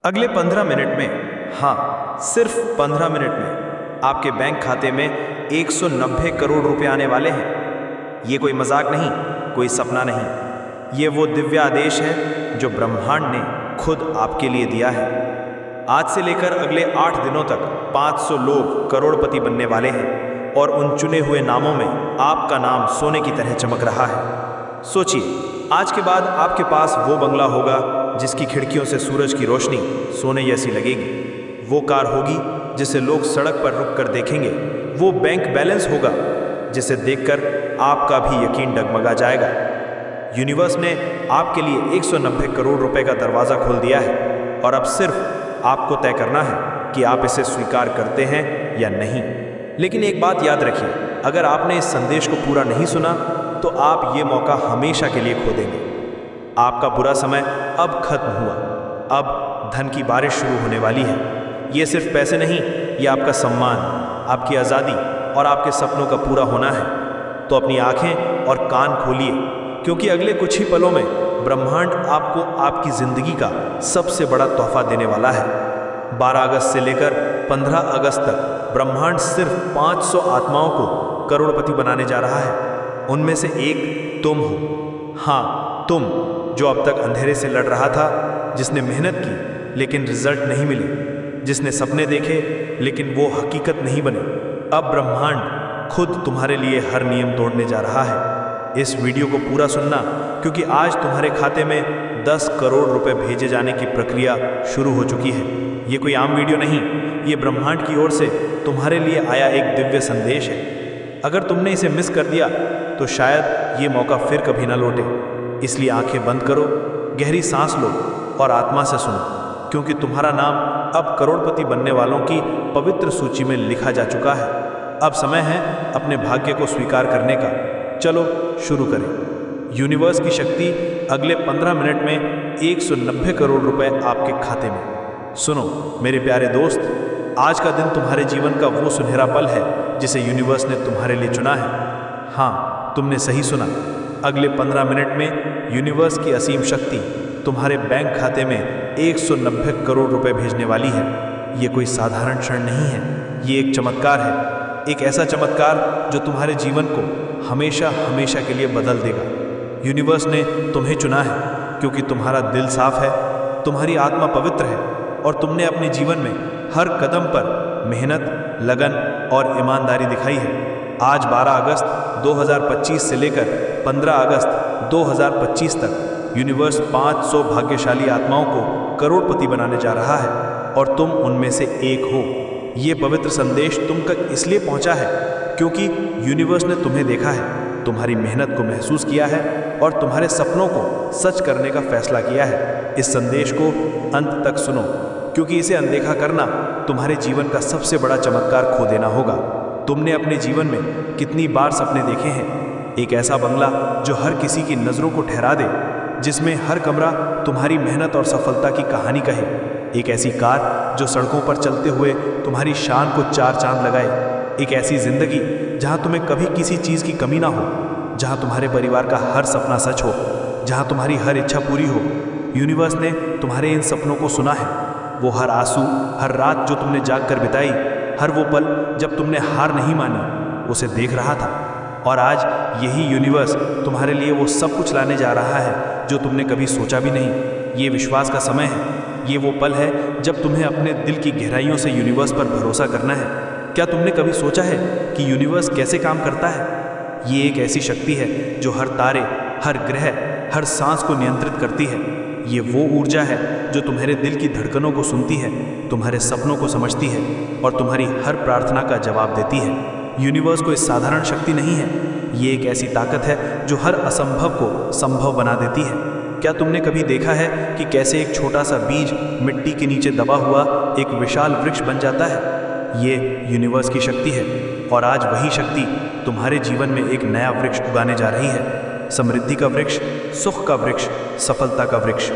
अगले 15 मिनट में, हाँ सिर्फ 15 मिनट में आपके बैंक खाते में 190 करोड़ रुपए आने वाले हैं। ये कोई मजाक नहीं, कोई सपना नहीं, ये वो दिव्य आदेश है जो ब्रह्मांड ने खुद आपके लिए दिया है। आज से लेकर अगले 8 दिनों तक 500 लोग करोड़पति बनने वाले हैं और उन चुने हुए नामों में आपका नाम सोने की तरह चमक रहा है। सोचिए, आज के बाद आपके पास वो बंगला होगा जिसकी खिड़कियों से सूरज की रोशनी सोने जैसी लगेगी। वो कार होगी जिसे लोग सड़क पर रुक कर देखेंगे। वो बैंक बैलेंस होगा जिसे देखकर आपका भी यकीन डगमगा जाएगा। यूनिवर्स ने आपके लिए 190 करोड़ रुपए का दरवाज़ा खोल दिया है और अब सिर्फ आपको तय करना है कि आप इसे स्वीकार करते हैं या नहीं। लेकिन एक बात याद रखिए, अगर आपने इस संदेश को पूरा नहीं सुना तो आप ये मौका हमेशा के लिए खो देंगे। आपका बुरा समय अब खत्म हुआ, अब धन की बारिश शुरू होने वाली है। ये सिर्फ पैसे नहीं, ये आपका सम्मान, आपकी आज़ादी और आपके सपनों का पूरा होना है। तो अपनी आंखें और कान खोलिए, क्योंकि अगले कुछ ही पलों में ब्रह्मांड आपको आपकी ज़िंदगी का सबसे बड़ा तोहफा देने वाला है। 12 अगस्त से लेकर 15 अगस्त तक ब्रह्मांड सिर्फ 500 आत्माओं को करोड़पति बनाने जा रहा है। उनमें से एक तुम हो। हाँ, तुम जो अब तक अंधेरे से लड़ रहा था, जिसने मेहनत की लेकिन रिजल्ट नहीं मिले, जिसने सपने देखे लेकिन वो हकीकत नहीं बने। अब ब्रह्मांड खुद तुम्हारे लिए हर नियम तोड़ने जा रहा है। इस वीडियो को पूरा सुनना, क्योंकि आज तुम्हारे खाते में 10 करोड़ रुपए भेजे जाने की प्रक्रिया शुरू हो चुकी है। ये कोई आम वीडियो नहीं, ये ब्रह्मांड की ओर से तुम्हारे लिए आया एक दिव्य संदेश है। अगर तुमने इसे मिस कर दिया तो शायद ये मौका फिर कभी ना लौटे। इसलिए आंखें बंद करो, गहरी सांस लो और आत्मा से सुनो, क्योंकि तुम्हारा नाम अब करोड़पति बनने वालों की पवित्र सूची में लिखा जा चुका है। अब समय है अपने भाग्य को स्वीकार करने का। चलो शुरू करें। यूनिवर्स की शक्ति अगले 15 मिनट में 190 करोड़ रुपए आपके खाते में। सुनो मेरे प्यारे दोस्त, आज का दिन तुम्हारे जीवन का वो सुनहरा पल है जिसे यूनिवर्स ने तुम्हारे लिए चुना है। हाँ, तुमने सही सुना। अगले 15 मिनट में यूनिवर्स की असीम शक्ति तुम्हारे बैंक खाते में 190 करोड़ रुपए भेजने वाली है। ये कोई साधारण क्षण नहीं है, ये एक चमत्कार है। एक ऐसा चमत्कार जो तुम्हारे जीवन को हमेशा हमेशा के लिए बदल देगा। यूनिवर्स ने तुम्हें चुना है क्योंकि तुम्हारा दिल साफ है, तुम्हारी आत्मा पवित्र है और तुमने अपने जीवन में हर कदम पर मेहनत, लगन और ईमानदारी दिखाई है। आज 12 अगस्त 2025 से लेकर 15 अगस्त 2025 तक यूनिवर्स 500 भाग्यशाली आत्माओं को करोड़पति बनाने जा रहा है और तुम उनमें से एक हो। ये पवित्र संदेश तुम तक इसलिए पहुंचा है क्योंकि यूनिवर्स ने तुम्हें देखा है, तुम्हारी मेहनत को महसूस किया है और तुम्हारे सपनों को सच करने का फैसला किया है। इस संदेश को अंत तक सुनो, क्योंकि इसे अनदेखा करना तुम्हारे जीवन का सबसे बड़ा चमत्कार खो देना होगा। तुमने अपने जीवन में कितनी बार सपने देखे हैं? एक ऐसा बंगला जो हर किसी की नज़रों को ठहरा दे, जिसमें हर कमरा तुम्हारी मेहनत और सफलता की कहानी कहे। एक ऐसी कार जो सड़कों पर चलते हुए तुम्हारी शान को 4 चांद लगाए। एक ऐसी जिंदगी जहां तुम्हें कभी किसी चीज़ की कमी ना हो, जहां तुम्हारे परिवार का हर सपना सच हो, जहां तुम्हारी हर इच्छा पूरी हो। यूनिवर्स ने तुम्हारे इन सपनों को सुना है। वो हर आंसू, हर रात जो तुमने जाग कर बिताई, हर वो पल जब तुमने हार नहीं मानी, उसे देख रहा था। और आज यही यूनिवर्स तुम्हारे लिए वो सब कुछ लाने जा रहा है जो तुमने कभी सोचा भी नहीं। ये विश्वास का समय है। ये वो पल है जब तुम्हें अपने दिल की गहराइयों से यूनिवर्स पर भरोसा करना है। क्या तुमने कभी सोचा है कि यूनिवर्स कैसे काम करता है? ये एक ऐसी शक्ति है जो हर तारे, हर ग्रह, हर सांस को नियंत्रित करती है। ये वो ऊर्जा है जो तुम्हारे दिल की धड़कनों को सुनती है, तुम्हारे सपनों को समझती है और तुम्हारी हर प्रार्थना का जवाब देती है। यूनिवर्स कोई साधारण शक्ति नहीं है, ये एक ऐसी ताकत है जो हर असंभव को संभव बना देती है। क्या तुमने कभी देखा है कि कैसे एक छोटा सा बीज मिट्टी के नीचे दबा हुआ एक विशाल वृक्ष बन जाता है? ये यूनिवर्स की शक्ति है और आज वही शक्ति तुम्हारे जीवन में एक नया वृक्ष उगाने जा रही है। समृद्धि का वृक्ष, सुख का वृक्ष, सफलता का वृक्ष।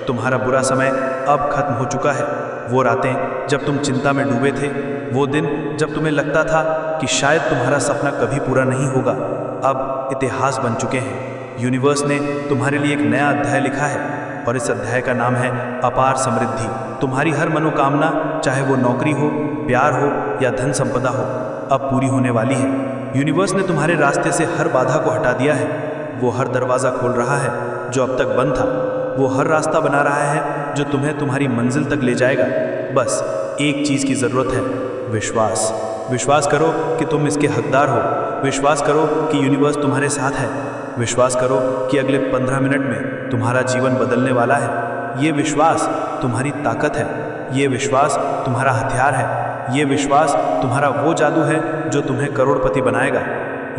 तुम्हारा बुरा समय अब खत्म हो चुका है। वो रातें जब तुम चिंता में डूबे थे, वो दिन जब तुम्हें लगता था कि शायद तुम्हारा सपना कभी पूरा नहीं होगा, अब इतिहास बन चुके हैं। यूनिवर्स ने तुम्हारे लिए एक नया अध्याय लिखा है। और इस अध्याय का नाम है अपार समृद्धि। तुम्हारी हर मनोकामना, चाहे वो नौकरी हो, प्यार हो या धन संपदा हो, अब पूरी होने वाली है। यूनिवर्स ने तुम्हारे रास्ते से हर बाधा को हटा दिया है। वो हर दरवाज़ा खोल रहा है जो अब तक बंद था। वो हर रास्ता बना रहा है जो तुम्हें तुम्हारी मंजिल तक ले जाएगा। बस एक चीज़ की ज़रूरत है, विश्वास। विश्वास करो कि तुम इसके हकदार हो। विश्वास करो कि यूनिवर्स तुम्हारे साथ है। विश्वास करो कि अगले 15 मिनट में तुम्हारा जीवन बदलने वाला है। ये विश्वास तुम्हारी ताकत है। ये विश्वास तुम्हारा हथियार है। ये विश्वास तुम्हारा वो जादू है जो तुम्हें करोड़पति बनाएगा।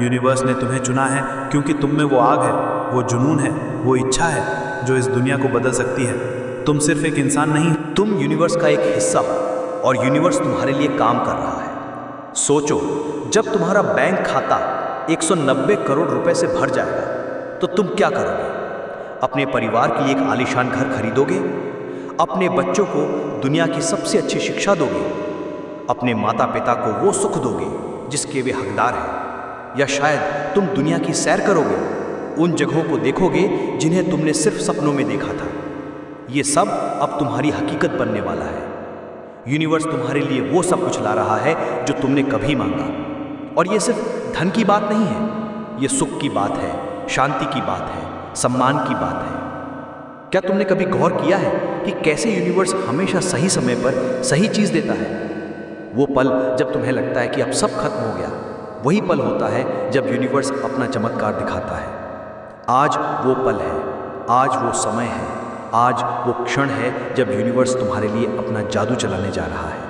यूनिवर्स ने तुम्हें चुना है क्योंकि तुम में वो आग है, वो जुनून है, वो इच्छा है जो इस दुनिया को बदल सकती है। तुम सिर्फ एक इंसान नहीं, तुम यूनिवर्स का एक हिस्सा हो और यूनिवर्स तुम्हारे लिए काम कर रहा है। सोचो, जब तुम्हारा बैंक खाता 190 करोड़ रुपए से भर जाएगा तो तुम क्या करोगे? अपने परिवार के लिए एक आलीशान घर खरीदोगे? अपने बच्चों को दुनिया की सबसे अच्छी शिक्षा दोगे? अपने माता पिता को वो सुख दोगे जिसके वे हकदार हैं? या शायद तुम दुनिया की सैर करोगे, उन जगहों को देखोगे जिन्हें तुमने सिर्फ सपनों में देखा था। ये सब अब तुम्हारी हकीकत बनने वाला है। यूनिवर्स तुम्हारे लिए वो सब कुछ ला रहा है जो तुमने कभी मांगा। और ये सिर्फ धन की बात नहीं है, ये सुख की बात है, शांति की बात है, सम्मान की बात है। क्या तुमने कभी गौर किया है कि कैसे यूनिवर्स हमेशा सही समय पर सही चीज़ देता है? वो पल जब तुम्हें लगता है कि अब सब खत्म हो गया, वही पल होता है जब यूनिवर्स अपना चमत्कार दिखाता है। आज वो पल है, आज वो समय है, आज वो क्षण है जब यूनिवर्स तुम्हारे लिए अपना जादू चलाने जा रहा है।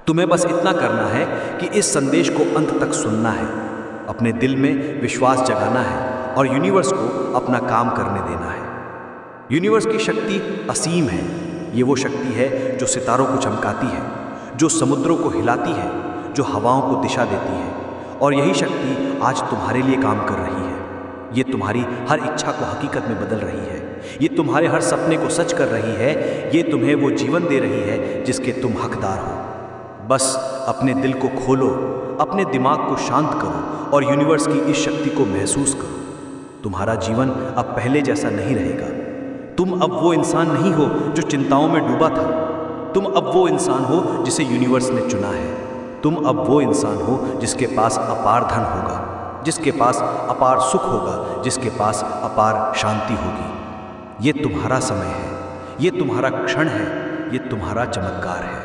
तुम्हें बस इतना करना है कि इस संदेश को अंत तक सुनना है, अपने दिल में विश्वास जगाना है और यूनिवर्स को अपना काम करने देना है। यूनिवर्स की शक्ति असीम है। ये वो शक्ति है जो सितारों को चमकाती है, जो समुद्रों को हिलाती है, जो हवाओं को दिशा देती है। और यही शक्ति आज तुम्हारे लिए काम कर रही है। ये तुम्हारी हर इच्छा को हकीकत में बदल रही है। ये तुम्हारे हर सपने को सच कर रही है। ये तुम्हें वो जीवन दे रही है जिसके तुम हकदार हो। बस अपने दिल को खोलो, अपने दिमाग को शांत करो और यूनिवर्स की इस शक्ति को महसूस करो। तुम्हारा जीवन अब पहले जैसा नहीं रहेगा। तुम अब वो इंसान नहीं हो जो चिंताओं में डूबा था। तुम अब वो इंसान हो जिसे यूनिवर्स ने चुना है। तुम अब वो इंसान हो जिसके पास अपार धन होगा, जिसके पास अपार सुख होगा, जिसके पास अपार शांति होगी। ये तुम्हारा समय है, ये तुम्हारा क्षण है, ये तुम्हारा चमत्कार है।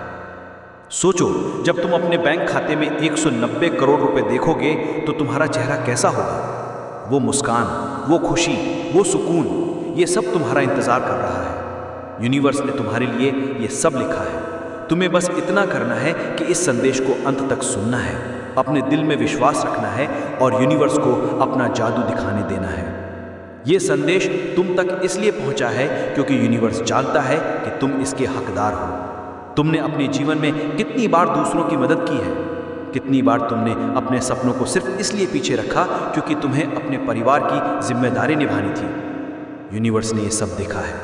सोचो, जब तुम अपने बैंक खाते में 190 करोड़ रुपए देखोगे तो तुम्हारा चेहरा कैसा होगा? वो मुस्कान, वो खुशी, वो सुकून, ये सब तुम्हारा इंतजार कर रहा है। यूनिवर्स ने तुम्हारे लिए ये सब लिखा है। तुम्हें बस इतना करना है कि इस संदेश को अंत तक सुनना है, अपने दिल में विश्वास रखना है और यूनिवर्स को अपना जादू दिखाने देना है। ये संदेश तुम तक इसलिए पहुंचा है क्योंकि यूनिवर्स जानता है कि तुम इसके हकदार हो। तुमने अपने जीवन में कितनी बार दूसरों की मदद की है? कितनी बार तुमने अपने सपनों को सिर्फ इसलिए पीछे रखा क्योंकि तुम्हें अपने परिवार की जिम्मेदारी निभानी थी? यूनिवर्स ने ये सब देखा है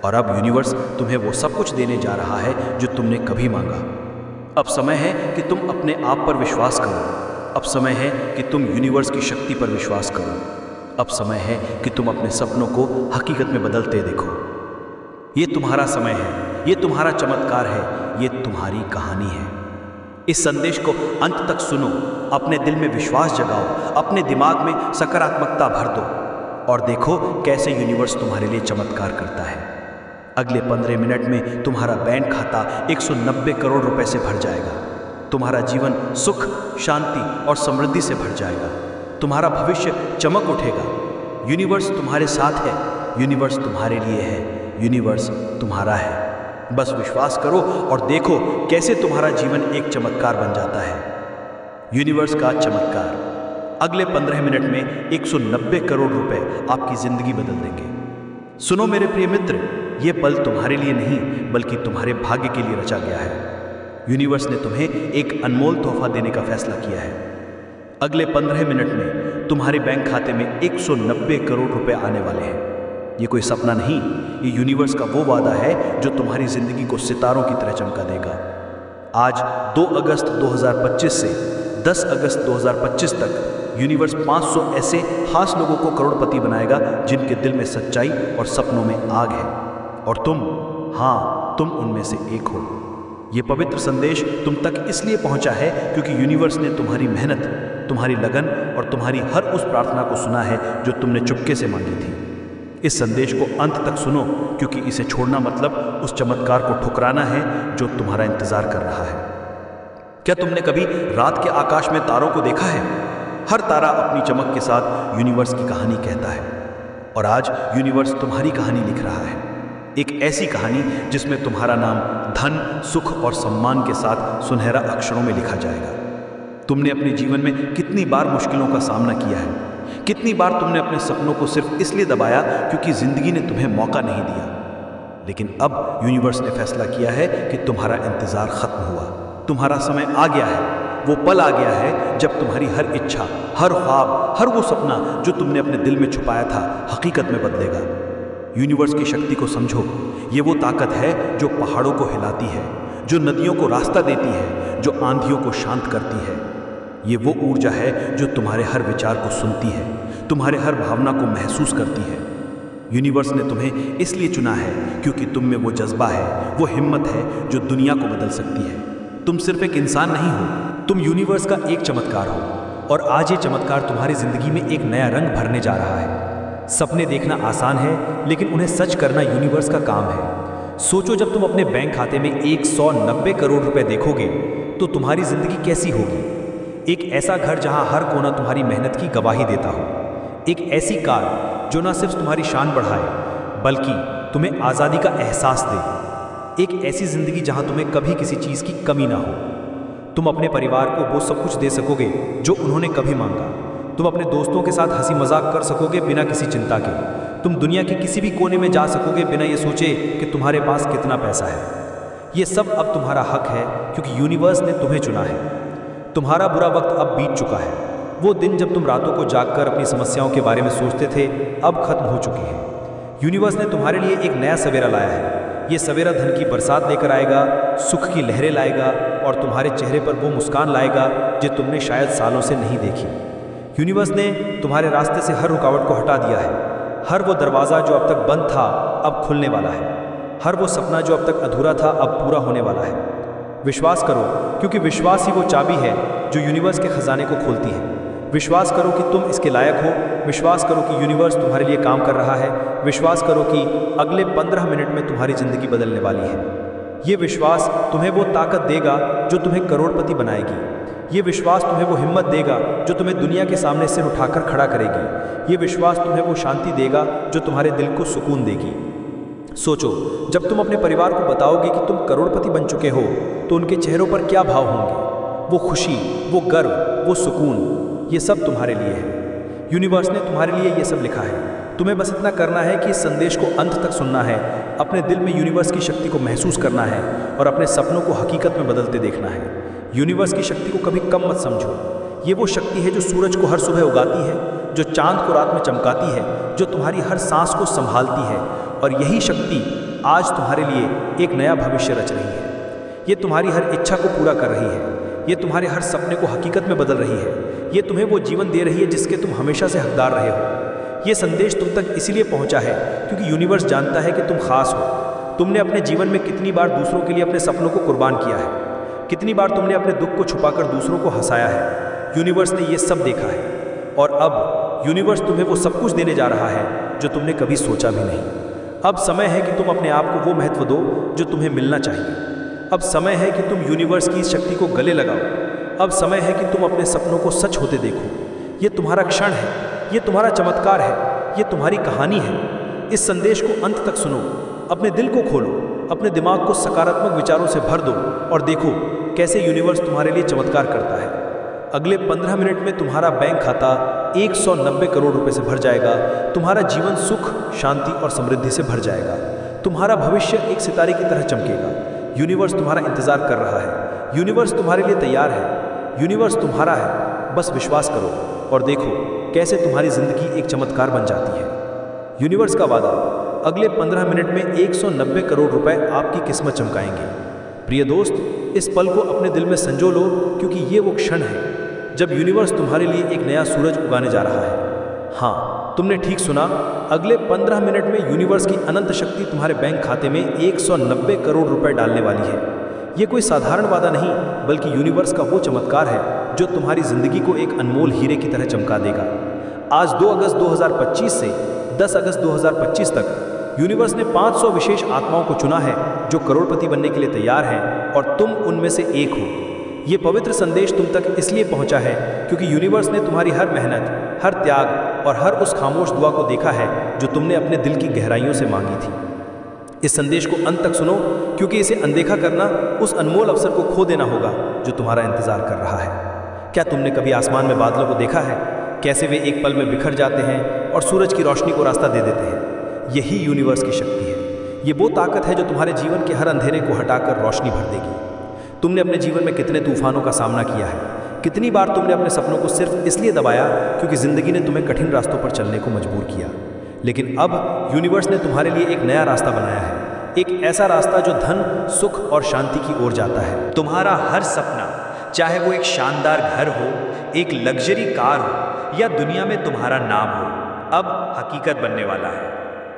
और अब यूनिवर्स तुम्हें वो सब कुछ देने जा रहा है जो तुमने कभी मांगा। अब समय है कि तुम अपने आप पर विश्वास करो। अब समय है कि तुम यूनिवर्स की शक्ति पर विश्वास करो। अब समय है कि तुम अपने सपनों को हकीकत में बदलते देखो। ये तुम्हारा समय है, ये तुम्हारा चमत्कार है, ये तुम्हारी कहानी है। इस संदेश को अंत तक सुनो, अपने दिल में विश्वास जगाओ, अपने दिमाग में सकारात्मकता भर दो और देखो कैसे यूनिवर्स तुम्हारे लिए चमत्कार करता है। अगले 15 मिनट में तुम्हारा बैंक खाता 190 करोड़ रुपए से भर जाएगा। तुम्हारा जीवन सुख, शांति और समृद्धि से भर जाएगा। तुम्हारा भविष्य चमक उठेगा। यूनिवर्स तुम्हारे साथ है, यूनिवर्स तुम्हारे लिए है, यूनिवर्स तुम्हारा है। बस विश्वास करो और देखो कैसे तुम्हारा जीवन एक चमत्कार बन जाता है। यूनिवर्स का चमत्कार। अगले 15 मिनट में 190 करोड़ रुपए आपकी जिंदगी बदल देंगे। सुनो मेरे प्रिय मित्र, ये पल तुम्हारे लिए नहीं बल्कि तुम्हारे भाग्य के लिए रचा गया है। यूनिवर्स ने तुम्हें एक अनमोल तोहफा देने का फैसला किया है। अगले 15 मिनट में तुम्हारे बैंक खाते में 190 करोड़ रुपए आने वाले हैं। ये कोई सपना नहीं, ये यूनिवर्स का वो वादा है जो तुम्हारी जिंदगी को सितारों की तरह चमका देगा। आज 2 अगस्त 2025 से 10 अगस्त 2025 तक यूनिवर्स 500 ऐसे खास लोगों को करोड़पति बनाएगा जिनके दिल में सच्चाई और सपनों में आग है, और तुम, हाँ, तुम उनमें से एक हो। ये पवित्र संदेश तुम तक इसलिए पहुंचा है क्योंकि यूनिवर्स ने तुम्हारी मेहनत, तुम्हारी लगन और तुम्हारी हर उस प्रार्थना को सुना है जो तुमने चुपके से मांगी थी। इस संदेश को अंत तक सुनो, क्योंकि इसे छोड़ना मतलब उस चमत्कार को ठुकराना है जो तुम्हारा इंतजार कर रहा है। क्या तुमने कभी रात के आकाश में तारों को देखा है? हर तारा अपनी चमक के साथ यूनिवर्स की कहानी कहता है, और आज यूनिवर्स तुम्हारी कहानी लिख रहा है। एक ऐसी कहानी जिसमें तुम्हारा नाम धन, सुख और सम्मान के साथ सुनहरा अक्षरों में लिखा जाएगा। तुमने अपने जीवन में कितनी बार मुश्किलों का सामना किया है, कितनी बार तुमने अपने सपनों को सिर्फ इसलिए दबाया क्योंकि जिंदगी ने तुम्हें मौका नहीं दिया। लेकिन अब यूनिवर्स ने फैसला किया है कि तुम्हारा इंतजार खत्म हुआ, तुम्हारा समय आ गया है। वो पल आ गया है जब तुम्हारी हर इच्छा, हर ख्वाब, हर वो सपना जो तुमने अपने दिल में छुपाया था हकीकत में बदलेगा। यूनिवर्स की शक्ति को समझो। ये वो ताकत है जो पहाड़ों को हिलाती है, जो नदियों को रास्ता देती है, जो आंधियों को शांत करती है। ये वो ऊर्जा है जो तुम्हारे हर विचार को सुनती है, तुम्हारे हर भावना को महसूस करती है। यूनिवर्स ने तुम्हें इसलिए चुना है क्योंकि तुम में वो जज्बा है, वो हिम्मत है जो दुनिया को बदल सकती है। तुम सिर्फ एक इंसान नहीं हो, तुम यूनिवर्स का एक चमत्कार हो, और आज ये चमत्कार तुम्हारी जिंदगी में एक नया रंग भरने जा रहा है। सपने देखना आसान है, लेकिन उन्हें सच करना यूनिवर्स का काम है। सोचो, जब तुम अपने बैंक खाते में 190 करोड़ रुपए देखोगे तो तुम्हारी जिंदगी कैसी होगी। एक ऐसा घर जहां हर कोना तुम्हारी मेहनत की गवाही देता हो, एक ऐसी कार जो न सिर्फ तुम्हारी शान बढ़ाए बल्कि तुम्हें आज़ादी का एहसास दे, एक ऐसी जिंदगी जहां तुम्हें कभी किसी चीज़ की कमी ना हो। तुम अपने परिवार को वो सब कुछ दे सकोगे जो उन्होंने कभी मांगा। तुम अपने दोस्तों के साथ हंसी मजाक कर सकोगे बिना किसी चिंता के। तुम दुनिया के किसी भी कोने में जा सकोगे बिना ये सोचे कि तुम्हारे पास कितना पैसा है। ये सब अब तुम्हारा हक है क्योंकि यूनिवर्स ने तुम्हें चुना है। तुम्हारा बुरा वक्त अब बीत चुका है। वो दिन जब तुम रातों को जागकर अपनी समस्याओं के बारे में सोचते थे अब खत्म हो चुके हैं। यूनिवर्स ने तुम्हारे लिए एक नया सवेरा लाया है। ये सवेरा धन की बरसात लेकर आएगा, सुख की लहरें लाएगा और तुम्हारे चेहरे पर वो मुस्कान लाएगा जो तुमने शायद सालों से नहीं देखी। यूनिवर्स ने तुम्हारे रास्ते से हर रुकावट को हटा दिया है। हर वो दरवाज़ा जो अब तक बंद था अब खुलने वाला है। हर वो सपना जो अब तक अधूरा था अब पूरा होने वाला है। विश्वास करो, क्योंकि विश्वास ही वो चाबी है जो यूनिवर्स के खजाने को खोलती है। विश्वास करो कि तुम इसके लायक हो। विश्वास करो कि यूनिवर्स तुम्हारे लिए काम कर रहा है। विश्वास करो कि अगले 15 मिनट में तुम्हारी ज़िंदगी बदलने वाली है। ये विश्वास तुम्हें वो ताकत देगा जो तुम्हें करोड़पति बनाएगी। ये विश्वास तुम्हें वो हिम्मत देगा जो तुम्हें दुनिया के सामने सिर उठाकर खड़ा करेगी। ये विश्वास तुम्हें वो शांति देगा जो तुम्हारे दिल को सुकून देगी। सोचो, जब तुम अपने परिवार को बताओगे कि तुम करोड़पति बन चुके हो तो उनके चेहरों पर क्या भाव होंगे। वो खुशी, वो गर्व, वो सुकून, ये सब तुम्हारे लिए है। यूनिवर्स ने तुम्हारे लिए ये सब लिखा है। तुम्हें बस इतना करना है कि इस संदेश को अंत तक सुनना है, अपने दिल में यूनिवर्स की शक्ति को महसूस करना है और अपने सपनों को हकीकत में बदलते देखना है। यूनिवर्स की शक्ति को कभी कम मत समझो। ये वो शक्ति है जो सूरज को हर सुबह उगाती है, जो चांद को रात में चमकाती है, जो तुम्हारी हर सांस को संभालती है। और यही शक्ति आज तुम्हारे लिए एक नया भविष्य रच रही है। ये तुम्हारी हर इच्छा को पूरा कर रही है। ये तुम्हारे हर सपने को हकीकत में बदल रही है। ये तुम्हें वो जीवन दे रही है जिसके तुम हमेशा से हकदार रहे हो। ये संदेश तुम तक इसीलिए पहुंचा है क्योंकि यूनिवर्स जानता है कि तुम खास हो। तुमने अपने जीवन में कितनी बार दूसरों के लिए अपने सपनों को कुर्बान किया है, कितनी बार तुमने अपने दुख को छुपाकर दूसरों को हंसाया है। यूनिवर्स ने ये सब देखा है और अब यूनिवर्स तुम्हें वो सब कुछ देने जा रहा है जो तुमने कभी सोचा भी नहीं। अब समय है कि तुम अपने आप को वो महत्व दो जो तुम्हें मिलना चाहिए। अब समय है कि तुम यूनिवर्स की इस शक्ति को गले लगाओ। अब समय है कि तुम अपने सपनों को सच होते देखो। ये तुम्हारा क्षण है, ये तुम्हारा चमत्कार है, ये तुम्हारी कहानी है। इस संदेश को अंत तक सुनो, अपने दिल को खोलो, अपने दिमाग को सकारात्मक विचारों से भर दो और देखो कैसे यूनिवर्स तुम्हारे लिए चमत्कार करता है। अगले 15 मिनट में तुम्हारा बैंक खाता 190 करोड़ रुपए से भर जाएगा। तुम्हारा जीवन सुख, शांति और समृद्धि से भर जाएगा। तुम्हारा भविष्य एक सितारे की तरह चमकेगा। यूनिवर्स तुम्हारा इंतजार कर रहा है। यूनिवर्स तुम्हारे लिए तैयार है। यूनिवर्स तुम्हारा है। बस विश्वास करो और देखो कैसे तुम्हारी जिंदगी एक चमत्कार बन जाती है। यूनिवर्स का वादा, अगले 15 मिनट में 190 करोड़ रुपए आपकी किस्मत चमकाएंगे। प्रिय दोस्त, इस पल को अपने दिल में संजो लो क्योंकि ये वो क्षण है जब यूनिवर्स तुम्हारे लिए एक नया सूरज उगाने जा रहा है। हाँ, तुमने ठीक सुना, अगले 15 मिनट में यूनिवर्स की अनंत शक्ति तुम्हारे बैंक खाते में 190 करोड़ रुपए डालने वाली है। ये कोई साधारण वादा नहीं, बल्कि यूनिवर्स का वो चमत्कार है जो तुम्हारी जिंदगी को एक अनमोल हीरे की तरह चमका देगा। आज 2 अगस्त 2025 से 10 अगस्त 2025 तक यूनिवर्स ने 500 विशेष आत्माओं को चुना है जो करोड़पति बनने के लिए तैयार हैं, और तुम उनमें से एक हो। ये पवित्र संदेश तुम तक इसलिए पहुंचा है क्योंकि यूनिवर्स ने तुम्हारी हर मेहनत, हर त्याग और हर उस खामोश दुआ को देखा है जो तुमने अपने दिल की गहराइयों से मांगी थी। इस संदेश को अंत तक सुनो, क्योंकि इसे अनदेखा करना उस अनमोल अवसर को खो देना होगा जो तुम्हारा इंतजार कर रहा है। क्या तुमने कभी आसमान में बादलों को देखा है, कैसे वे एक पल में बिखर जाते हैं और सूरज की रोशनी को रास्ता दे देते हैं? यही यूनिवर्स की शक्ति है। ये वो ताकत है जो तुम्हारे जीवन के हर अंधेरे को हटाकर रोशनी भर देगी। तुमने अपने जीवन में कितने तूफानों का सामना किया है, कितनी बार तुमने अपने सपनों को सिर्फ इसलिए दबाया क्योंकि जिंदगी ने तुम्हें कठिन रास्तों पर चलने को मजबूर किया। लेकिन अब यूनिवर्स ने तुम्हारे लिए एक नया रास्ता बनाया है, एक ऐसा रास्ता जो धन, सुख और शांति की ओर जाता है। तुम्हारा हर सपना, चाहे वो एक शानदार घर हो, एक लग्जरी कार हो या दुनिया में तुम्हारा नाम हो, अब हकीकत बनने वाला है।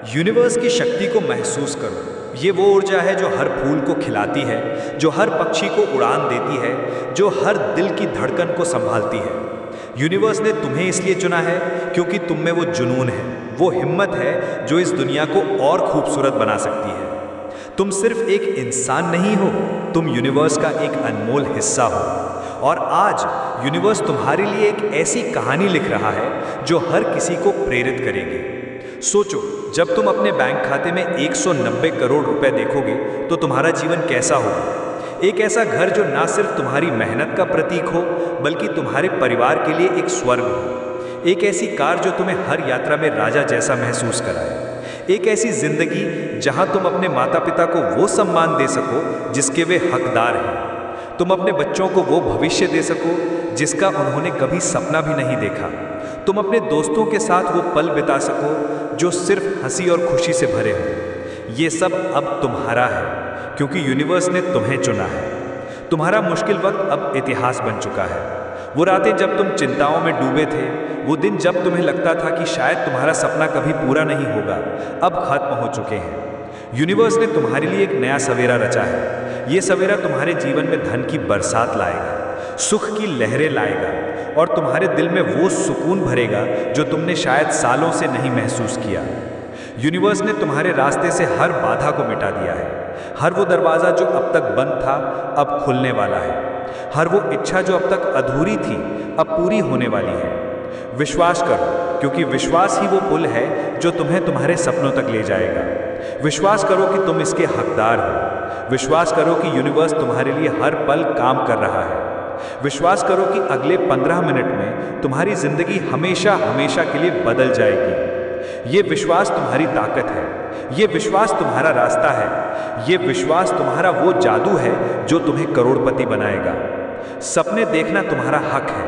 यूनिवर्स की शक्ति को महसूस करो। ये वो ऊर्जा है जो हर फूल को खिलाती है, जो हर पक्षी को उड़ान देती है, जो हर दिल की धड़कन को संभालती है। यूनिवर्स ने तुम्हें इसलिए चुना है क्योंकि तुम में वो जुनून है, वो हिम्मत है जो इस दुनिया को और खूबसूरत बना सकती है। तुम सिर्फ एक इंसान नहीं हो, तुम यूनिवर्स का एक अनमोल हिस्सा हो। और आज यूनिवर्स तुम्हारे लिए एक ऐसी कहानी लिख रहा है जो हर किसी को प्रेरित करेगी। सोचो, जब तुम अपने बैंक खाते में 190 करोड़ रुपए देखोगे तो तुम्हारा जीवन कैसा होगा। एक ऐसा घर जो ना सिर्फ तुम्हारी मेहनत का प्रतीक हो, बल्कि तुम्हारे परिवार के लिए एक स्वर्ग हो। एक ऐसी कार जो तुम्हें हर यात्रा में राजा जैसा महसूस कराए। एक ऐसी जिंदगी जहां तुम अपने माता पिता को वो सम्मान दे सको जिसके वे हकदार हैं। तुम अपने बच्चों को वो भविष्य दे सको जिसका उन्होंने कभी सपना भी नहीं देखा। तुम अपने दोस्तों के साथ वो पल बिता सको जो सिर्फ हंसी और खुशी से भरे हो। ये सब अब तुम्हारा है क्योंकि यूनिवर्स ने तुम्हें चुना है। तुम्हारा मुश्किल वक्त अब इतिहास बन चुका है। वो रातें जब तुम चिंताओं में डूबे थे, वो दिन जब तुम्हें लगता था कि शायद तुम्हारा सपना कभी पूरा नहीं होगा, अब खत्म हो चुके हैं। यूनिवर्स ने तुम्हारे लिए एक नया सवेरा रचा है। ये सवेरा तुम्हारे जीवन में धन की बरसात लाएगा, सुख की लहरें लाएगा और तुम्हारे दिल में वो सुकून भरेगा जो तुमने शायद सालों से नहीं महसूस किया। यूनिवर्स ने तुम्हारे रास्ते से हर बाधा को मिटा दिया है। हर वो दरवाज़ा जो अब तक बंद था अब खुलने वाला है। हर वो इच्छा जो अब तक अधूरी थी अब पूरी होने वाली है। विश्वास करो, क्योंकि विश्वास ही वो पुल है जो तुम्हें तुम्हारे सपनों तक ले जाएगा। विश्वास करो कि तुम इसके हकदार हो। विश्वास करो कि यूनिवर्स तुम्हारे लिए हर पल काम कर रहा है। विश्वास करो कि अगले 15 मिनट में तुम्हारी जिंदगी हमेशा हमेशा के लिए बदल जाएगी। ये विश्वास तुम्हारी ताकत है। ये विश्वास तुम्हारा रास्ता है। ये विश्वास तुम्हारा वो जादू है जो तुम्हें करोड़पति बनाएगा। सपने देखना तुम्हारा हक है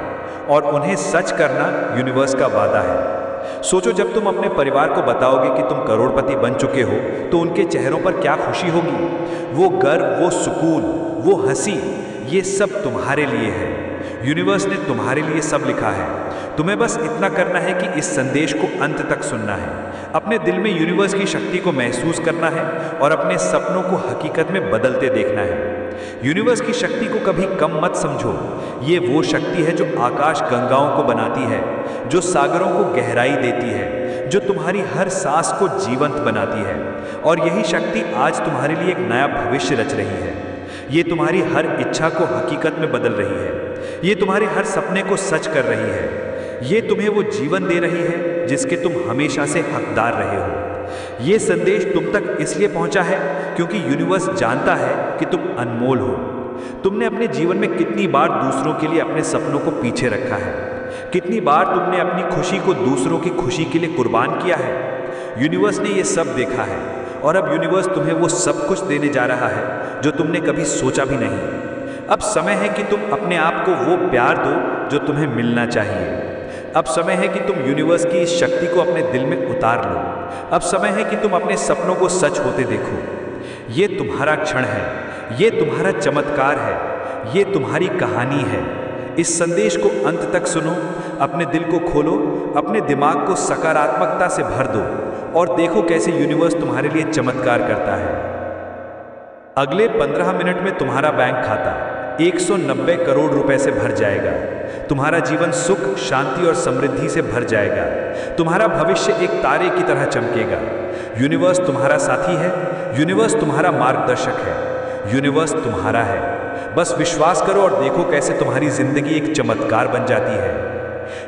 और उन्हें सच करना यूनिवर्स का वादा है। सोचो, जब तुम अपने परिवार को बताओगे कि तुम करोड़पति बन चुके हो तो उनके चेहरों पर क्या खुशी होगी। वो गर्व, वो सुकून, वो हंसी, ये सब तुम्हारे लिए है। यूनिवर्स ने तुम्हारे लिए सब लिखा है। तुम्हें बस इतना करना है कि इस संदेश को अंत तक सुनना है, अपने दिल में यूनिवर्स की शक्ति को महसूस करना है और अपने सपनों को हकीकत में बदलते देखना है। यूनिवर्स की शक्ति को कभी कम मत समझो। ये वो शक्ति है जो आकाश गंगाओं को बनाती है, जो सागरों को गहराई देती है, जो तुम्हारी हर सांस को जीवंत बनाती है। और यही शक्ति आज तुम्हारे लिए एक नया भविष्य रच रही है। ये तुम्हारी हर इच्छा को हकीकत में बदल रही है। ये तुम्हारे हर सपने को सच कर रही है। ये तुम्हें वो जीवन दे रही है जिसके तुम हमेशा से हकदार रहे हो। ये संदेश तुम तक इसलिए पहुंचा है क्योंकि यूनिवर्स जानता है कि तुम अनमोल हो। तुमने अपने जीवन में कितनी बार दूसरों के लिए अपने सपनों को पीछे रखा है। कितनी बार तुमने अपनी खुशी को दूसरों की खुशी के लिए कुर्बान किया है। यूनिवर्स ने ये सब देखा है और अब यूनिवर्स तुम्हें वो सब कुछ देने जा रहा है जो तुमने कभी सोचा भी नहीं। अब समय है कि तुम अपने आप को वो प्यार दो जो तुम्हें मिलना चाहिए। अब समय है कि तुम यूनिवर्स की इस शक्ति को अपने दिल में उतार लो। अब समय है कि तुम अपने सपनों को सच होते देखो। ये तुम्हारा क्षण है, ये तुम्हारा चमत्कार है, ये तुम्हारी कहानी है। इस संदेश को अंत तक सुनो, अपने दिल को खोलो, अपने दिमाग को सकारात्मकता से भर दो और देखो कैसे यूनिवर्स तुम्हारे लिए चमत्कार करता है। अगले 15 मिनट में तुम्हारा बैंक खाता 190 करोड़ रुपए से भर जाएगा। तुम्हारा जीवन सुख, शांति और समृद्धि से भर जाएगा। तुम्हारा भविष्य एक तारे की तरह चमकेगा। यूनिवर्स तुम्हारा साथी है, यूनिवर्स तुम्हारा मार्गदर्शक है, यूनिवर्स तुम्हारा है। बस विश्वास करो और देखो कैसे तुम्हारी जिंदगी एक चमत्कार बन जाती है।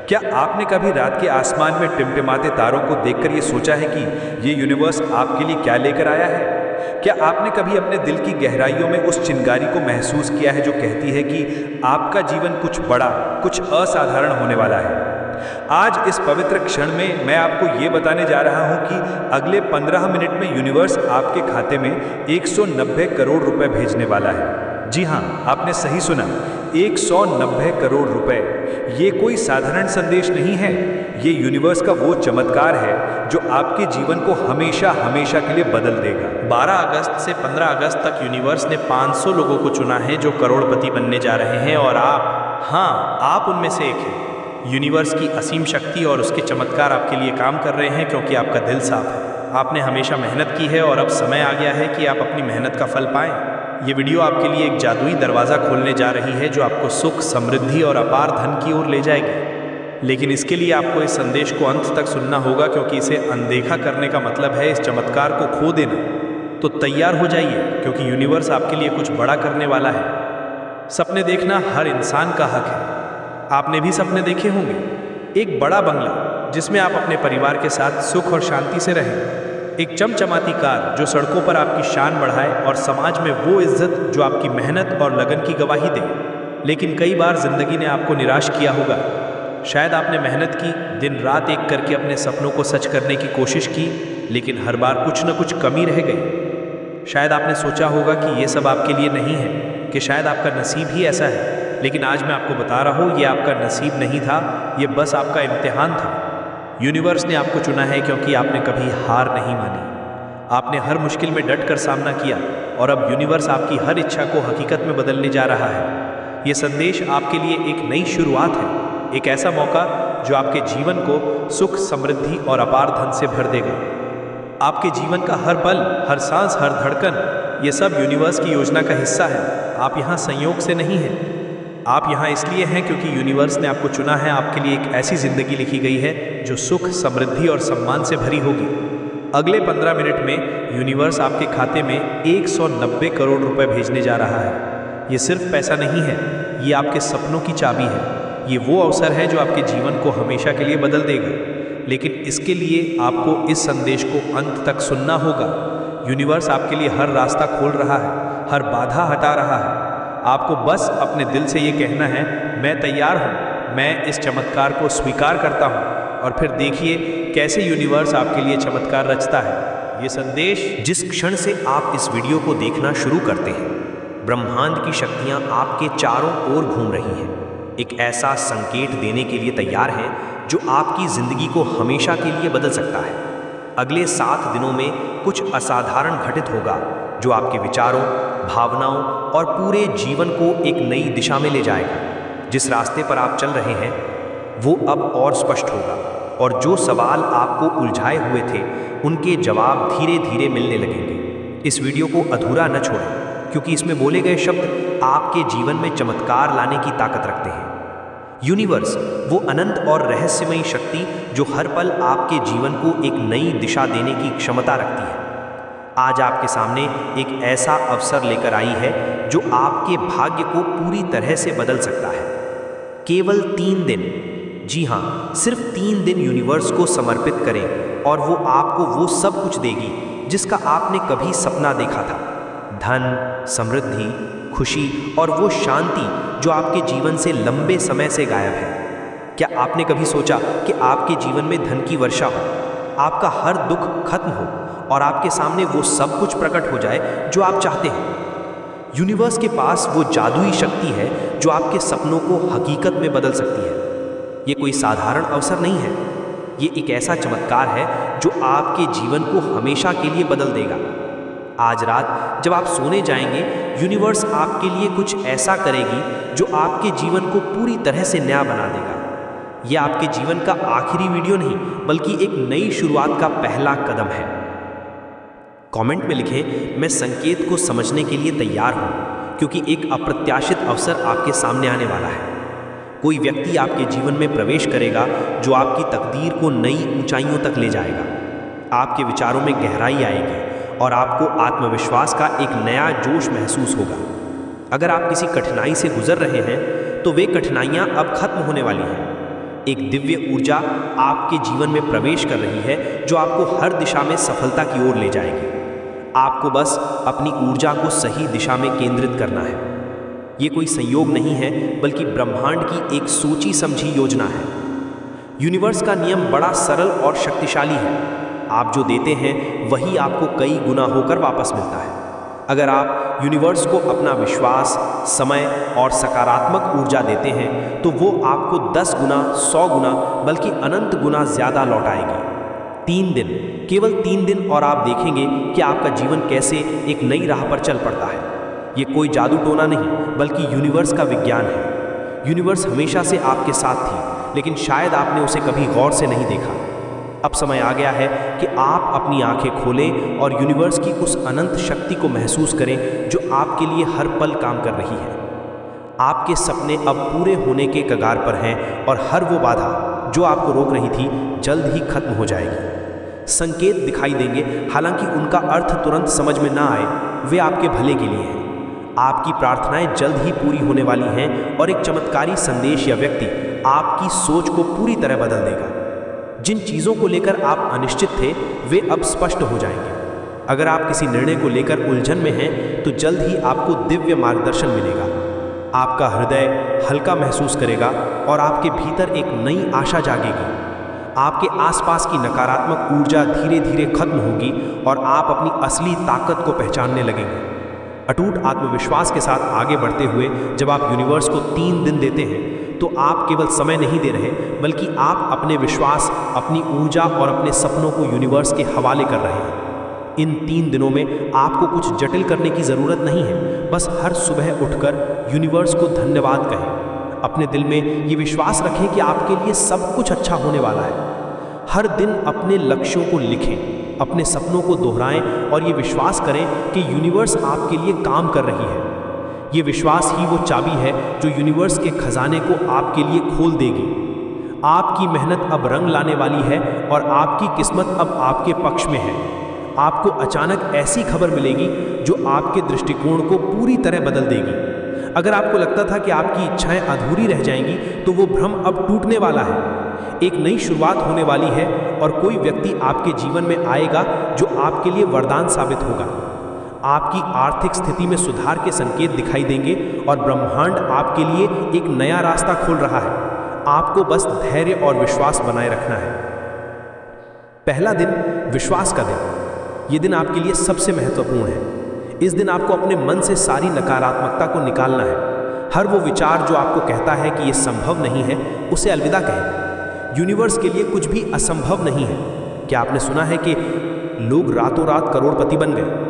क्या आपने कभी रात के आसमान में टिमटिमाते तारों को देखकर ये सोचा है कि ये यूनिवर्स आपके लिए क्या लेकर आया है? क्या आपने कभी अपने दिल की गहराइयों में उस चिंगारी को महसूस किया है जो कहती है कि आपका जीवन कुछ बड़ा, कुछ असाधारण होने वाला है? आज इस पवित्र क्षण में मैं आपको ये बताने जा रहा हूं कि अगले 15 मिनट में यूनिवर्स आपके खाते में 190 करोड़ रुपए भेजने वाला है। जी हां, आपने सही सुना, 190 करोड़ रुपए। ये कोई साधारण संदेश नहीं है, ये यूनिवर्स का वो चमत्कार है जो आपके जीवन को हमेशा हमेशा के लिए बदल देगा। 12 अगस्त से 15 अगस्त तक यूनिवर्स ने 500 लोगों को चुना है जो करोड़पति बनने जा रहे हैं, और आप उनमें से एक हैं। यूनिवर्स की असीम शक्ति और उसके चमत्कार आपके लिए काम कर रहे हैं क्योंकि आपका दिल साफ है। आपने हमेशा मेहनत की है और अब समय आ गया है कि आप अपनी मेहनत का फल पाएं। ये वीडियो आपके लिए एक जादुई दरवाज़ा खोलने जा रही है जो आपको सुख, समृद्धि और अपार धन की ओर ले जाएगी। लेकिन इसके लिए आपको इस संदेश को अंत तक सुनना होगा, क्योंकि इसे अनदेखा करने का मतलब है इस चमत्कार को खो देना। तो तैयार हो जाइए, क्योंकि यूनिवर्स आपके लिए कुछ बड़ा करने वाला है। सपने देखना हर इंसान का हक है। आपने भी सपने देखे होंगे, एक बड़ा बंगला जिसमें आप अपने परिवार के साथ सुख और शांति से रहें, एक चमचमाती कार जो सड़कों पर आपकी शान बढ़ाए और समाज में वो इज्जत जो आपकी मेहनत और लगन की गवाही दे। लेकिन कई बार जिंदगी ने आपको निराश किया होगा। शायद आपने मेहनत की, दिन रात एक करके अपने सपनों को सच करने की कोशिश की, लेकिन हर बार कुछ न कुछ कमी रह गई। शायद आपने सोचा होगा कि ये सब आपके लिए नहीं है, कि शायद आपका नसीब ही ऐसा है। लेकिन आज मैं आपको बता रहा हूँ, ये आपका नसीब नहीं था, ये बस आपका इम्तिहान था। यूनिवर्स ने आपको चुना है क्योंकि आपने कभी हार नहीं मानी। आपने हर मुश्किल में डट कर सामना किया, और अब यूनिवर्स आपकी हर इच्छा को हकीकत में बदलने जा रहा है। ये संदेश आपके लिए एक नई शुरुआत है, एक ऐसा मौका जो आपके जीवन को सुख, समृद्धि और अपार धन से भर देगा। आपके जीवन का हर पल, हर सांस, हर धड़कन, ये सब यूनिवर्स की योजना का हिस्सा है। आप यहाँ संयोग से नहीं हैं। आप यहाँ इसलिए हैं क्योंकि यूनिवर्स ने आपको चुना है। आपके लिए एक ऐसी जिंदगी लिखी गई है जो सुख, समृद्धि और सम्मान से भरी होगी। अगले 15 मिनट में यूनिवर्स आपके खाते में 190 करोड़ रुपए भेजने जा रहा है। ये सिर्फ पैसा नहीं है, ये आपके सपनों की चाबी है। ये वो अवसर है जो आपके जीवन को हमेशा के लिए बदल देगा। लेकिन इसके लिए आपको इस संदेश को अंत तक सुनना होगा। यूनिवर्स आपके लिए हर रास्ता खोल रहा है, हर बाधा हटा रहा है। आपको बस अपने दिल से ये कहना है, मैं तैयार हूँ, मैं इस चमत्कार को स्वीकार करता हूँ। और फिर देखिए कैसे यूनिवर्स आपके लिए चमत्कार रचता है। ये संदेश जिस क्षण से आप इस वीडियो को देखना शुरू करते हैं, ब्रह्मांड की शक्तियाँ आपके चारों ओर घूम रही हैं, एक ऐसा संकेत देने के लिए तैयार हैं जो आपकी ज़िंदगी को हमेशा के लिए बदल सकता है। अगले 7 दिनों में कुछ असाधारण घटित होगा जो आपके विचारों, भावनाओं और पूरे जीवन को एक नई दिशा में ले जाएगा। जिस रास्ते पर आप चल रहे हैं वो अब और स्पष्ट होगा, और जो सवाल आपको उलझाए हुए थे उनके जवाब धीरे धीरे मिलने लगेंगे। इस वीडियो को अधूरा न छोड़ें, क्योंकि इसमें बोले गए शब्द आपके जीवन में चमत्कार लाने की ताकत रखते हैं। यूनिवर्स वो अनंत और रहस्यमयी शक्ति जो हर पल आपके जीवन को एक नई दिशा देने की क्षमता रखती है, आज आपके सामने एक ऐसा अवसर लेकर आई है जो आपके भाग्य को पूरी तरह से बदल सकता है। केवल 3 दिन, जी हाँ, सिर्फ 3 दिन यूनिवर्स को समर्पित करें और वो आपको वो सब कुछ देगी जिसका आपने कभी सपना देखा था। धन, समृद्धि, खुशी और वो शांति जो आपके जीवन से लंबे समय से गायब है। क्या आपने कभी सोचा कि आपके जीवन में धन की वर्षा हो, आपका हर दुख खत्म हो और आपके सामने वो सब कुछ प्रकट हो जाए जो आप चाहते हैं? यूनिवर्स के पास वो जादुई शक्ति है जो आपके सपनों को हकीकत में बदल सकती है। ये कोई साधारण अवसर नहीं है, ये एक ऐसा चमत्कार है जो आपके जीवन को हमेशा के लिए बदल देगा। आज रात जब आप सोने जाएंगे, यूनिवर्स आपके लिए कुछ ऐसा करेगी जो आपके जीवन को पूरी तरह से नया बना देगा। यह आपके जीवन का आखिरी वीडियो नहीं, बल्कि एक नई शुरुआत का पहला कदम है। कमेंट में लिखें, मैं संकेत को समझने के लिए तैयार हूं, क्योंकि एक अप्रत्याशित अवसर आपके सामने आने वाला है। कोई व्यक्ति आपके जीवन में प्रवेश करेगा जो आपकी तकदीर को नई ऊंचाइयों तक ले जाएगा। आपके विचारों में गहराई आएगी और आपको आत्मविश्वास का एक नया जोश महसूस होगा। अगर आप किसी कठिनाई से गुजर रहे हैं तो वे कठिनाइयां अब खत्म होने वाली हैं। एक दिव्य ऊर्जा आपके जीवन में प्रवेश कर रही है जो आपको हर दिशा में सफलता की ओर ले जाएगी। आपको बस अपनी ऊर्जा को सही दिशा में केंद्रित करना है। ये कोई संयोग नहीं है, बल्कि ब्रह्मांड की एक सोची समझी योजना है। यूनिवर्स का नियम बड़ा सरल और शक्तिशाली है। आप जो देते हैं वही आपको कई गुना होकर वापस मिलता है। अगर आप यूनिवर्स को अपना विश्वास, समय और सकारात्मक ऊर्जा देते हैं तो वो आपको 10 गुना, 100 गुना, बल्कि अनंत गुना ज़्यादा लौटाएगी। 3 दिन, केवल 3 दिन, और आप देखेंगे कि आपका जीवन कैसे एक नई राह पर चल पड़ता है। ये कोई जादू टोना नहीं, बल्कि यूनिवर्स का विज्ञान है। यूनिवर्स हमेशा से आपके साथ थी, लेकिन शायद आपने उसे कभी गौर से नहीं देखा। अब समय आ गया है कि आप अपनी आंखें खोलें और यूनिवर्स की उस अनंत शक्ति को महसूस करें जो आपके लिए हर पल काम कर रही है। आपके सपने अब पूरे होने के कगार पर हैं और हर वो बाधा जो आपको रोक रही थी जल्द ही खत्म हो जाएगी। संकेत दिखाई देंगे, हालांकि उनका अर्थ तुरंत समझ में ना आए, वे आपके भले के लिए हैं। आपकी प्रार्थनाएं जल्द ही पूरी होने वाली हैं और एक चमत्कारी संदेश या व्यक्ति आपकी सोच को पूरी तरह बदल देगा। जिन चीज़ों को लेकर आप अनिश्चित थे वे अब स्पष्ट हो जाएंगे। अगर आप किसी निर्णय को लेकर उलझन में हैं तो जल्द ही आपको दिव्य मार्गदर्शन मिलेगा। आपका हृदय हल्का महसूस करेगा और आपके भीतर एक नई आशा जागेगी। आपके आसपास की नकारात्मक ऊर्जा धीरे धीरे खत्म होगी और आप अपनी असली ताकत को पहचानने लगेंगे। अटूट आत्मविश्वास के साथ आगे बढ़ते हुए जब आप यूनिवर्स को 3 दिन देते हैं तो आप केवल समय नहीं दे रहे, बल्कि आप अपने विश्वास, अपनी ऊर्जा और अपने सपनों को यूनिवर्स के हवाले कर रहे हैं। इन 3 दिनों में आपको कुछ जटिल करने की ज़रूरत नहीं है। बस हर सुबह उठकर यूनिवर्स को धन्यवाद कहें। अपने दिल में ये विश्वास रखें कि आपके लिए सब कुछ अच्छा होने वाला है। हर दिन अपने लक्ष्यों को लिखें, अपने सपनों को दोहराएं और ये विश्वास करें कि यूनिवर्स आपके लिए काम कर रही है। ये विश्वास ही वो चाबी है जो यूनिवर्स के खजाने को आपके लिए खोल देगी। आपकी मेहनत अब रंग लाने वाली है और आपकी किस्मत अब आपके पक्ष में है। आपको अचानक ऐसी खबर मिलेगी जो आपके दृष्टिकोण को पूरी तरह बदल देगी। अगर आपको लगता था कि आपकी इच्छाएं अधूरी रह जाएंगी तो वो भ्रम अब टूटने वाला है। एक नई शुरुआत होने वाली है और कोई व्यक्ति आपके जीवन में आएगा जो आपके लिए वरदान साबित होगा। आपकी आर्थिक स्थिति में सुधार के संकेत दिखाई देंगे और ब्रह्मांड आपके लिए एक नया रास्ता खोल रहा है। आपको बस धैर्य और विश्वास बनाए रखना है। पहला दिन, विश्वास का दिन। ये दिन आपके लिए सबसे महत्वपूर्ण है। इस दिन आपको अपने मन से सारी नकारात्मकता को निकालना है। हर वो विचार जो आपको कहता है कि ये संभव नहीं है, उसे अलविदा कहें। यूनिवर्स के लिए कुछ भी असंभव नहीं है। क्या आपने सुना है कि लोग रातों रात करोड़पति बन गए?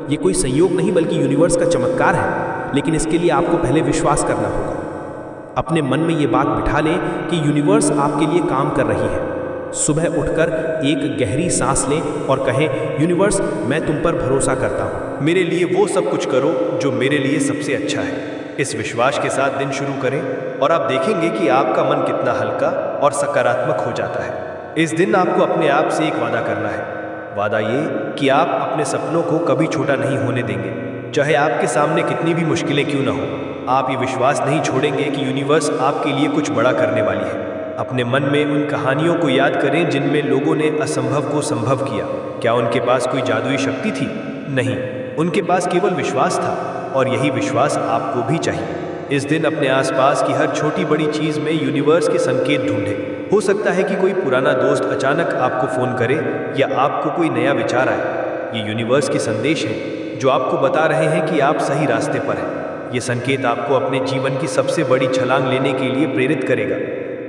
ये कोई संयोग नहीं, बल्कि यूनिवर्स का चमत्कार है। लेकिन इसके लिए आपको पहले विश्वास करना होगा। अपने मन में ये बात बिठा लें कि यूनिवर्स आपके लिए काम कर रही है। सुबह उठकर एक गहरी सांस लें और कहें, यूनिवर्स, मैं तुम पर भरोसा करता हूँ। मेरे लिए वो सब कुछ करो जो मेरे लिए सबसे अच्छा है। इस विश्वास के साथ दिन शुरू करें और आप देखेंगे कि आपका मन कितना हल्का और सकारात्मक हो जाता है। इस दिन आपको अपने आप से एक वादा करना है। वादा ये कि आप अपने सपनों को कभी छोटा नहीं होने देंगे, चाहे आपके सामने कितनी भी मुश्किलें क्यों ना हो। आप ये विश्वास नहीं छोड़ेंगे कि यूनिवर्स आपके लिए कुछ बड़ा करने वाली है। अपने मन में उन कहानियों को याद करें जिनमें लोगों ने असंभव को संभव किया। क्या उनके पास कोई जादुई शक्ति थी? नहीं, उनके पास केवल विश्वास था और यही विश्वास आपको भी चाहिए। इस दिन अपने आसपास की हर छोटी बड़ी चीज़ में यूनिवर्स के संकेत ढूंढें। हो सकता है कि कोई पुराना दोस्त अचानक आपको फ़ोन करे या आपको कोई नया विचार आए। ये यूनिवर्स के संदेश हैं जो आपको बता रहे हैं कि आप सही रास्ते पर हैं। ये संकेत आपको अपने जीवन की सबसे बड़ी छलांग लेने के लिए प्रेरित करेगा।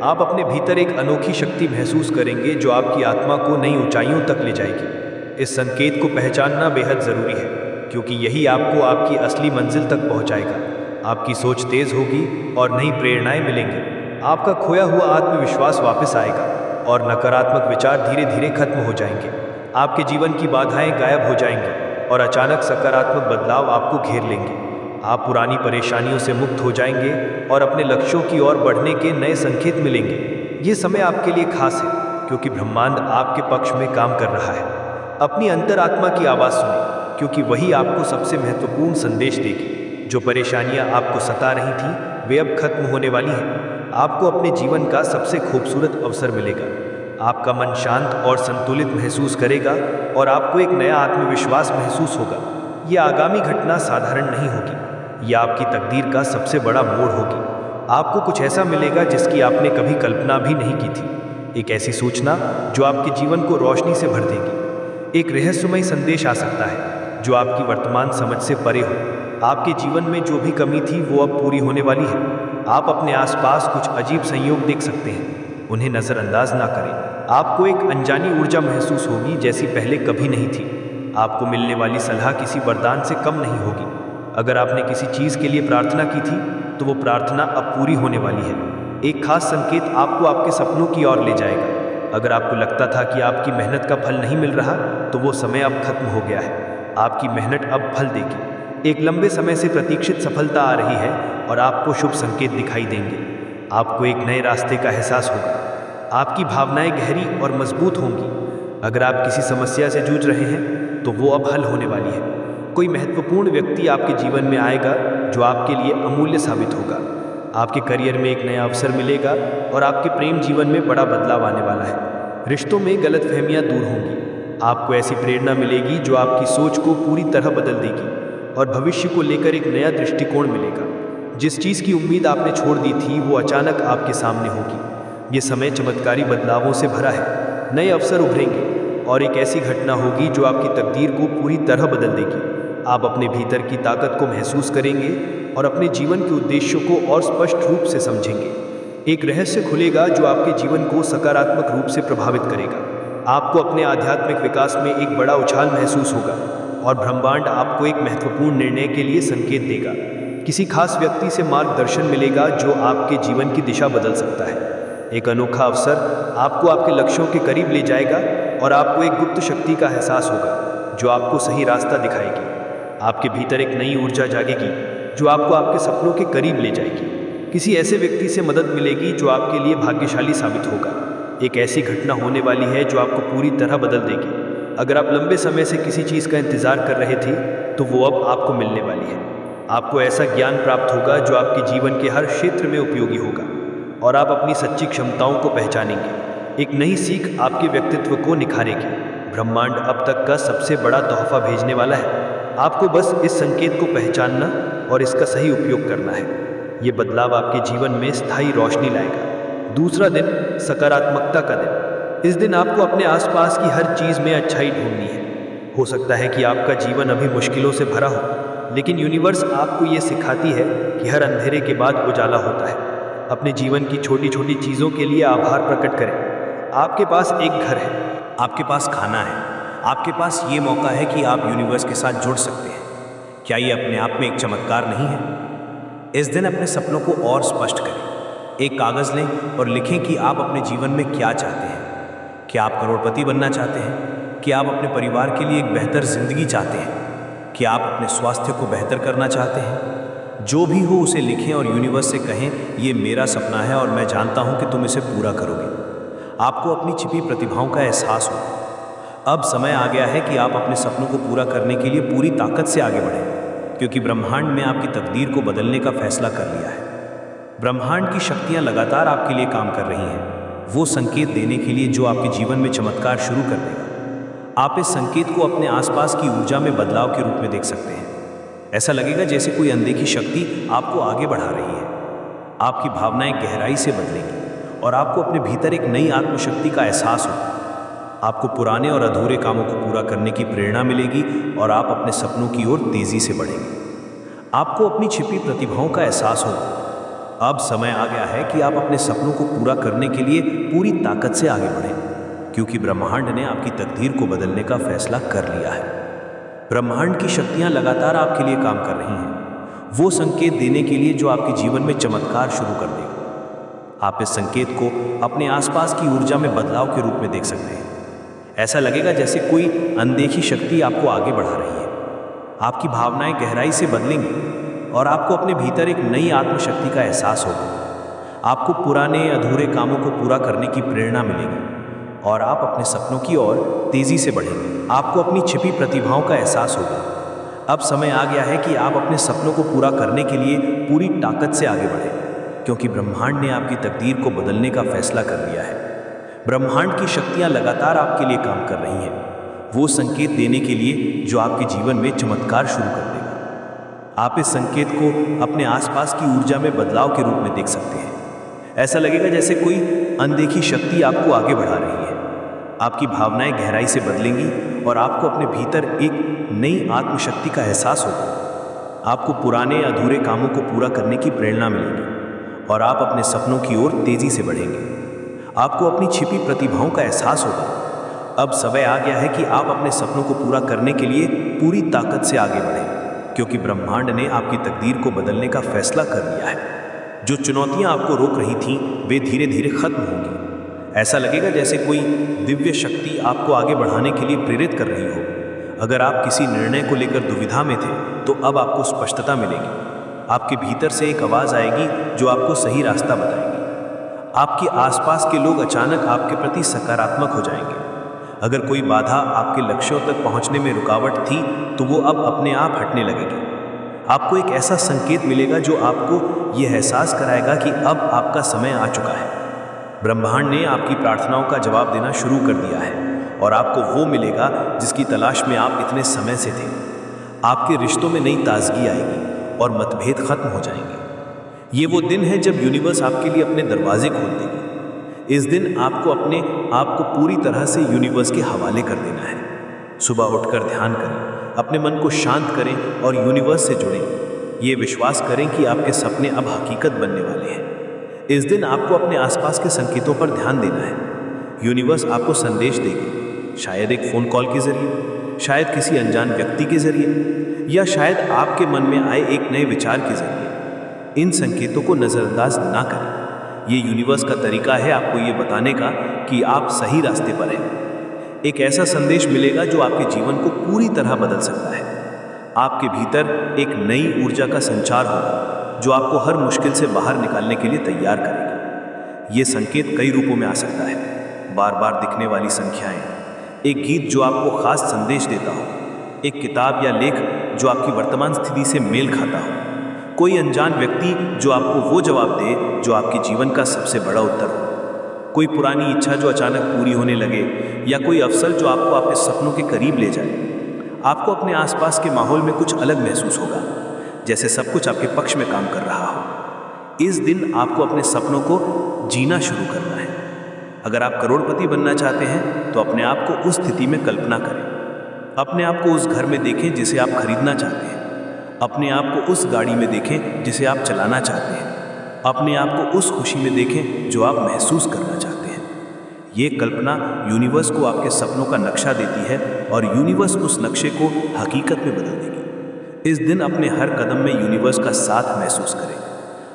आप अपने भीतर एक अनोखी शक्ति महसूस करेंगे जो आपकी आत्मा को नई ऊंचाइयों तक ले जाएगी। इस संकेत को पहचानना बेहद ज़रूरी है। क्योंकि यही आपको आपकी असली मंजिल तक पहुंचाएगा। आपकी सोच तेज होगी और नई प्रेरणाएं मिलेंगी। आपका खोया हुआ आत्मविश्वास वापस आएगा और नकारात्मक विचार धीरे धीरे खत्म हो जाएंगे। आपके जीवन की बाधाएं गायब हो जाएंगी और अचानक सकारात्मक बदलाव आपको घेर लेंगे। आप पुरानी परेशानियों से मुक्त हो जाएंगे और अपने लक्ष्यों की ओर बढ़ने के नए संकेत मिलेंगे। ये समय आपके लिए खास है क्योंकि ब्रह्मांड आपके पक्ष में काम कर रहा है। अपनी अंतरात्मा की आवाज़ सुनें, क्योंकि वही आपको सबसे महत्वपूर्ण संदेश देगी। जो परेशानियां आपको सता रही थीं, वे अब खत्म होने वाली हैं। आपको अपने जीवन का सबसे खूबसूरत अवसर मिलेगा। आपका मन शांत और संतुलित महसूस करेगा और आपको एक नया आत्मविश्वास महसूस होगा। ये आगामी घटना साधारण नहीं होगी, यह आपकी तकदीर का सबसे बड़ा मोड़ होगी। आपको कुछ ऐसा मिलेगा जिसकी आपने कभी कल्पना भी नहीं की थी। एक ऐसी सूचना जो आपके जीवन को रोशनी से भर देगी। एक रहस्यमय संदेश आ सकता है जो आपकी वर्तमान समझ से परे हो। आपके जीवन में जो भी कमी थी वो अब पूरी होने वाली है। आप अपने आसपास कुछ अजीब संयोग देख सकते हैं, उन्हें नज़रअंदाज ना करें। आपको एक अनजानी ऊर्जा महसूस होगी जैसी पहले कभी नहीं थी। आपको मिलने वाली सलाह किसी वरदान से कम नहीं होगी। अगर आपने किसी चीज़ के लिए प्रार्थना की थी तो वो प्रार्थना अब पूरी होने वाली है। एक खास संकेत आपको आपके सपनों की ओर ले जाएगा। अगर आपको लगता था कि आपकी मेहनत का फल नहीं मिल रहा, तो वो समय अब खत्म हो गया है। आपकी मेहनत अब फल देगी। एक लंबे समय से प्रतीक्षित सफलता आ रही है और आपको शुभ संकेत दिखाई देंगे। आपको एक नए रास्ते का एहसास होगा। आपकी भावनाएं गहरी और मजबूत होंगी। अगर आप किसी समस्या से जूझ रहे हैं तो वो अब हल होने वाली है। कोई महत्वपूर्ण व्यक्ति आपके जीवन में आएगा जो आपके लिए अमूल्य साबित होगा। आपके करियर में एक नया अवसर मिलेगा और आपके प्रेम जीवन में बड़ा बदलाव आने वाला है। रिश्तों में गलतफहमियां दूर होंगी। आपको ऐसी प्रेरणा मिलेगी जो आपकी सोच को पूरी तरह बदल देगी और भविष्य को लेकर एक नया दृष्टिकोण मिलेगा। जिस चीज़ की उम्मीद आपने छोड़ दी थी वो अचानक आपके सामने होगी। ये समय चमत्कारी बदलावों से भरा है। नए अवसर उभरेंगे और एक ऐसी घटना होगी जो आपकी तकदीर को पूरी तरह बदल देगी। आप अपने भीतर की ताकत को महसूस करेंगे और अपने जीवन के उद्देश्यों को और स्पष्ट रूप से समझेंगे। एक रहस्य खुलेगा जो आपके जीवन को सकारात्मक रूप से प्रभावित करेगा। आपको अपने आध्यात्मिक विकास में एक बड़ा उछाल महसूस होगा और ब्रह्मांड आपको एक महत्वपूर्ण निर्णय के लिए संकेत देगा। किसी खास व्यक्ति से मार्गदर्शन मिलेगा जो आपके जीवन की दिशा बदल सकता है। एक अनोखा अवसर आपको आपके लक्ष्यों के करीब ले जाएगा और आपको एक गुप्त शक्ति का एहसास होगा जो आपको सही रास्ता दिखाएगी। आपके भीतर एक नई ऊर्जा जागेगी जो आपको आपके सपनों के करीब ले जाएगी। किसी ऐसे व्यक्ति से मदद मिलेगी जो आपके लिए भाग्यशाली साबित होगा। एक ऐसी घटना होने वाली है जो आपको पूरी तरह बदल देगी। अगर आप लंबे समय से किसी चीज़ का इंतजार कर रहे थे तो वो अब आपको मिलने वाली है। आपको ऐसा ज्ञान प्राप्त होगा जो आपके जीवन के हर क्षेत्र में उपयोगी होगा और आप अपनी सच्ची क्षमताओं को पहचानेंगे। एक नई सीख आपके व्यक्तित्व को निखारेगी। ब्रह्मांड अब तक का सबसे बड़ा तोहफा भेजने वाला है। आपको बस इस संकेत को पहचानना और इसका सही उपयोग करना है। ये बदलाव आपके जीवन में स्थायी रोशनी लाएगा। दूसरा दिन, सकारात्मकता का दिन। इस दिन आपको अपने आसपास की हर चीज़ में अच्छाई ढूंढनी है। हो सकता है कि आपका जीवन अभी मुश्किलों से भरा हो, लेकिन यूनिवर्स आपको ये सिखाती है कि हर अंधेरे के बाद उजाला होता है। अपने जीवन की छोटी छोटी चीज़ों के लिए आभार प्रकट करें। आपके पास एक घर है, आपके पास खाना है, आपके पास ये मौका है कि आप यूनिवर्स के साथ जुड़ सकते हैं। क्या ये अपने आप में एक चमत्कार नहीं है? इस दिन अपने सपनों को और स्पष्ट करें। एक कागज़ लें और लिखें कि आप अपने जीवन में क्या चाहते हैं। क्या आप करोड़पति बनना चाहते हैं? क्या आप अपने परिवार के लिए एक बेहतर जिंदगी चाहते हैं? क्या आप अपने स्वास्थ्य को बेहतर करना चाहते हैं? जो भी हो उसे लिखें और यूनिवर्स से कहें, ये मेरा सपना है और मैं जानता हूँ कि तुम इसे पूरा करोगे। आपको अपनी छिपी प्रतिभाओं का एहसास हो। अब समय आ गया है कि आप अपने सपनों को पूरा करने के लिए पूरी ताकत से आगे बढ़ें, क्योंकि ब्रह्मांड ने आपकी तकदीर को बदलने का फैसला कर लिया है। ब्रह्मांड की शक्तियाँ लगातार आपके लिए काम कर रही हैं, वो संकेत देने के लिए जो आपके जीवन में चमत्कार शुरू कर देगा। आप इस संकेत को अपने आसपास की ऊर्जा में बदलाव के रूप में देख सकते हैं। ऐसा लगेगा जैसे कोई अनदेखी शक्ति आपको आगे बढ़ा रही है। आपकी भावनाएं गहराई से बदलेंगी और आपको अपने भीतर एक नई आत्मशक्ति का एहसास होगा। आपको पुराने और अधूरे कामों को पूरा करने की प्रेरणा मिलेगी और आप अपने सपनों की ओर तेजी से बढ़ेंगे। आपको अपनी छिपी प्रतिभाओं का एहसास होगा। अब समय आ गया है कि आप अपने सपनों को पूरा करने के लिए पूरी ताकत से आगे बढ़ें, क्योंकि ब्रह्मांड ने आपकी तकदीर को बदलने का फैसला कर लिया है। ब्रह्मांड की शक्तियां लगातार आपके लिए काम कर रही हैं, वो संकेत देने के लिए जो आपके जीवन में चमत्कार शुरू कर देगा। आप इस संकेत को अपने आसपास की ऊर्जा में बदलाव के रूप में देख सकते हैं। ऐसा लगेगा जैसे कोई अनदेखी शक्ति आपको आगे बढ़ा रही है। आपकी भावनाएं गहराई से बदलेंगी और आपको अपने भीतर एक नई आत्मशक्ति का एहसास होगा। आपको पुराने अधूरे कामों को पूरा करने की प्रेरणा मिलेगी और आप अपने सपनों की ओर तेजी से बढ़ेंगे। आपको अपनी छिपी प्रतिभाओं का एहसास होगा। अब समय आ गया है कि आप अपने सपनों को पूरा करने के लिए पूरी ताकत से आगे बढ़ें, क्योंकि ब्रह्मांड ने आपकी तकदीर को बदलने का फैसला कर लिया है। ब्रह्मांड की शक्तियां लगातार आपके लिए काम कर रही हैं, वो संकेत देने के लिए जो आपके जीवन में चमत्कार शुरू कर देगा। आप इस संकेत को अपने आसपास की ऊर्जा में बदलाव के रूप में देख सकते हैं। ऐसा लगेगा जैसे कोई अनदेखी शक्ति आपको आगे बढ़ा रही है। आपकी भावनाएं गहराई से बदलेंगी और आपको अपने भीतर एक नई आत्मशक्ति का एहसास होगा। आपको पुराने अधूरे कामों को पूरा करने की प्रेरणा मिलेगी और आप अपने सपनों की ओर तेजी से बढ़ेंगे। आपको अपनी छिपी प्रतिभाओं का एहसास होगा। अब समय आ गया है कि आप अपने सपनों को पूरा करने के लिए पूरी ताकत से आगे बढ़ें, क्योंकि ब्रह्मांड ने आपकी तकदीर को बदलने का फैसला कर लिया है। जो चुनौतियां आपको रोक रही थीं, वे धीरे धीरे खत्म होंगी। ऐसा लगेगा जैसे कोई दिव्य शक्ति आपको आगे बढ़ाने के लिए प्रेरित कर रही हो। अगर आप किसी निर्णय को लेकर दुविधा में थे, तो अब आपको स्पष्टता मिलेगी। आपके भीतर से एक आवाज आएगी जो आपको सही रास्ता बताएगी। आपके आसपास के लोग अचानक आपके प्रति सकारात्मक हो जाएंगे। अगर कोई बाधा आपके लक्ष्यों तक पहुंचने में रुकावट थी, तो वो अब अपने आप हटने लगेगी। आपको एक ऐसा संकेत मिलेगा जो आपको यह एहसास कराएगा कि अब आपका समय आ चुका है। ब्रह्मांड ने आपकी प्रार्थनाओं का जवाब देना शुरू कर दिया है और आपको वो मिलेगा जिसकी तलाश में आप इतने समय से थे। आपके रिश्तों में नई ताजगी आएगी और मतभेद खत्म हो जाएंगे। ये वो दिन है जब यूनिवर्स आपके लिए अपने दरवाजे खोल देगी। इस दिन आपको अपने आप को पूरी तरह से यूनिवर्स के हवाले कर देना है। सुबह उठकर ध्यान करें, अपने मन को शांत करें और यूनिवर्स से जुड़ें। ये विश्वास करें कि आपके सपने अब हकीकत बनने वाले हैं। इस दिन आपको अपने आसपास के संकेतों पर ध्यान देना है। यूनिवर्स आपको संदेश देगी, शायद एक फ़ोन कॉल के जरिए, शायद किसी अनजान व्यक्ति के जरिए, या शायद आपके मन में आए एक नए विचार के जरिए। इन संकेतों को नज़रअंदाज ना करें। ये यूनिवर्स का तरीका है आपको ये बताने का कि आप सही रास्ते पर हैं। एक ऐसा संदेश मिलेगा जो आपके जीवन को पूरी तरह बदल सकता है। आपके भीतर एक नई ऊर्जा का संचार होगा जो आपको हर मुश्किल से बाहर निकालने के लिए तैयार करेगी। ये संकेत कई रूपों में आ सकता है। बार बार दिखने वाली संख्याएं, एक गीत जो आपको खास संदेश देता हो, एक किताब या लेख जो आपकी वर्तमान स्थिति से मेल खाता हो, कोई अनजान व्यक्ति जो आपको वो जवाब दे जो आपके जीवन का सबसे बड़ा उत्तर हो, कोई पुरानी इच्छा जो अचानक पूरी होने लगे, या कोई अवसर जो आपको अपने सपनों के करीब ले जाए। आपको अपने आसपास के माहौल में कुछ अलग महसूस होगा, जैसे सब कुछ आपके पक्ष में काम कर रहा हो। इस दिन आपको अपने सपनों को जीना शुरू करना है। अगर आप करोड़पति बनना चाहते हैं, तो अपने आप को उस स्थिति में कल्पना करें। अपने आप को उस घर में देखें जिसे आप खरीदना चाहते हैं। अपने आप को उस गाड़ी में देखें जिसे आप चलाना चाहते हैं। अपने आप को उस खुशी में देखें जो आप महसूस करना चाहते हैं। ये कल्पना यूनिवर्स को आपके सपनों का नक्शा देती है और यूनिवर्स उस नक्शे को हकीकत में बदल देगी। इस दिन अपने हर कदम में यूनिवर्स का साथ महसूस करें।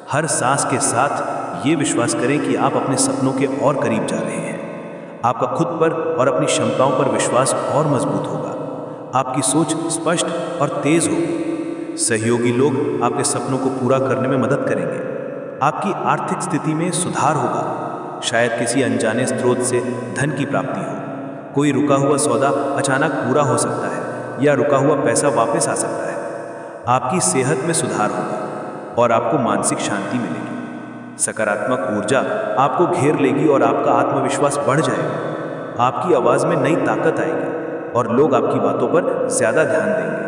हर सांस के साथ ये विश्वास करें कि आप अपने सपनों के और करीब जा रहे हैं। आपका खुद पर और अपनी क्षमताओं पर विश्वास और मजबूत होगा। आपकी सोच स्पष्ट और तेज होगी। सहयोगी लोग आपके सपनों को पूरा करने में मदद करेंगे। आपकी आर्थिक स्थिति में सुधार होगा। शायद किसी अनजाने स्रोत से धन की प्राप्ति हो। कोई रुका हुआ सौदा अचानक पूरा हो सकता है या रुका हुआ पैसा वापस आ सकता है। आपकी सेहत में सुधार होगा और आपको मानसिक शांति मिलेगी। सकारात्मक ऊर्जा आपको घेर लेगी और आपका आत्मविश्वास बढ़ जाएगा। आपकी आवाज़ में नई ताकत आएगी और लोग आपकी बातों पर ज़्यादा ध्यान देंगे।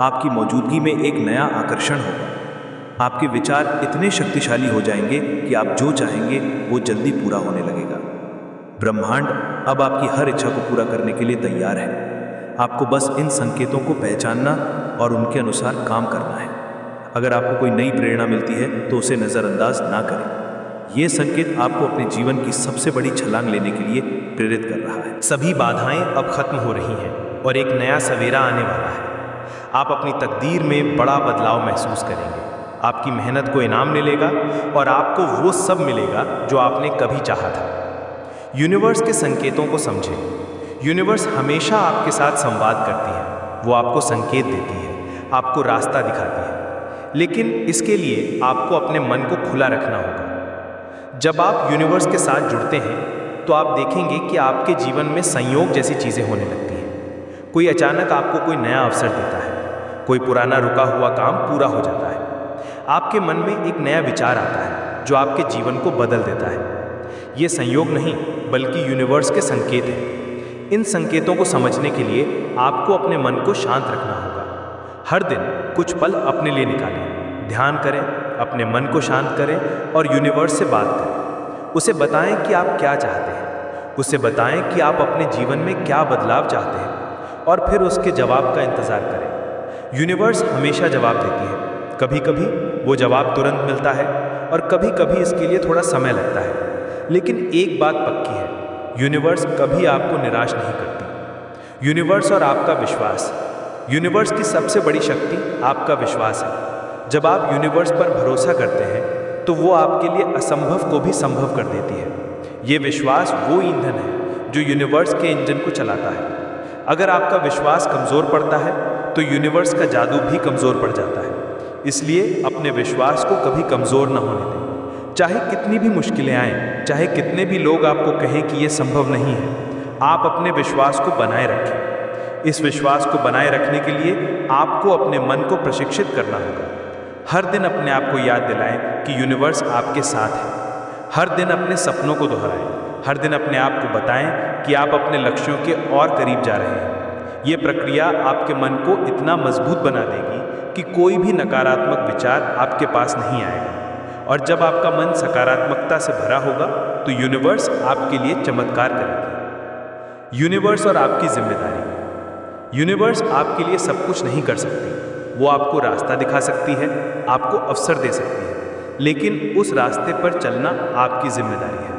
आपकी मौजूदगी में एक नया आकर्षण होगा। आपके विचार इतने शक्तिशाली हो जाएंगे कि आप जो चाहेंगे वो जल्दी पूरा होने लगेगा। ब्रह्मांड अब आपकी हर इच्छा को पूरा करने के लिए तैयार है। आपको बस इन संकेतों को पहचानना और उनके अनुसार काम करना है। अगर आपको कोई नई प्रेरणा मिलती है तो उसे नज़रअंदाज ना करें। ये संकेत आपको अपने जीवन की सबसे बड़ी छलांग लेने के लिए प्रेरित कर रहा है। सभी बाधाएं अब खत्म हो रही हैं और एक नया सवेरा आने वाला है। आप अपनी तकदीर में बड़ा बदलाव महसूस करेंगे। आपकी मेहनत को इनाम मिलेगा और आपको वो सब मिलेगा जो आपने कभी चाहा था। यूनिवर्स के संकेतों को समझें। यूनिवर्स हमेशा आपके साथ संवाद करती है। वो आपको संकेत देती है, आपको रास्ता दिखाती है, लेकिन इसके लिए आपको अपने मन को खुला रखना होगा। जब आप यूनिवर्स के साथ जुड़ते हैं तो आप देखेंगे कि आपके जीवन में संयोग जैसी चीज़ें होने लगती हैं। कोई अचानक आपको कोई नया अवसर देता है, कोई पुराना रुका हुआ काम पूरा हो जाता है। आपके मन में एक नया विचार आता है जो आपके जीवन को बदल देता है। ये संयोग नहीं बल्कि यूनिवर्स के संकेत हैं। इन संकेतों को समझने के लिए आपको अपने मन को शांत रखना होगा। हर दिन कुछ पल अपने लिए निकालें, ध्यान करें, अपने मन को शांत करें और यूनिवर्स से बात करें। उसे बताएं कि आप क्या चाहते हैं, उसे बताएं कि आप अपने जीवन में क्या बदलाव चाहते हैं और फिर उसके जवाब का इंतज़ार करें। यूनिवर्स हमेशा जवाब देती है। कभी कभी वो जवाब तुरंत मिलता है और कभी कभी इसके लिए थोड़ा समय लगता है, लेकिन एक बात पक्की है, यूनिवर्स कभी आपको निराश नहीं करती। यूनिवर्स और आपका विश्वास। यूनिवर्स की सबसे बड़ी शक्ति आपका विश्वास है। जब आप यूनिवर्स पर भरोसा करते हैं तो वो आपके लिए असंभव को भी संभव कर देती है। ये विश्वास वो ईंधन है जो यूनिवर्स के इंजन को चलाता है। अगर आपका विश्वास कमज़ोर पड़ता है तो यूनिवर्स का जादू भी कमज़ोर पड़ जाता है। इसलिए अपने विश्वास को कभी कमज़ोर न होने दें। चाहे कितनी भी मुश्किलें आएं, चाहे कितने भी लोग आपको कहें कि ये संभव नहीं है, आप अपने विश्वास को बनाए रखें। इस विश्वास को बनाए रखने के लिए आपको अपने मन को प्रशिक्षित करना होगा। हर दिन अपने आप को याद दिलाएं कि यूनिवर्स आपके साथ है। हर दिन अपने सपनों को दोहराएं। हर दिन अपने आप को बताएं कि आप अपने लक्ष्यों के और करीब जा रहे हैं। ये प्रक्रिया आपके मन को इतना मजबूत बना देगी कि कोई भी नकारात्मक विचार आपके पास नहीं आएगा। और जब आपका मन सकारात्मकता से भरा होगा तो यूनिवर्स आपके लिए चमत्कार करेगी। यूनिवर्स और आपकी जिम्मेदारी। यूनिवर्स आपके लिए सब कुछ नहीं कर सकती। वो आपको रास्ता दिखा सकती है, आपको अवसर दे सकती है, लेकिन उस रास्ते पर चलना आपकी जिम्मेदारी है।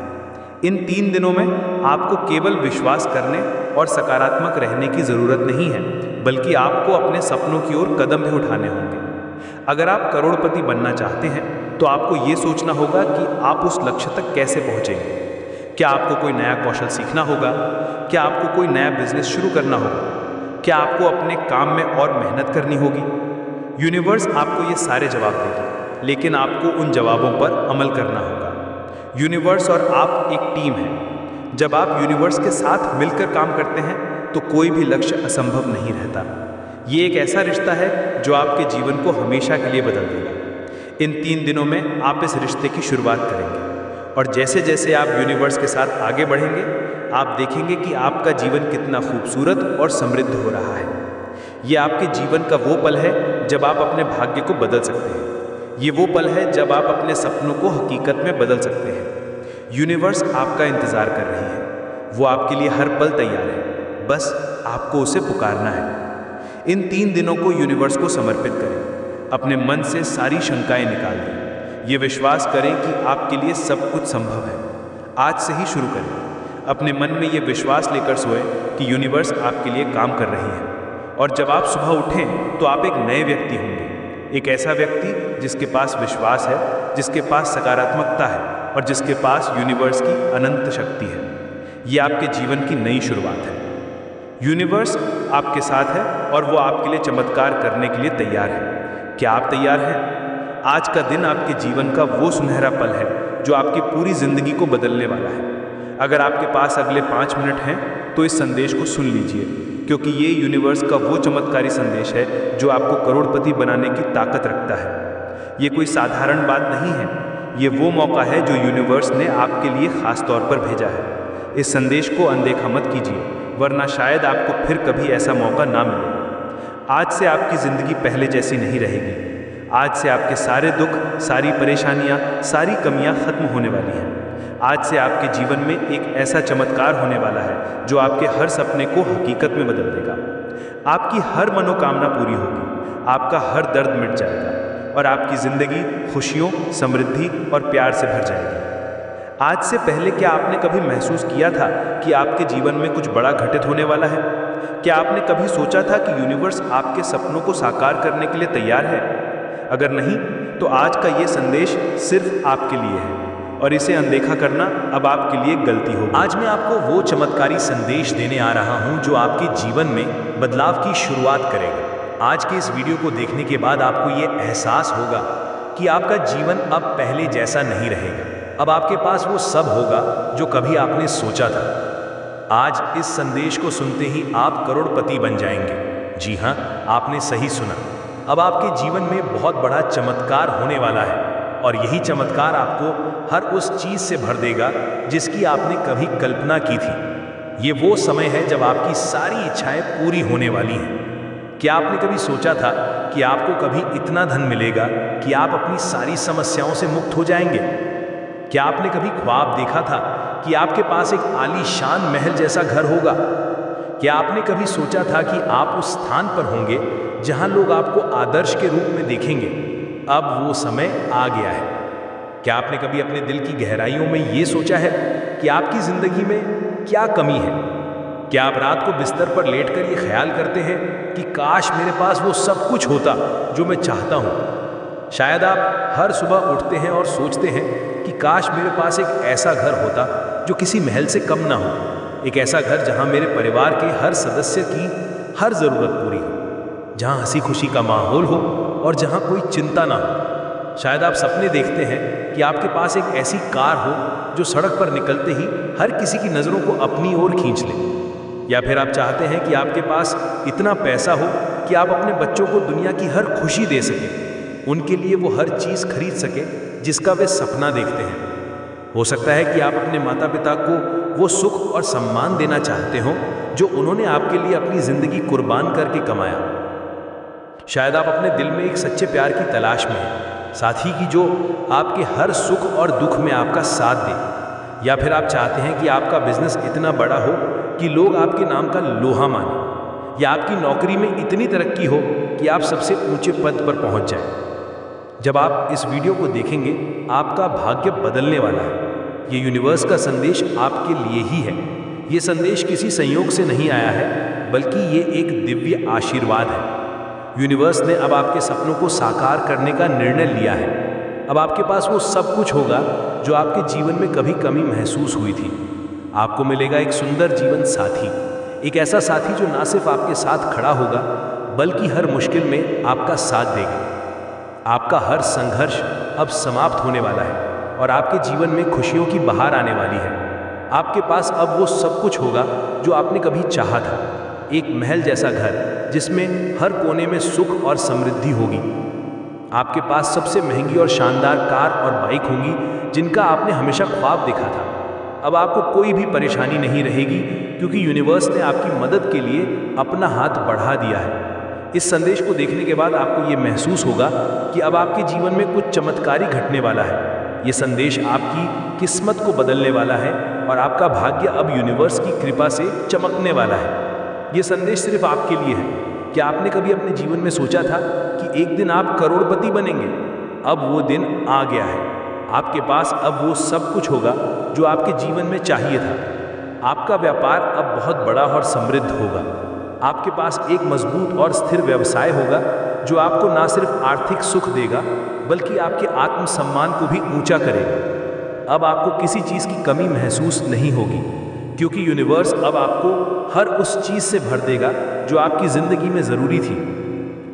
इन 3 दिनों में आपको केवल विश्वास करने और सकारात्मक रहने की ज़रूरत नहीं है, बल्कि आपको अपने सपनों की ओर कदम भी उठाने होंगे। अगर आप करोड़पति बनना चाहते हैं तो आपको ये सोचना होगा कि आप उस लक्ष्य तक कैसे पहुँचेंगे। क्या आपको कोई नया कौशल सीखना होगा? क्या आपको कोई नया बिजनेस शुरू करना होगा? क्या आपको अपने काम में और मेहनत करनी होगी? यूनिवर्स आपको ये सारे जवाब देगी, लेकिन आपको उन जवाबों पर अमल करना होगा। यूनिवर्स और आप एक टीम है। जब आप यूनिवर्स के साथ मिलकर काम करते हैं तो कोई भी लक्ष्य असंभव नहीं रहता। ये एक ऐसा रिश्ता है जो आपके जीवन को हमेशा के लिए बदल देगा। इन 3 दिनों में आप इस रिश्ते की शुरुआत करेंगे और जैसे जैसे आप यूनिवर्स के साथ आगे बढ़ेंगे, आप देखेंगे कि आपका जीवन कितना खूबसूरत और समृद्ध हो रहा है। ये आपके जीवन का वो पल है जब आप अपने भाग्य को बदल सकते हैं। ये वो पल है जब आप अपने सपनों को हकीकत में बदल सकते हैं। यूनिवर्स आपका इंतज़ार कर रही है। वो आपके लिए हर पल तैयार है, बस आपको उसे पुकारना है। इन 3 दिनों को यूनिवर्स को समर्पित करें। अपने मन से सारी शंकाएं निकाल दें। ये विश्वास करें कि आपके लिए सब कुछ संभव है। आज से ही शुरू करें। अपने मन में ये विश्वास लेकर सोएं कि यूनिवर्स आपके लिए काम कर रही है। और जब आप सुबह उठें तो आप एक नए व्यक्ति होंगे। एक ऐसा व्यक्ति जिसके पास विश्वास है, जिसके पास सकारात्मकता है और जिसके पास यूनिवर्स की अनंत शक्ति है। ये आपके जीवन की नई शुरुआत है। यूनिवर्स आपके साथ है और वो आपके लिए चमत्कार करने के लिए तैयार है। क्या आप तैयार हैं? आज का दिन आपके जीवन का वो सुनहरा पल है जो आपकी पूरी जिंदगी को बदलने वाला है। अगर आपके पास अगले 5 मिनट हैं तो इस संदेश को सुन लीजिए, क्योंकि ये यूनिवर्स का वो चमत्कारी संदेश है जो आपको करोड़पति बनाने की ताकत रखता है। ये कोई साधारण बात नहीं है, ये वो मौका है जो यूनिवर्स ने आपके लिए खास तौर पर भेजा है। इस संदेश को अनदेखा मत कीजिए, वरना शायद आपको फिर कभी ऐसा मौका ना मिले। आज से आपकी ज़िंदगी पहले जैसी नहीं रहेगी। आज से आपके सारे दुख, सारी परेशानियाँ, सारी कमियाँ खत्म होने वाली हैं। आज से आपके जीवन में एक ऐसा चमत्कार होने वाला है जो आपके हर सपने को हकीकत में बदल देगा। आपकी हर मनोकामना पूरी होगी, आपका हर दर्द मिट जाएगा और आपकी ज़िंदगी खुशियों, समृद्धि और प्यार से भर जाएगी। आज से पहले क्या आपने कभी महसूस किया था कि आपके जीवन में कुछ बड़ा घटित होने वाला है? क्या आपने कभी सोचा था कि यूनिवर्स आपके सपनों को साकार करने के लिए तैयार है? अगर नहीं, तो आज का ये संदेश सिर्फ आपके लिए है और इसे अनदेखा करना अब आपके लिए गलती होगी। आज मैं आपको वो चमत्कारी संदेश देने आ रहा हूं जो आपके जीवन में बदलाव की शुरुआत करेगा। आज के इस वीडियो को देखने के बाद आपको ये एहसास होगा कि आपका जीवन अब पहले जैसा नहीं रहेगा। अब आपके पास वो सब होगा जो कभी आपने सोचा था। आज इस संदेश को सुनते ही आप करोड़पति बन जाएंगे। जी हाँ, आपने सही सुना। अब आपके जीवन में बहुत बड़ा चमत्कार होने वाला है और यही चमत्कार आपको हर उस चीज से भर देगा जिसकी आपने कभी कल्पना की थी। ये वो समय है जब आपकी सारी इच्छाएं पूरी होने वाली हैं। क्या आपने कभी सोचा था कि आपको कभी इतना धन मिलेगा कि आप अपनी सारी समस्याओं से मुक्त हो जाएंगे? क्या आपने कभी ख्वाब देखा था कि आपके पास एक आलीशान महल जैसा घर होगा? क्या आपने कभी सोचा था कि आप उस स्थान पर होंगे जहां लोग आपको आदर्श के रूप में देखेंगे? अब वो समय आ गया है। क्या आपने कभी अपने दिल की गहराइयों में ये सोचा है कि आपकी जिंदगी में क्या कमी है? क्या आप रात को बिस्तर पर लेटकर ये ख्याल करते हैं कि काश मेरे पास वो सब कुछ होता जो मैं चाहता हूँ? शायद आप हर सुबह उठते हैं और सोचते हैं कि काश मेरे पास एक ऐसा घर होता जो किसी महल से कम ना हो, एक ऐसा घर जहां मेरे परिवार के हर सदस्य की हर ज़रूरत पूरी हो, जहां हंसी खुशी का माहौल हो और जहां कोई चिंता ना हो। शायद आप सपने देखते हैं कि आपके पास एक ऐसी कार हो जो सड़क पर निकलते ही हर किसी की नज़रों को अपनी ओर खींच ले। या फिर आप चाहते हैं कि आपके पास इतना पैसा हो कि आप अपने बच्चों को दुनिया की हर खुशी दे सकें, उनके लिए वो हर चीज़ खरीद सके जिसका वे सपना देखते हैं। हो सकता है कि आप अपने माता पिता को वो सुख और सम्मान देना चाहते हो जो उन्होंने आपके लिए अपनी ज़िंदगी कुर्बान करके कमाया। शायद आप अपने दिल में एक सच्चे प्यार की तलाश में हैं, साथी की जो आपके हर सुख और दुख में आपका साथ दे। या फिर आप चाहते हैं कि आपका बिजनेस इतना बड़ा हो कि लोग आपके नाम का लोहा माने, या आपकी नौकरी में इतनी तरक्की हो कि आप सबसे ऊंचे पद पर पहुंच जाएं। जब आप इस वीडियो को देखेंगे, आपका भाग्य बदलने वाला है। ये यूनिवर्स का संदेश आपके लिए ही है। ये संदेश किसी संयोग से नहीं आया है, बल्कि ये एक दिव्य आशीर्वाद है। यूनिवर्स ने अब आपके सपनों को साकार करने का निर्णय लिया है। अब आपके पास वो सब कुछ होगा जो आपके जीवन में कभी कमी महसूस हुई थी। आपको मिलेगा एक सुंदर जीवन साथी, एक ऐसा साथी जो ना सिर्फ आपके साथ खड़ा होगा बल्कि हर मुश्किल में आपका साथ देगा। आपका हर संघर्ष अब समाप्त होने वाला है और आपके जीवन में खुशियों की बहार आने वाली है। आपके पास अब वो सब कुछ होगा जो आपने कभी चाहा था, एक महल जैसा घर जिसमें हर कोने में सुख और समृद्धि होगी। आपके पास सबसे महंगी और शानदार कार और बाइक होंगी जिनका आपने हमेशा ख्वाब देखा था। अब आपको कोई भी परेशानी नहीं रहेगी क्योंकि यूनिवर्स ने आपकी मदद के लिए अपना हाथ बढ़ा दिया है। इस संदेश को देखने के बाद आपको ये महसूस होगा कि अब आपके जीवन में कुछ चमत्कारी घटने वाला है। ये संदेश आपकी किस्मत को बदलने वाला है और आपका भाग्य अब यूनिवर्स की कृपा से चमकने वाला है। ये संदेश सिर्फ आपके लिए है। क्या आपने कभी अपने जीवन में सोचा था कि एक दिन आप करोड़पति बनेंगे? अब वो दिन आ गया है। आपके पास अब वो सब कुछ होगा जो आपके जीवन में चाहिए था। आपका व्यापार अब बहुत बड़ा और समृद्ध होगा। आपके पास एक मजबूत और स्थिर व्यवसाय होगा जो आपको ना सिर्फ आर्थिक सुख देगा बल्कि आपके आत्मसम्मान को भी ऊंचा करेगा। अब आपको किसी चीज़ की कमी महसूस नहीं होगी क्योंकि यूनिवर्स अब आपको हर उस चीज़ से भर देगा जो आपकी ज़िंदगी में ज़रूरी थी।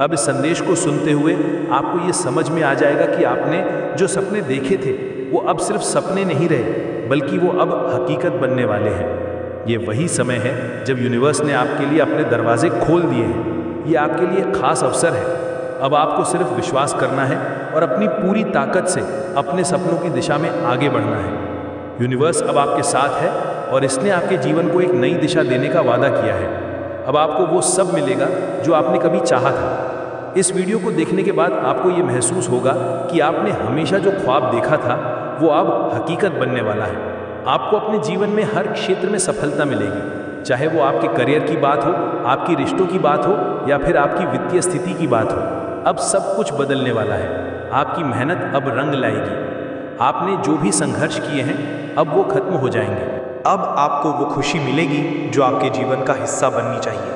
अब इस संदेश को सुनते हुए आपको ये समझ में आ जाएगा कि आपने जो सपने देखे थे वो अब सिर्फ सपने नहीं रहे बल्कि वो अब हकीकत बनने वाले हैं। ये वही समय है जब यूनिवर्स ने आपके लिए अपने दरवाजे खोल दिए हैं। ये आपके लिए खास अवसर है। अब आपको सिर्फ विश्वास करना है और अपनी पूरी ताकत से अपने सपनों की दिशा में आगे बढ़ना है। यूनिवर्स अब आपके साथ है और इसने आपके जीवन को एक नई दिशा देने का वादा किया है। अब आपको वो सब मिलेगा जो आपने कभी चाहा था। इस वीडियो को देखने के बाद आपको ये महसूस होगा कि आपने हमेशा जो ख्वाब देखा था वो अब हकीकत बनने वाला है। आपको अपने जीवन में हर क्षेत्र में सफलता मिलेगी, चाहे वो आपके करियर की बात हो, आपकी रिश्तों की बात हो या फिर आपकी वित्तीय स्थिति की बात हो। अब सब कुछ बदलने वाला है। आपकी मेहनत अब रंग लाएगी। आपने जो भी संघर्ष किए हैं अब वो खत्म हो जाएंगे। अब आपको वो खुशी मिलेगी जो आपके जीवन का हिस्सा बननी चाहिए।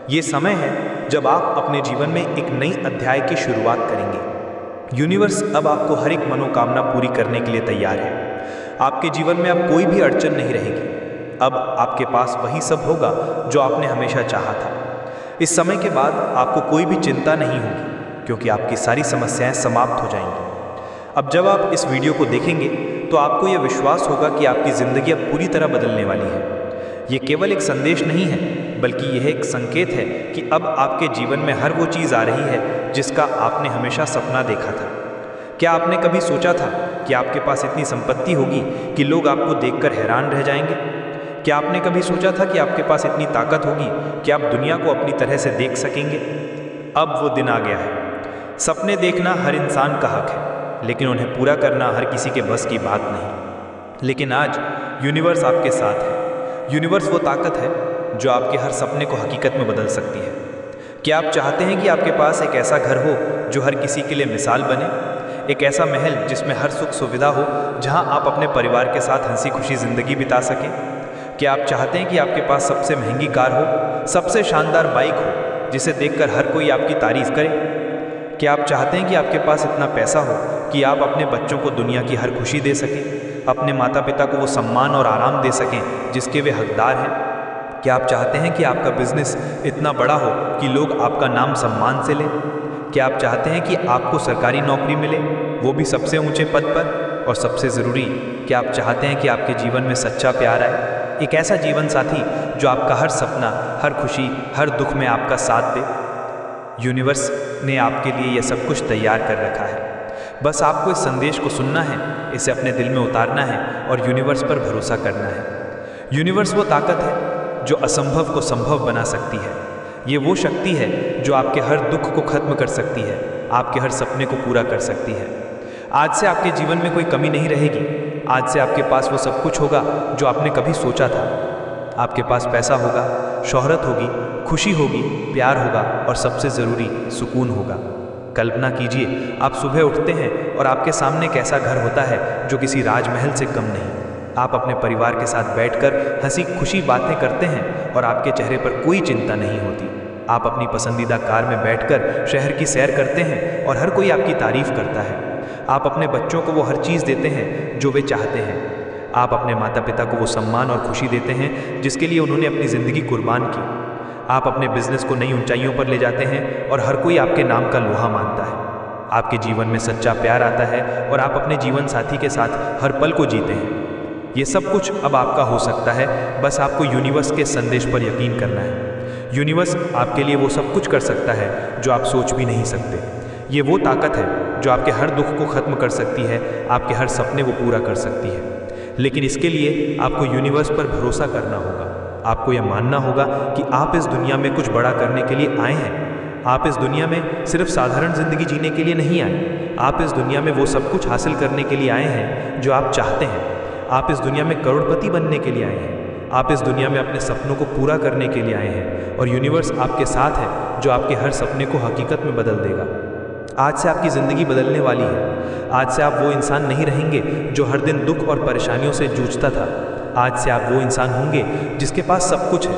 ये समय है जब आप अपने जीवन में एक नई अध्याय की शुरुआत करेंगे। यूनिवर्स अब आपको हर एक मनोकामना पूरी करने के लिए तैयार है। आपके जीवन में अब कोई भी अड़चन नहीं रहेगी। अब आपके पास वही सब होगा जो आपने हमेशा चाहा था। इस समय के बाद आपको कोई भी चिंता नहीं होगी, क्योंकि आपकी सारी समस्याएं समाप्त हो जाएंगी। अब जब आप इस वीडियो को देखेंगे तो आपको यह विश्वास होगा कि आपकी ज़िंदगी अब पूरी तरह बदलने वाली है। ये केवल एक संदेश नहीं है, बल्कि यह एक संकेत है कि अब आपके जीवन में हर वो चीज़ आ रही है जिसका आपने हमेशा सपना देखा था। क्या आपने कभी सोचा था कि आपके पास इतनी संपत्ति होगी कि लोग आपको देखकर हैरान रह जाएंगे? क्या आपने कभी सोचा था कि आपके पास इतनी ताकत होगी कि आप दुनिया को अपनी तरह से देख सकेंगे? अब वो दिन आ गया है। सपने देखना हर इंसान का हक है, लेकिन उन्हें पूरा करना हर किसी के बस की बात नहीं। लेकिन आज यूनिवर्स आपके साथ है। यूनिवर्स वो ताकत है जो आपके हर सपने को हकीकत में बदल सकती है। क्या आप चाहते हैं कि आपके पास एक ऐसा घर हो जो हर किसी के लिए मिसाल बने? एक ऐसा महल जिसमें हर सुख सुविधा हो, जहां आप अपने परिवार के साथ हंसी खुशी ज़िंदगी बिता सकें? क्या आप चाहते हैं कि आपके पास सबसे महंगी कार हो, सबसे शानदार बाइक हो जिसे देखकर हर कोई आपकी तारीफ करे? क्या आप चाहते हैं कि आपके पास इतना पैसा हो कि आप अपने बच्चों को दुनिया की हर खुशी दे सकें, अपने माता पिता को वो सम्मान और आराम दे सकें जिसके वे हकदार हैं? क्या आप चाहते हैं कि आपका बिजनेस इतना बड़ा हो कि लोग आपका नाम सम्मान से लें? क्या आप चाहते हैं कि आपको सरकारी नौकरी मिले, वो भी सबसे ऊंचे पद पर? और सबसे ज़रूरी, क्या आप चाहते हैं कि आपके जीवन में सच्चा प्यार आए, एक ऐसा जीवन साथी जो आपका हर सपना, हर खुशी, हर दुख में आपका साथ दे? यूनिवर्स ने आपके लिए यह सब कुछ तैयार कर रखा है। बस आपको इस संदेश को सुनना है, इसे अपने दिल में उतारना है और यूनिवर्स पर भरोसा करना है। यूनिवर्स वो ताकत है जो असंभव को संभव बना सकती है। ये वो शक्ति है जो आपके हर दुख को खत्म कर सकती है, आपके हर सपने को पूरा कर सकती है। आज से आपके जीवन में कोई कमी नहीं रहेगी। आज से आपके पास वो सब कुछ होगा जो आपने कभी सोचा था। आपके पास पैसा होगा, शोहरत होगी, खुशी होगी, प्यार होगा और सबसे ज़रूरी सुकून होगा। कल्पना कीजिए, आप सुबह उठते हैं और आपके सामने एक ऐसा घर होता है जो किसी राजमहल से कम नहीं। आप अपने परिवार के साथ बैठकर हंसी खुशी बातें करते हैं और आपके चेहरे पर कोई चिंता नहीं होती। आप अपनी पसंदीदा कार में बैठकर शहर की सैर करते हैं और हर कोई आपकी तारीफ करता है। आप अपने बच्चों को वो हर चीज़ देते हैं जो वे चाहते हैं। आप अपने माता पिता को वो सम्मान और खुशी देते हैं जिसके लिए उन्होंने अपनी ज़िंदगी कुर्बान की। आप अपने बिजनेस को नई ऊंचाइयों पर ले जाते हैं और हर कोई आपके नाम का लोहा मानता है। आपके जीवन में सच्चा प्यार आता है और आप अपने जीवन साथी के साथ हर पल को जीते हैं। ये सब कुछ अब आपका हो सकता है, बस आपको यूनिवर्स के संदेश पर यकीन करना है। यूनिवर्स आपके लिए वो सब कुछ कर सकता है जो आप सोच भी नहीं सकते। ये वो ताकत है जो आपके हर दुख को खत्म कर सकती है, आपके हर सपने को पूरा कर सकती है। लेकिन इसके लिए आपको यूनिवर्स पर भरोसा करना होगा। आपको यह मानना होगा कि आप इस दुनिया में कुछ बड़ा करने के लिए आए हैं। आप इस दुनिया में सिर्फ साधारण जिंदगी जीने के लिए नहीं आए। आप इस दुनिया में वो सब कुछ हासिल करने के लिए आए हैं जो आप चाहते हैं। आप इस दुनिया में करोड़पति बनने के लिए आए हैं। आप इस दुनिया में अपने सपनों को पूरा करने के लिए आए हैं और यूनिवर्स आपके साथ है जो आपके हर सपने को हकीकत में बदल देगा। आज से आपकी ज़िंदगी बदलने वाली है। आज से आप वो इंसान नहीं रहेंगे जो हर दिन दुख और परेशानियों से जूझता था। आज से आप वो इंसान होंगे जिसके पास सब कुछ है।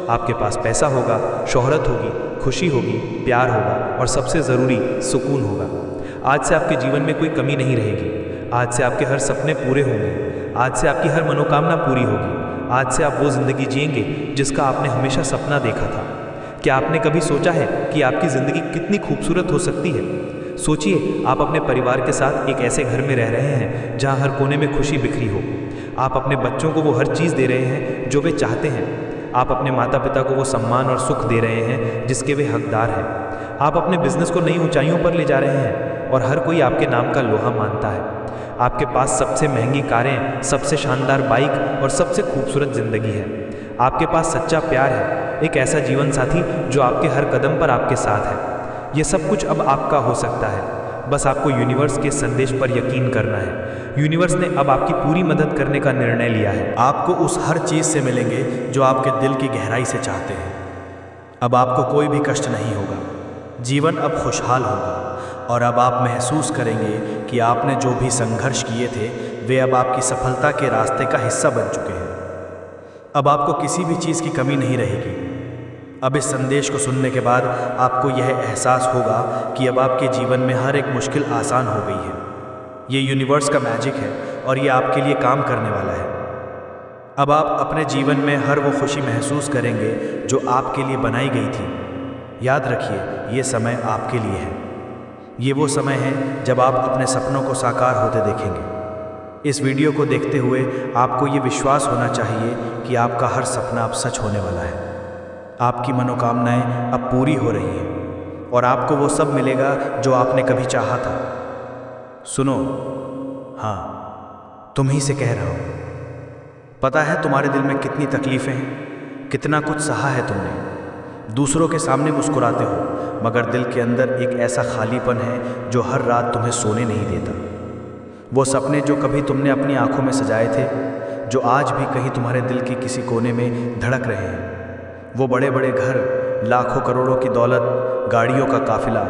आपके पास पैसा होगा, शोहरत होगी, खुशी होगी, प्यार होगा और सबसे ज़रूरी सुकून होगा। आज से आपके जीवन में कोई कमी नहीं रहेगी। आज से आपके हर सपने पूरे होंगे। आज से आपकी हर मनोकामना पूरी होगी। आज से आप वो ज़िंदगी जिएंगे जिसका आपने हमेशा सपना देखा था। क्या आपने कभी सोचा है कि आपकी ज़िंदगी कितनी खूबसूरत हो सकती है? सोचिए, आप अपने परिवार के साथ एक ऐसे घर में रह रहे हैं जहां हर कोने में खुशी बिखरी हो। आप अपने बच्चों को वो हर चीज़ दे रहे हैं जो वे चाहते हैं। आप अपने माता पिता को वो सम्मान और सुख दे रहे हैं जिसके वे हकदार हैं। आप अपने बिजनेस को नई ऊंचाइयों पर ले जा रहे हैं और हर कोई आपके नाम का लोहा मानता है। आपके पास सबसे महंगी कारें, सबसे शानदार बाइक और सबसे खूबसूरत ज़िंदगी है। आपके पास सच्चा प्यार है, एक ऐसा जीवन साथी जो आपके हर कदम पर आपके साथ है। ये सब कुछ अब आपका हो सकता है। बस आपको यूनिवर्स के संदेश पर यकीन करना है। यूनिवर्स ने अब आपकी पूरी मदद करने का निर्णय लिया है। आपको उस हर चीज़ से मिलेंगे जो आपके दिल की गहराई से चाहते हैं। अब आपको कोई भी कष्ट नहीं होगा। जीवन अब खुशहाल होगा और अब आप महसूस करेंगे कि आपने जो भी संघर्ष किए थे वे अब आपकी सफलता के रास्ते का हिस्सा बन चुके हैं। अब आपको किसी भी चीज़ की कमी नहीं रहेगी। अब इस संदेश को सुनने के बाद आपको यह एहसास होगा कि अब आपके जीवन में हर एक मुश्किल आसान हो गई है। ये यूनिवर्स का मैजिक है और ये आपके लिए काम करने वाला है। अब आप अपने जीवन में हर वो खुशी महसूस करेंगे जो आपके लिए बनाई गई थी। याद रखिए, ये समय आपके लिए है। ये वो समय है जब आप अपने सपनों को साकार होते देखेंगे। इस वीडियो को देखते हुए आपको ये विश्वास होना चाहिए कि आपका हर सपना अब सच होने वाला है। आपकी मनोकामनाएं अब पूरी हो रही हैं और आपको वो सब मिलेगा जो आपने कभी चाहा था। सुनो, हाँ, तुम ही से कह रहा हूँ। पता है तुम्हारे दिल में कितनी तकलीफ़ें हैं, कितना कुछ सहा है तुमने। दूसरों के सामने मुस्कुराते हो, मगर दिल के अंदर एक ऐसा खालीपन है जो हर रात तुम्हें सोने नहीं देता। वो सपने जो कभी तुमने अपनी आंखों में सजाए थे, जो आज भी कहीं तुम्हारे दिल के किसी कोने में धड़क रहे हैं। वो बड़े बड़े घर, लाखों करोड़ों की दौलत, गाड़ियों का काफिला,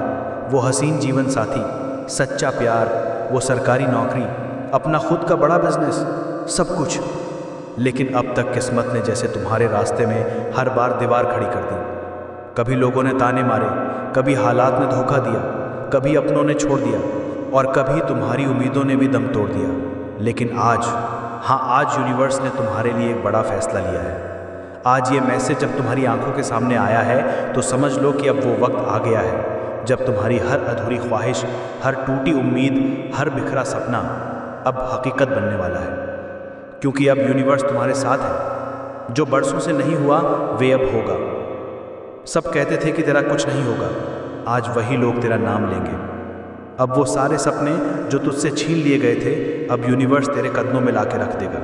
वो हसीन जीवन साथी, सच्चा प्यार, वो सरकारी नौकरी, अपना खुद का बड़ा बिजनेस, सब कुछ। लेकिन अब तक किस्मत ने जैसे तुम्हारे रास्ते में हर बार दीवार खड़ी कर दी। कभी लोगों ने ताने मारे, कभी हालात ने धोखा दिया, कभी अपनों ने छोड़ दिया और कभी तुम्हारी उम्मीदों ने भी दम तोड़ दिया। लेकिन आज, हाँ, आज यूनिवर्स ने तुम्हारे लिए एक बड़ा फैसला लिया है। आज ये मैसेज जब तुम्हारी आंखों के सामने आया है तो समझ लो कि अब वो वक्त आ गया है जब तुम्हारी हर अधूरी ख्वाहिश, हर टूटी उम्मीद, हर बिखरा सपना अब हकीकत बनने वाला है। क्योंकि अब यूनिवर्स तुम्हारे साथ है। जो बरसों से नहीं हुआ वे अब होगा। सब कहते थे कि तेरा कुछ नहीं होगा, आज वही लोग तेरा नाम लेंगे। अब वो सारे सपने जो तुझसे छीन लिए गए थे, अब यूनिवर्स तेरे कदमों में ला के रख देगा।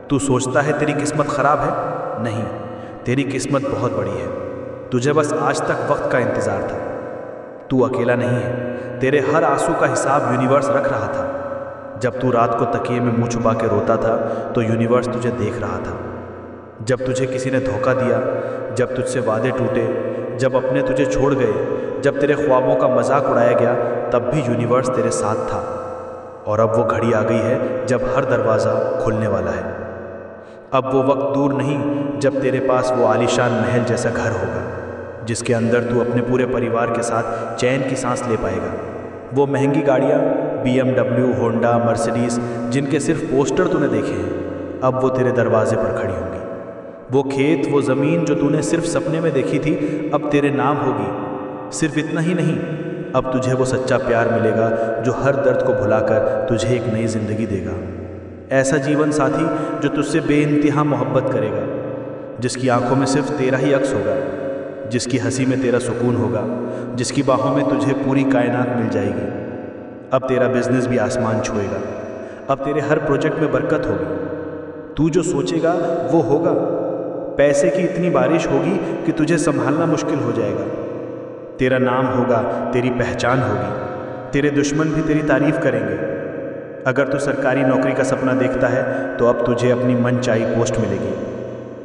तू सोचता है तेरी किस्मत खराब है? नहीं, तेरी किस्मत बहुत बड़ी है। तुझे बस आज तक वक्त का इंतजार था। तू अकेला नहीं है। तेरे हर आंसू का हिसाब यूनिवर्स रख रहा था। जब तू रात को तकिए में मुंह छुपा के रोता था तो यूनिवर्स तुझे देख रहा था। जब तुझे किसी ने धोखा दिया, जब तुझसे वादे टूटे, जब अपने तुझे छोड़ गए, जब तेरे ख्वाबों का मजाक उड़ाया गया, तब भी यूनिवर्स तेरे साथ था। और अब वो घड़ी आ गई है जब हर दरवाज़ा खुलने वाला है। अब वो वक्त दूर नहीं जब तेरे पास वो आलीशान महल जैसा घर होगा जिसके अंदर तू अपने पूरे परिवार के साथ चैन की सांस ले पाएगा। वो महंगी गाड़ियाँ, BMW, होंडा, मर्सिडीज, जिनके सिर्फ पोस्टर तूने देखे हैं, अब वो तेरे दरवाजे पर खड़ी होंगी। वो खेत, वो ज़मीन जो तूने सिर्फ सपने में देखी थी, अब तेरे नाम होगी। सिर्फ इतना ही नहीं, अब तुझे वो सच्चा प्यार मिलेगा जो हर दर्द को भुलाकर तुझे एक नई ज़िंदगी देगा। ऐसा जीवन साथी जो तुझसे बेइंतहा मोहब्बत करेगा, जिसकी आंखों में सिर्फ तेरा ही अक्स होगा, जिसकी हंसी में तेरा सुकून होगा, जिसकी बाहों में तुझे पूरी कायनात मिल जाएगी। अब तेरा बिजनेस भी आसमान छुएगा। अब तेरे हर प्रोजेक्ट में बरकत होगी। तू जो सोचेगा वो होगा। पैसे की इतनी बारिश होगी कि तुझे संभालना मुश्किल हो जाएगा। तेरा नाम होगा, तेरी पहचान होगी। तेरे दुश्मन भी तेरी तारीफ करेंगे। अगर तू सरकारी नौकरी का सपना देखता है तो अब तुझे अपनी मनचाही पोस्ट मिलेगी।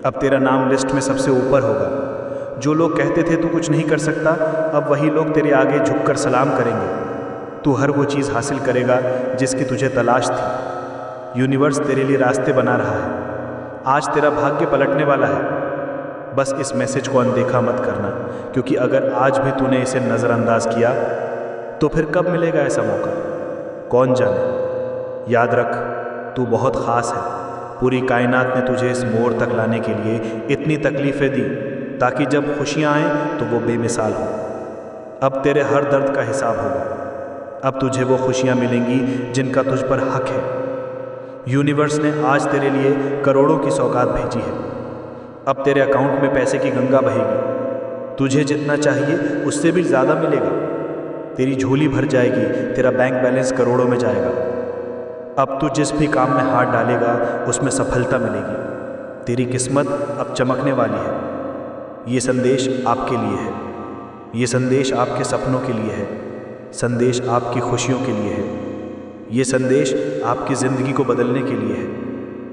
अब तेरा नाम लिस्ट में सबसे ऊपर होगा। जो लोग कहते थे तू कुछ नहीं कर सकता, अब वही लोग तेरे आगे झुककर सलाम करेंगे। तू हर वो चीज़ हासिल करेगा जिसकी तुझे तलाश थी। यूनिवर्स तेरे लिए रास्ते बना रहा है। आज तेरा भाग्य पलटने वाला है। बस इस मैसेज को अनदेखा मत करना, क्योंकि अगर आज भी तूने इसे नज़रअंदाज किया तो फिर कब मिलेगा ऐसा मौका, कौन जाने। याद रख, तू बहुत ख़ास है। पूरी कायनात ने तुझे इस मोड़ तक लाने के लिए इतनी तकलीफ़ें दी ताकि जब खुशियाँ आएँ तो वो बेमिसाल हो। अब तेरे हर दर्द का हिसाब होगा। अब तुझे वो खुशियाँ मिलेंगी जिनका तुझ पर हक है। यूनिवर्स ने आज तेरे लिए करोड़ों की सौगात भेजी है। अब तेरे अकाउंट में पैसे की गंगा बहेगी। तुझे जितना चाहिए उससे भी ज़्यादा मिलेगा। तेरी झोली भर जाएगी। तेरा बैंक बैलेंस करोड़ों में जाएगा। अब तू जिस भी काम में हाथ डालेगा उसमें सफलता मिलेगी। तेरी किस्मत अब चमकने वाली है। ये संदेश आपके लिए है। ये संदेश आपके सपनों के लिए है। संदेश आपकी खुशियों के लिए है। ये संदेश आपकी ज़िंदगी को बदलने के लिए है।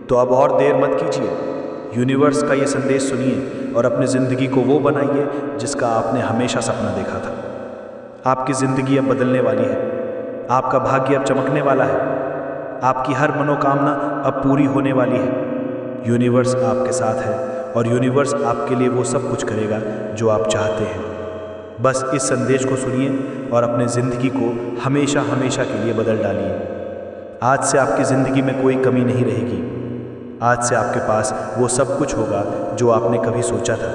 तो अब और देर मत कीजिए। यूनिवर्स का ये संदेश सुनिए और अपनी ज़िंदगी को वो बनाइए जिसका आपने हमेशा सपना देखा था। आपकी ज़िंदगी अब बदलने वाली है। आपका भाग्य अब चमकने वाला है। आपकी हर मनोकामना अब पूरी होने वाली है। यूनिवर्स आपके साथ है और यूनिवर्स आपके लिए वो सब कुछ करेगा जो आप चाहते हैं। बस इस संदेश को सुनिए और अपने ज़िंदगी को हमेशा हमेशा के लिए बदल डालिए। आज से आपकी ज़िंदगी में कोई कमी नहीं रहेगी। आज से आपके पास वो सब कुछ होगा जो आपने कभी सोचा था।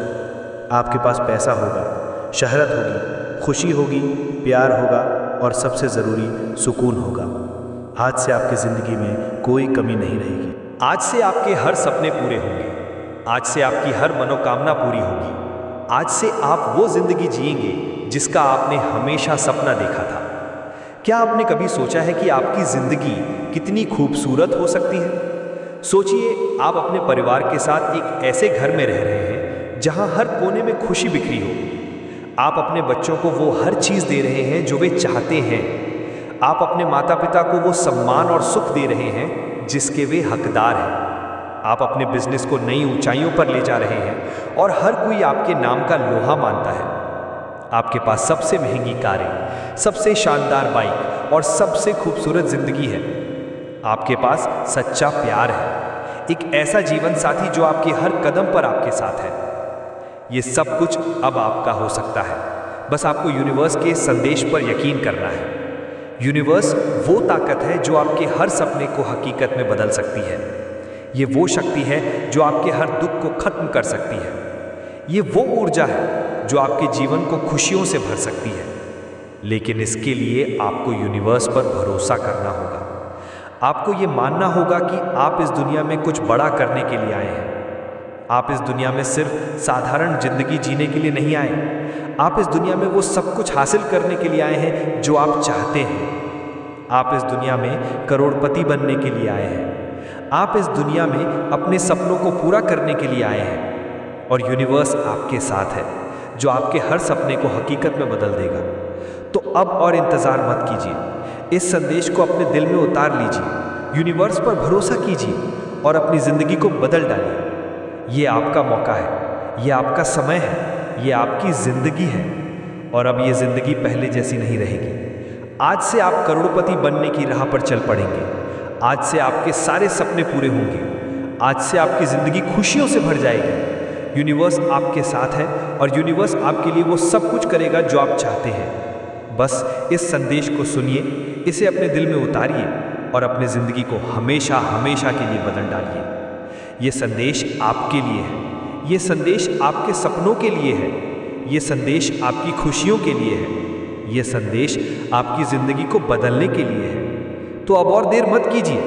आपके पास पैसा होगा, शहरत होगी, खुशी होगी, प्यार होगा और सबसे ज़रूरी सुकून होगा। आज से आपकी ज़िंदगी में कोई कमी नहीं रहेगी। आज से आपके हर सपने पूरे होंगे। आज से आपकी हर मनोकामना पूरी होगी। आज से आप वो जिंदगी जिएंगे जिसका आपने हमेशा सपना देखा था। क्या आपने कभी सोचा है कि आपकी जिंदगी कितनी खूबसूरत हो सकती है? सोचिए, आप अपने परिवार के साथ एक ऐसे घर में रह रहे हैं जहां हर कोने में खुशी बिखरी हो। आप अपने बच्चों को वो हर चीज़ दे रहे हैं जो वे चाहते हैं। आप अपने माता पिता को वो सम्मान और सुख दे रहे हैं जिसके वे हकदार हैं। आप अपने बिजनेस को नई ऊंचाइयों पर ले जा रहे हैं और हर कोई आपके नाम का लोहा मानता है। आपके पास सबसे महंगी कारें, सबसे शानदार बाइक और सबसे खूबसूरत जिंदगी है। आपके पास सच्चा प्यार है, एक ऐसा जीवन साथी जो आपके हर कदम पर आपके साथ है। ये सब कुछ अब आपका हो सकता है। बस आपको यूनिवर्स के संदेश पर यकीन करना है। यूनिवर्स वो ताकत है जो आपके हर सपने को हकीकत में बदल सकती है। ये वो शक्ति है जो आपके हर दुख को खत्म कर सकती है। ये वो ऊर्जा है जो आपके जीवन को खुशियों से भर सकती है। लेकिन इसके लिए आपको यूनिवर्स पर भरोसा करना होगा। आपको ये मानना होगा कि आप इस दुनिया में कुछ बड़ा करने के लिए आए हैं। आप इस दुनिया में सिर्फ साधारण जिंदगी जीने के लिए नहीं आए। आप इस दुनिया में वो सब कुछ हासिल करने के लिए आए हैं जो आप चाहते हैं। आप इस दुनिया में करोड़पति बनने के लिए आए हैं। आप इस दुनिया में अपने सपनों को पूरा करने के लिए आए हैं और यूनिवर्स आपके साथ है जो आपके हर सपने को हकीकत में बदल देगा। तो अब और इंतज़ार मत कीजिए। इस संदेश को अपने दिल में उतार लीजिए। यूनिवर्स पर भरोसा कीजिए और अपनी ज़िंदगी को बदल डालिए। ये आपका मौका है, ये आपका समय है, ये आपकी ज़िंदगी है और अब ये ज़िंदगी पहले जैसी नहीं रहेगी। आज से आप करोड़पति बनने की राह पर चल पड़ेंगे। आज से आपके सारे सपने पूरे होंगे। आज से आपकी ज़िंदगी खुशियों से भर जाएगी। यूनिवर्स आपके साथ है और यूनिवर्स आपके लिए वो सब कुछ करेगा जो आप चाहते हैं। बस इस संदेश को सुनिए, इसे अपने दिल में उतारिए और अपनी ज़िंदगी को हमेशा हमेशा के लिए बदल डालिए। ये संदेश आपके लिए है। ये संदेश आपके सपनों के लिए है। ये संदेश आपकी खुशियों के लिए है। ये संदेश आपकी ज़िंदगी को बदलने के लिए है। तो अब और देर मत कीजिए।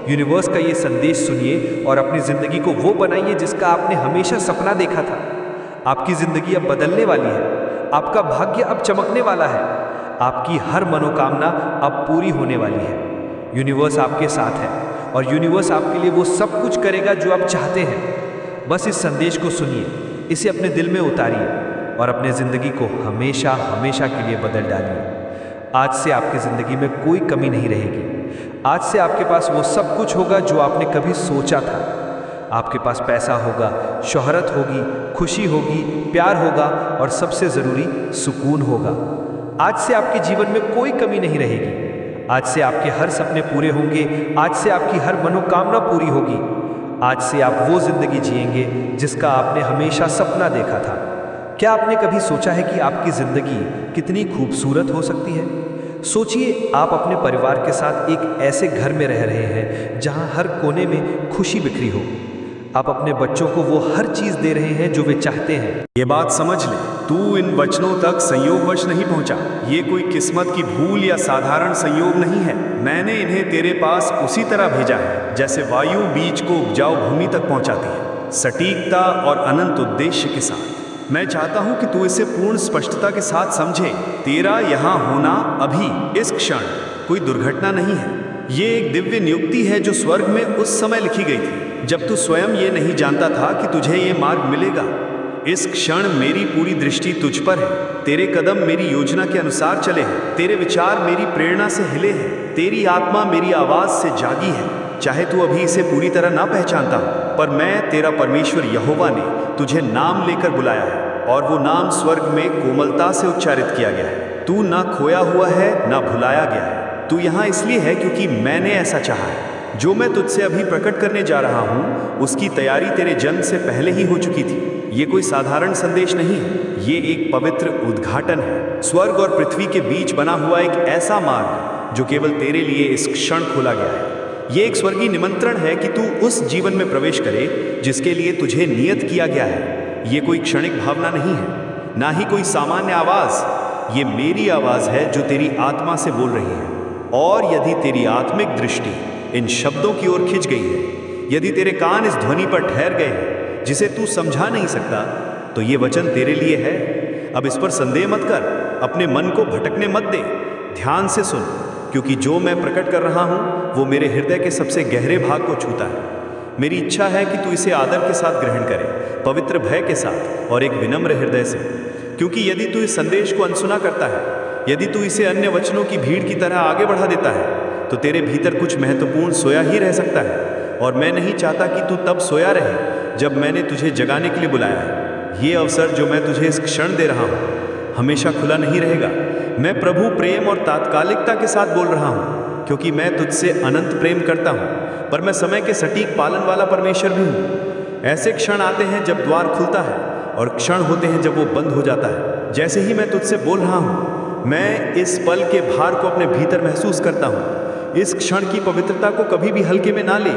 यूनिवर्स का ये संदेश सुनिए और अपनी ज़िंदगी को वो बनाइए जिसका आपने हमेशा सपना देखा था। आपकी ज़िंदगी अब बदलने वाली है। आपका भाग्य अब चमकने वाला है। आपकी हर मनोकामना अब पूरी होने वाली है। यूनिवर्स आपके साथ है और यूनिवर्स आपके लिए वो सब कुछ करेगा जो आप चाहते हैं। बस इस संदेश को सुनिए, इसे अपने दिल में उतारिए और अपने ज़िंदगी को हमेशा हमेशा के लिए बदल डालिए। आज से आपकी ज़िंदगी में कोई कमी नहीं रहेगी। आज से आपके पास वो सब कुछ होगा जो आपने कभी सोचा था। आपके पास पैसा होगा, शोहरत होगी, खुशी होगी, प्यार होगा और सबसे ज़रूरी सुकून होगा। आज से आपके जीवन में कोई कमी नहीं रहेगी। आज से आपके हर सपने पूरे होंगे। आज से आपकी हर मनोकामना पूरी होगी। आज से आप वो ज़िंदगी जिएंगे जिसका आपने हमेशा सपना देखा था। क्या आपने कभी सोचा है कि आपकी ज़िंदगी कितनी खूबसूरत हो सकती है? सोचिए, आप अपने परिवार के साथ एक ऐसे घर में रह रहे हैं जहां हर कोने में खुशी बिखरी हो। आप अपने बच्चों को वो हर चीज़ दे रहे हैं जो वे चाहते हैं। ये बात समझ ले, तू इन वचनों तक संयोगवश नहीं पहुंचा। ये कोई किस्मत की भूल या साधारण संयोग नहीं है। मैंने इन्हें तेरे पास उसी तरह भेजा है जैसे वायु बीज को उपजाऊ भूमि तक पहुंचाती है, सटीकता और अनंत उद्देश्य के साथ। मैं चाहता हूं कि तू इसे पूर्ण स्पष्टता के साथ समझे। तेरा यहाँ होना अभी इस क्षण कोई दुर्घटना नहीं है। ये एक दिव्य नियुक्ति है जो स्वर्ग में उस समय लिखी गई थी जब तू स्वयं ये नहीं जानता था कि तुझे ये मार्ग मिलेगा। इस क्षण मेरी पूरी दृष्टि तुझ पर है। तेरे कदम मेरी योजना के अनुसार चले हैं। तेरे विचार मेरी प्रेरणा से हिले हैं। तेरी आत्मा मेरी आवाज से जागी है। चाहे तू अभी इसे पूरी तरह ना पहचानता हो, पर मैं तेरा परमेश्वर यहोवा ने तुझे नाम लेकर बुलाया है और वो नाम स्वर्ग में कोमलता से उच्चारित किया गया है। तू ना खोया हुआ है ना भुलाया गया है। तू यहाँ इसलिए है क्योंकि मैंने ऐसा चाहा है। जो मैं तुझसे अभी प्रकट करने जा रहा हूँ उसकी तैयारी तेरे जन्म से पहले ही हो चुकी थी। ये कोई साधारण संदेश नहीं है, ये एक पवित्र उद्घाटन है। स्वर्ग और पृथ्वी के बीच बना हुआ एक ऐसा मार्ग जो केवल तेरे लिए इस क्षण खोला गया है। ये एक स्वर्गीय निमंत्रण है कि तू उस जीवन में प्रवेश करे जिसके लिए तुझे नियत किया गया है। ये कोई क्षणिक भावना नहीं है, ना ही कोई सामान्य आवाज। ये मेरी आवाज है जो तेरी आत्मा से बोल रही है। और यदि तेरी आत्मिक दृष्टि इन शब्दों की ओर खिंच गई है, यदि तेरे कान इस ध्वनि पर ठहर गए हैं जिसे तू समझा नहीं सकता, तो ये वचन तेरे लिए है। अब इस पर संदेह मत कर, अपने मन को भटकने मत दे, ध्यान से सुन, क्योंकि जो मैं प्रकट कर रहा हूं वो मेरे हृदय के सबसे गहरे भाग को छूता है। मेरी इच्छा है कि तू इसे आदर के साथ ग्रहण करे, पवित्र भय के साथ और एक विनम्र हृदय से। क्योंकि यदि तू इस संदेश को अनसुना करता है, यदि तू इसे अन्य वचनों की भीड़ की तरह आगे बढ़ा देता है, तो तेरे भीतर कुछ महत्वपूर्ण सोया ही रह सकता है। और मैं नहीं चाहता कि तू तब सोया रहे जब मैंने तुझे जगाने के लिए बुलाया है। ये अवसर जो मैं तुझे इस क्षण दे रहा हूँ हमेशा खुला नहीं रहेगा। मैं प्रभु प्रेम और तात्कालिकता के साथ बोल रहा हूँ, क्योंकि मैं तुझसे अनंत प्रेम करता हूँ, पर मैं समय के सटीक पालन वाला परमेश्वर भी हूँ। ऐसे क्षण आते हैं जब द्वार खुलता है और क्षण होते हैं जब वो बंद हो जाता है। जैसे ही मैं तुझसे बोल रहा हूँ, मैं इस पल के भार को अपने भीतर महसूस करता हूँ। इस क्षण की पवित्रता को कभी भी हल्के में ना ले।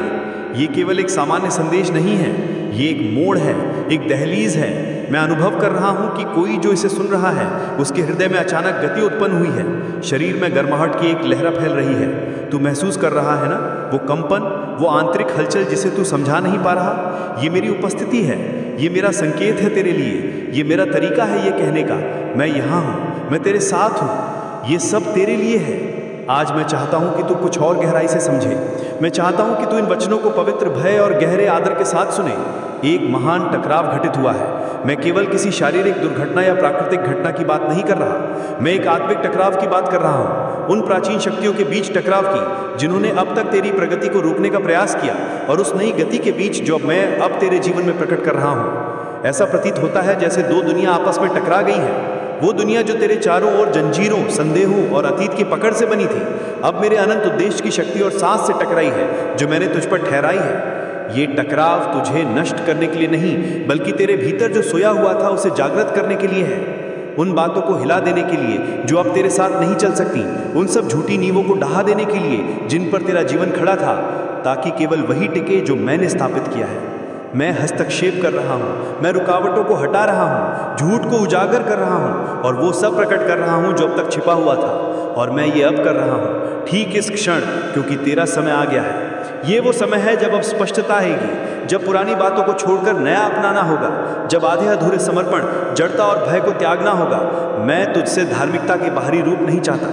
ये केवल एक सामान्य संदेश नहीं है, ये एक मोड़ है, एक दहलीज है। मैं अनुभव कर रहा हूँ कि कोई जो इसे सुन रहा है उसके हृदय में अचानक गति उत्पन्न हुई है। शरीर में गर्माहट की एक लहरा फैल रही है। तू महसूस कर रहा है ना, वो कंपन, वो आंतरिक हलचल जिसे तू समझा नहीं पा रहा। ये मेरी उपस्थिति है, ये मेरा संकेत है तेरे लिए, ये मेरा तरीका है ये कहने का, मैं यहाँ हूँ, मैं तेरे साथ हूँ। ये सब तेरे लिए है। आज मैं चाहता हूं कि तू कुछ और गहराई से समझे। मैं चाहता हूं कि तू इन वचनों को पवित्र भय और गहरे आदर के साथ सुने। एक महान टकराव घटित हुआ है। मैं केवल किसी शारीरिक दुर्घटना या प्राकृतिक घटना की बात नहीं कर रहा, मैं एक आत्मिक टकराव की बात कर रहा हूं। उन प्राचीन शक्तियों के बीच टकराव की जिन्होंने अब तक तेरी प्रगति को रोकने का प्रयास किया, और उस नई गति के बीच जो मैं अब तेरे जीवन में प्रकट कर रहा हूं। ऐसा प्रतीत होता है जैसे दो दुनिया आपस में टकरा गई है। वो दुनिया जो तेरे चारों ओर जंजीरों, संदेहों और अतीत की पकड़ से बनी थी, अब मेरे अनंत उद्देश्य की शक्ति और सांस से टकराई है जो मैंने तुझ पर ठहराई है। ये टकराव तुझे नष्ट करने के लिए नहीं, बल्कि तेरे भीतर जो सोया हुआ था उसे जागृत करने के लिए है। उन बातों को हिला देने के लिए जो अब तेरे साथ नहीं चल सकती, उन सब झूठी नींवों को ढहा देने के लिए जिन पर तेरा जीवन खड़ा था, ताकि केवल वही टिके जो मैंने स्थापित किया है। मैं हस्तक्षेप कर रहा हूँ, मैं रुकावटों को हटा रहा हूँ, झूठ को उजागर कर रहा हूँ, और वो सब प्रकट कर रहा हूँ जो अब तक छिपा हुआ था। और मैं ये अब कर रहा हूँ ठीक इस क्षण, क्योंकि तेरा समय आ गया है। ये वो समय है जब अब स्पष्टता आएगी, जब पुरानी बातों को छोड़कर नया अपनाना होगा, जब आधे अधूरे समर्पण, जड़ता और भय को त्यागना होगा। मैं तुझसे धार्मिकता के बाहरी रूप नहीं चाहता,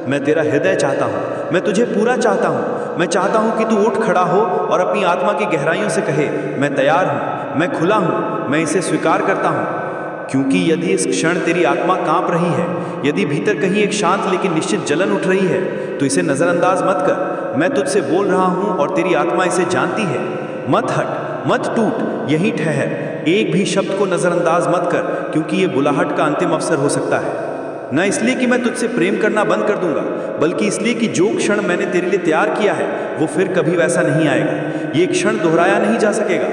मैं तेरा हृदय चाहता हूँ, मैं तुझे पूरा चाहता हूँ। मैं चाहता हूँ कि तू उठ खड़ा हो और अपनी आत्मा की गहराइयों से कहे, मैं तैयार हूँ, मैं खुला हूँ, मैं इसे स्वीकार करता हूँ। क्योंकि यदि इस क्षण तेरी आत्मा कांप रही है, यदि भीतर कहीं एक शांत लेकिन निश्चित जलन उठ रही है, तो इसे नज़रअंदाज मत कर। मैं तुझसे बोल रहा हूँ और तेरी आत्मा इसे जानती है। मत हट, मत टूट, यहीं ठहर। एक भी शब्द को नज़रअंदाज मत कर, क्योंकि ये बुलाहट का अंतिम अवसर हो सकता है। न इसलिए कि मैं तुझसे प्रेम करना बंद कर दूंगा, बल्कि इसलिए कि जो क्षण मैंने तेरे लिए तैयार किया है वो फिर कभी वैसा नहीं आएगा। ये क्षण दोहराया नहीं जा सकेगा,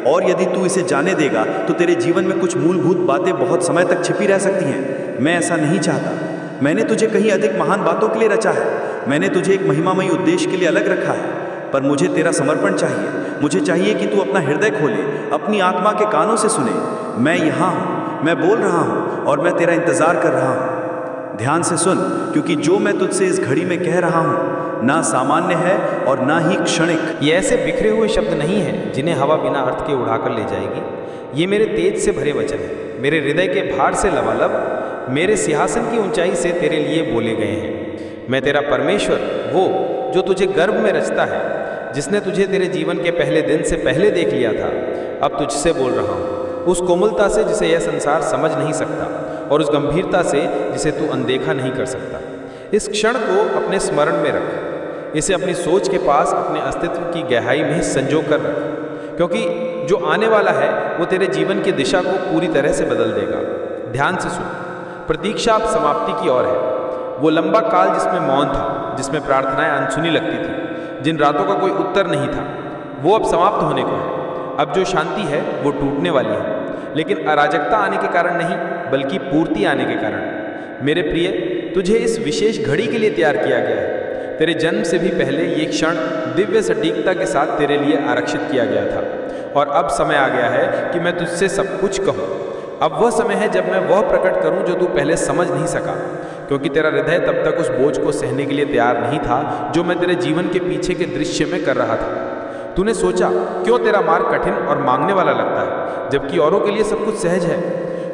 और यदि तू इसे जाने देगा तो तेरे जीवन में कुछ मूलभूत बातें बहुत समय तक छिपी रह सकती हैं। मैं ऐसा नहीं चाहता। मैंने तुझे कहीं अधिक महान बातों के लिए रचा है, मैंने तुझे एक महिमामयी उद्देश्य के लिए अलग रखा है, पर मुझे तेरा समर्पण चाहिए। मुझे चाहिए कि तू अपना हृदय खोले, अपनी आत्मा के कानों से सुने। मैं यहाँ हूँ, मैं बोल रहा हूँ, और मैं तेरा इंतजार कर रहा हूँ। ध्यान से सुन, क्योंकि जो मैं तुझसे इस घड़ी में कह रहा हूँ ना सामान्य है और ना ही क्षणिक। ये ऐसे बिखरे हुए शब्द नहीं हैं जिन्हें हवा बिना अर्थ के उड़ाकर ले जाएगी। ये मेरे तेज से भरे वचन हैं, मेरे हृदय के भार से लबालब, मेरे सिंहासन की ऊंचाई से तेरे लिए बोले गए हैं। मैं तेरा परमेश्वर, वो जो तुझे गर्भ में रचता है, जिसने तुझे तेरे जीवन के पहले दिन से पहले देख लिया था, अब तुझसे बोल रहा हूँ। उस कोमलता से जिसे यह संसार समझ नहीं सकता, और उस गंभीरता से जिसे तू अनदेखा नहीं कर सकता। इस क्षण को अपने स्मरण में रख, इसे अपनी सोच के पास अपने अस्तित्व की गहराई में संजो कर रख, क्योंकि जो आने वाला है वो तेरे जीवन की दिशा को पूरी तरह से बदल देगा। ध्यान से सुन, प्रतीक्षा अब समाप्ति की ओर है। वो लंबा काल जिसमें मौन था, जिसमें प्रार्थनाएं अनसुनी लगती थी, जिन रातों का कोई उत्तर नहीं था, वो अब समाप्त होने को है। अब जो शांति है वो टूटने वाली है, लेकिन अराजकता आने के कारण नहीं, बल्कि पूर्ति आने के कारण। मेरे प्रिय, तुझे इस विशेष घड़ी के लिए तैयार किया गया है। तेरे जन्म से भी पहले ये क्षण दिव्य सटीकता के साथ तेरे लिए आरक्षित किया गया था, और अब समय आ गया है कि मैं तुझसे सब कुछ कहूँ। अब वह समय है जब मैं वह प्रकट करूँ जो तू पहले समझ नहीं सका, क्योंकि तेरा हृदय तब तक उस बोझ को सहने के लिए तैयार नहीं था जो मैं तेरे जीवन के पीछे के दृश्य में कर रहा था। तूने सोचा, क्यों तेरा मार्ग कठिन और मांगने वाला लगता है, जबकि औरों के लिए सब कुछ सहज है।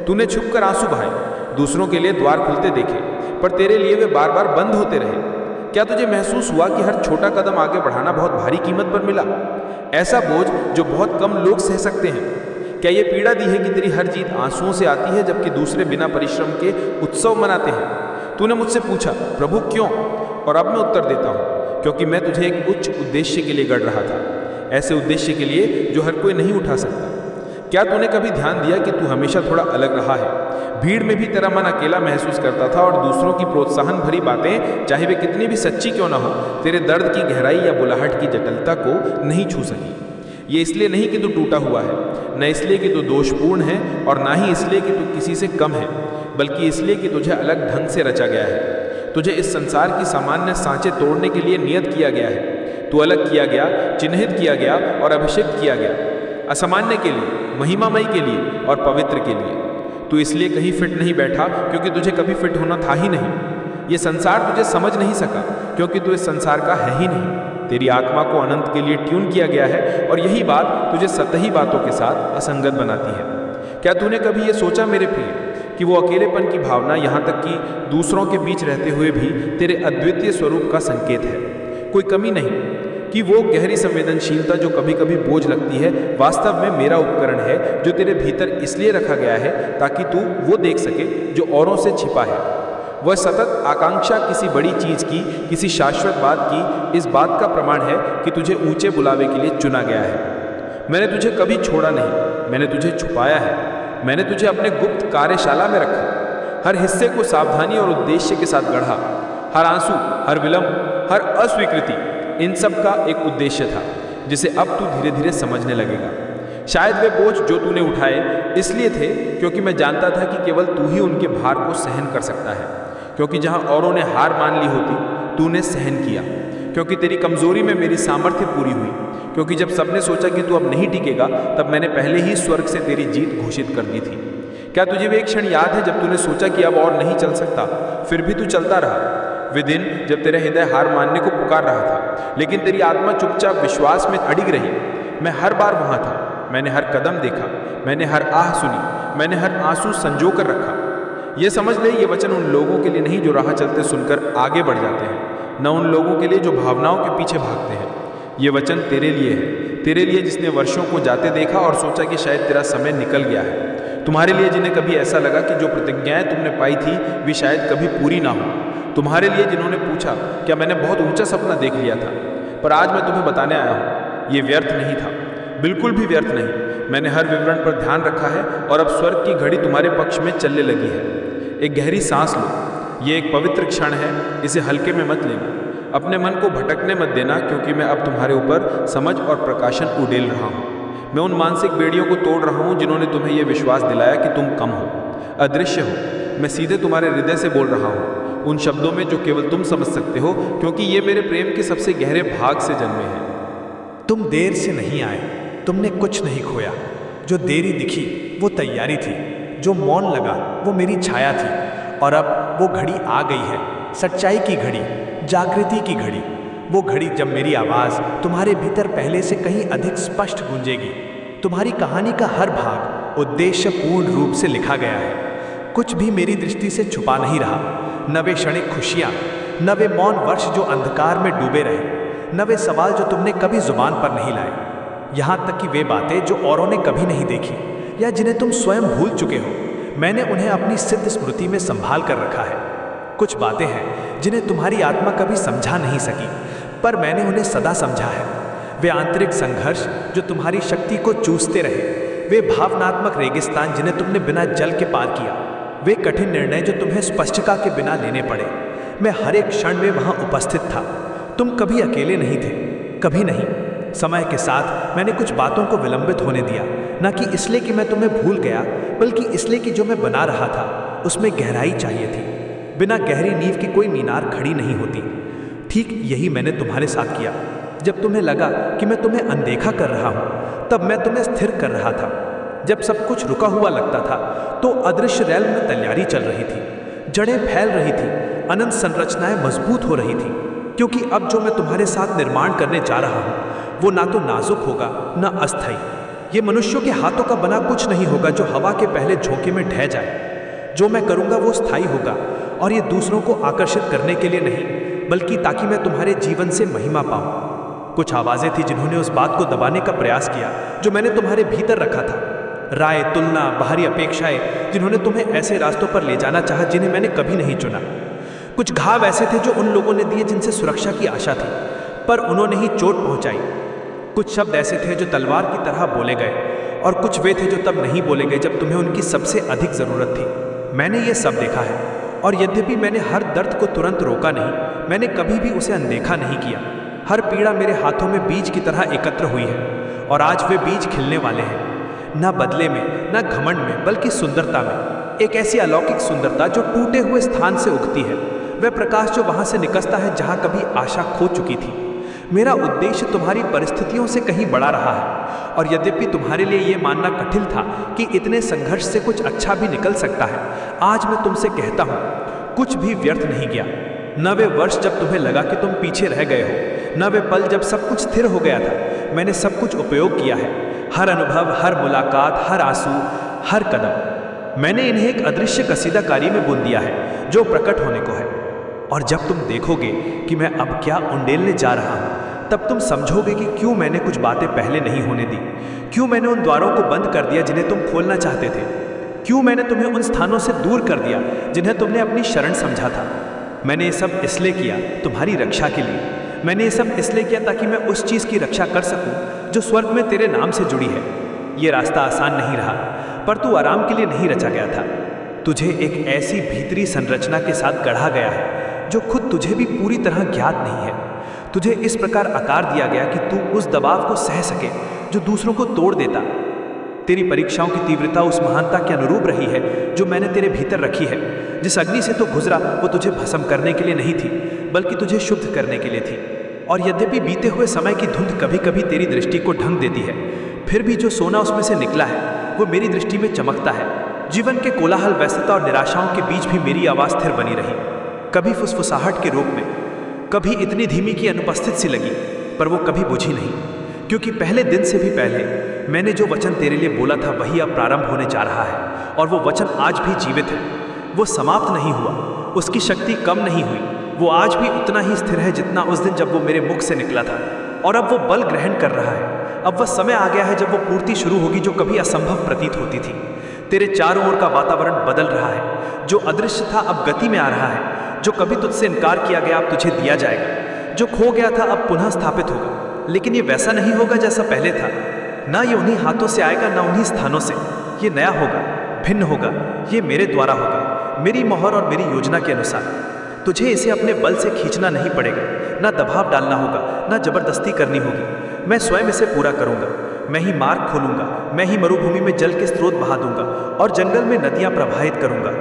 तूने छुपकर आंसू बहाए, दूसरों के लिए द्वार खुलते देखे, पर तेरे लिए वे बार बार बंद होते रहे। क्या तुझे महसूस हुआ कि हर छोटा कदम आगे बढ़ाना बहुत भारी कीमत पर मिला? ऐसा बोझ जो बहुत कम लोग सह सकते हैं। क्या ये पीड़ा दी है कि तेरी हर जीत आंसुओं से आती है, जबकि दूसरे बिना परिश्रम के उत्सव मनाते हैं? तूने मुझसे पूछा, प्रभु क्यों? और अब मैं उत्तर देता हूँ, क्योंकि मैं तुझे एक उच्च उद्देश्य के लिए गढ़ रहा था, ऐसे उद्देश्य के लिए जो हर कोई नहीं उठा सकता। क्या तूने कभी ध्यान दिया कि तू हमेशा थोड़ा अलग रहा है? भीड़ में भी तेरा मन अकेला महसूस करता था, और दूसरों की प्रोत्साहन भरी बातें, चाहे वे कितनी भी सच्ची क्यों ना हो, तेरे दर्द की गहराई या बुलाहट की जटिलता को नहीं छू सकी। ये इसलिए नहीं कि तू टूटा हुआ है, न इसलिए कि तू दोषपूर्ण है, और ना ही इसलिए कि तू किसी से कम है, बल्कि इसलिए कि तुझे अलग ढंग से रचा गया है। तुझे इस संसार की सामान्य सांचे तोड़ने के लिए नियत किया गया है। तू अलग किया गया, चिन्हित किया गया और अभिषेक किया गया, असामान्य के लिए, महिमामय के लिए और पवित्र के लिए। तू इसलिए कहीं फिट नहीं बैठा क्योंकि तुझे कभी फिट होना था ही नहीं। ये संसार तुझे समझ नहीं सका क्योंकि तू इस संसार का है ही नहीं। तेरी आत्मा को अनंत के लिए ट्यून किया गया है, और यही बात तुझे सतही बातों के साथ असंगत बनाती है। क्या तूने कभी ये सोचा मेरे प्रिय कि वो अकेलेपन की भावना, यहाँ तक कि दूसरों के बीच रहते हुए भी, तेरे अद्वितीय स्वरूप का संकेत है? कोई कमी नहीं कि वो गहरी संवेदनशीलता जो कभी कभी बोझ लगती है, वास्तव में मेरा उपकरण है जो तेरे भीतर इसलिए रखा गया है ताकि तू वो देख सके जो औरों से छिपा है। वह सतत आकांक्षा किसी बड़ी चीज की, किसी शाश्वत बात की, इस बात का प्रमाण है कि तुझे ऊंचे बुलावे के लिए चुना गया है। मैंने तुझे कभी छोड़ा नहीं, मैंने तुझे छुपाया है, मैंने तुझे अपने गुप्त कार्यशाला में रखा। हर हिस्से को सावधानी और उद्देश्य के साथ गढ़ा। हर आंसू, हर विलंब, हर अस्वीकृति, इन सब का एक उद्देश्य था जिसे अब तू धीरे धीरे समझने लगेगा। शायद वे बोझ जो तूने उठाए इसलिए थे क्योंकि मैं जानता था कि केवल तू ही उनके भार को सहन कर सकता है, क्योंकि जहां औरों ने हार मान ली होती, तूने सहन किया, क्योंकि तेरी कमजोरी में मेरी सामर्थ्य पूरी हुई, क्योंकि जब सबने सोचा कि तू अब नहीं टिकेगा, तब मैंने पहले ही स्वर्ग से तेरी जीत घोषित कर दी थी। क्या तुझे वे एक क्षण याद है जब तूने सोचा कि अब और नहीं चल सकता, फिर भी तू चलता रहा? वे दिन जब तेरा हृदय हार मानने को पुकार रहा था, लेकिन तेरी आत्मा चुपचाप विश्वास में अडिग रही। मैं हर बार वहां था, मैंने हर कदम देखा, मैंने हर आह सुनी, मैंने हर आंसू संजो कर रखा। ये समझ ले, ये वचन उन लोगों के लिए नहीं जो राह चलते सुनकर आगे बढ़ जाते हैं, न उन लोगों के लिए जो भावनाओं के पीछे भागते हैं। ये वचन तेरे लिए है, तेरे लिए जिसने वर्षों को जाते देखा और सोचा कि शायद तेरा समय निकल गया है। तुम्हारे लिए जिन्हें कभी ऐसा लगा कि जो प्रतिज्ञाएं तुमने पाई थी वे शायद कभी पूरी ना हो। तुम्हारे लिए जिन्होंने पूछा, क्या मैंने बहुत ऊंचा सपना देख लिया था? पर आज मैं तुम्हें बताने आया हूँ, ये व्यर्थ नहीं था, बिल्कुल भी व्यर्थ नहीं। मैंने हर विवरण पर ध्यान रखा है, और अब स्वर्ग की घड़ी तुम्हारे पक्ष में चलने लगी है। एक गहरी सांस लो, ये एक पवित्र क्षण है, इसे हल्के में मत लेना। अपने मन को भटकने मत देना, क्योंकि मैं अब तुम्हारे ऊपर समझ और प्रकाशन उड़ेल रहा हूँ। मैं उन मानसिक बेड़ियों को तोड़ रहा हूँ जिन्होंने तुम्हें यह विश्वास दिलाया कि तुम कम हो, अदृश्य हो। मैं सीधे तुम्हारे हृदय से बोल रहा हूँ, उन शब्दों में जो केवल तुम समझ सकते हो, क्योंकि ये मेरे प्रेम के सबसे गहरे भाग से जन्मे हैं। तुम देर से नहीं आए, तुमने कुछ नहीं खोया। जो देरी दिखी वो तैयारी थी, जो मौन लगा वो मेरी छाया थी, और अब वो घड़ी आ गई है, सच्चाई की घड़ी, जागृति की घड़ी। वो घड़ी जब मेरी आवाज़ तुम्हारे भीतर पहले से कहीं अधिक स्पष्ट गूंजेगी। तुम्हारी कहानी का हर भाग उद्देश्य पूर्ण रूप से लिखा गया है। कुछ भी मेरी दृष्टि से छुपा नहीं रहा। न वे क्षणिक खुशियाँ, न वे मौन वर्ष जो अंधकार में डूबे रहे, न वे सवाल जो तुमने कभी जुबान पर नहीं लाए, यहाँ तक कि वे बातें जो औरों ने कभी नहीं देखी या जिन्हें तुम स्वयं भूल चुके हो, मैंने उन्हें अपनी सिद्ध स्मृति में संभाल कर रखा है। कुछ बातें हैं जिन्हें तुम्हारी आत्मा कभी समझा नहीं सकी, पर मैंने उन्हें सदा समझा है। वे आंतरिक संघर्ष जो तुम्हारी शक्ति को चूसते रहे, वे भावनात्मक रेगिस्तान जिन्हें तुमने बिना जल के पार किया, वे कठिन निर्णय जो तुम्हें स्पष्टता के बिना लेने पड़े। मैं हर एक क्षण में वहां उपस्थित था। तुम कभी अकेले नहीं थे, कभी नहीं। समय के साथ मैंने कुछ बातों को विलंबित होने दिया, न कि इसलिए कि मैं तुम्हें भूल गया, बल्कि इसलिए कि जो मैं बना रहा था उसमें गहराई चाहिए थी। बिना गहरी नींव की कोई मीनार खड़ी नहीं होती। ठीक यही मैंने तुम्हारे साथ किया। जब तुम्हें लगा कि मैं तुम्हें अनदेखा कर रहा हूं, तब मैं तुम्हें स्थिर कर रहा था। जब सब कुछ रुका हुआ लगता था तो अदृश्य रेल में तैयारी चल रही थी, जड़ें फैल रही थी, अनंत संरचनाएं मजबूत हो रही थी। क्योंकि अब जो मैं तुम्हारे साथ निर्माण करने जा रहा हूं वो ना तो नाजुक होगा ना अस्थायी। ये मनुष्यों के हाथों का बना कुछ नहीं होगा जो हवा के पहले झोंके में ढह जाए। जो मैं करूंगा वो स्थायी होगा, और ये दूसरों को आकर्षित करने के लिए नहीं, बल्कि ताकि मैं तुम्हारे जीवन से महिमा पाऊं। कुछ आवाजें थी जिन्होंने उस बात को दबाने का प्रयास किया जो मैंने तुम्हारे भीतर रखा था। राय, तुलना, बाहरी अपेक्षाएं जिन्होंने तुम्हें ऐसे रास्तों पर ले जाना चाहा जिन्हें मैंने कभी नहीं चुना। कुछ घाव ऐसे थे जो उन लोगों ने दिए जिनसे सुरक्षा की आशा थी, पर उन्होंने ही चोट पहुंचाई। कुछ शब्द ऐसे थे जो तलवार की तरह बोले गए, और कुछ वे थे जो तब नहीं बोले गए जब तुम्हें उनकी सबसे अधिक जरूरत थी। मैंने ये सब देखा है, और यद्यपि मैंने हर दर्द को तुरंत रोका नहीं, मैंने कभी भी उसे अनदेखा नहीं किया। हर पीड़ा मेरे हाथों में बीज की तरह एकत्र हुई है, और आज वे बीज खिलने वाले हैं। न बदले में, न घमंड में, बल्कि सुंदरता में। एक ऐसी अलौकिक सुंदरता जो टूटे हुए स्थान से उगती है, वह प्रकाश जो वहां से निकलता है जहां कभी आशा खो चुकी थी। मेरा उद्देश्य तुम्हारी परिस्थितियों से कहीं बड़ा रहा है, और यद्यपि तुम्हारे लिए यह मानना कठिन था कि इतने संघर्ष से कुछ अच्छा भी निकल सकता है, आज मैं तुमसे कहता हूं कुछ भी व्यर्थ नहीं गया। न वे वर्ष जब तुम्हें लगा कि तुम पीछे रह गए हो, न वे पल जब सब कुछ स्थिर हो गया था। मैंने सब कुछ उपयोग किया है, हर अनुभव, हर मुलाकात, हर आंसू, हर कदम। मैंने इन्हें एक अदृश्य कसीदाकारी में बुन दिया है जो प्रकट होने को है। और जब तुम देखोगे कि मैं अब क्या उंडेलने जा रहा हूं, तब तुम समझोगे कि क्यों मैंने कुछ बातें पहले नहीं होने दी, क्यों मैंने उन द्वारों को बंद कर दिया जिन्हें तुम खोलना चाहते थे, क्यों मैंने तुम्हें उन स्थानों से दूर कर दिया जिन्हें तुमने अपनी शरण समझा था। मैंने ये सब इसलिए किया तुम्हारी रक्षा के लिए। मैंने ये सब इसलिए किया ताकि मैं उस चीज की रक्षा कर सकूं जो स्वर्ग में तेरे नाम से जुड़ी है। ये रास्ता आसान नहीं रहा, पर तू आराम के लिए नहीं रचा गया था। तुझे एक ऐसी भीतरी संरचना के साथ गढ़ा गया है जो खुद तुझे भी पूरी तरह ज्ञात नहीं है। तुझे इस प्रकार आकार दिया गया कि तू उस दबाव को सह सके जो दूसरों को तोड़ देता। तेरी परीक्षाओं की तीव्रता उस महानता के अनुरूप रही है जो मैंने तेरे भीतर रखी है। जिस अग्नि से तो गुजरा वो तुझे भस्म करने के लिए नहीं थी, बल्कि तुझे शुद्ध करने के लिए थी। और यद्यपि बीते हुए समय की धुंध कभी कभी तेरी दृष्टि को ढंग देती है, फिर भी जो सोना उसमें से निकला है वो मेरी दृष्टि में चमकता है। जीवन के कोलाहल, व्यस्तता और निराशाओं के बीच भी मेरी आवाज स्थिर बनी रही। कभी फुसफुसाहट के रूप में, कभी इतनी धीमी कि अनुपस्थित सी लगी, पर वो कभी बुझी नहीं, क्योंकि पहले दिन से भी पहले मैंने जो वचन तेरे लिए बोला था वही अब प्रारंभ होने जा रहा है। और वो वचन आज भी जीवित है, वो समाप्त नहीं हुआ, उसकी शक्ति कम नहीं हुई। वो आज भी उतना ही स्थिर है जितना उस दिन जब वो मेरे मुख से निकला था, और अब वो बल ग्रहण कर रहा है। अब वह समय आ गया है जब वो पूर्ति शुरू होगी जो कभी असंभव प्रतीत होती थी। तेरे चारों ओर का वातावरण बदल रहा है। जो अदृश्य था अब गति में आ रहा है। जो कभी तुझसे इनकार किया गया अब तुझे दिया जाएगा। जो खो गया था अब पुनः स्थापित होगा, लेकिन ये वैसा नहीं होगा जैसा पहले था। ना ये उन्हीं हाथों से आएगा, ना उन्हीं स्थानों से। ये नया होगा, भिन्न होगा। ये मेरे द्वारा होगा, मेरी मोहर और मेरी योजना के अनुसार। तुझे इसे अपने बल से खींचना नहीं पड़ेगा, ना दबाव डालना होगा, ना जबरदस्ती करनी होगी। मैं स्वयं इसे पूरा करूंगा। मैं ही मार्ग खोलूंगा, मैं ही मरुभूमि में जल के स्रोत बहा दूंगा और जंगल में नदियां प्रवाहित करूंगा।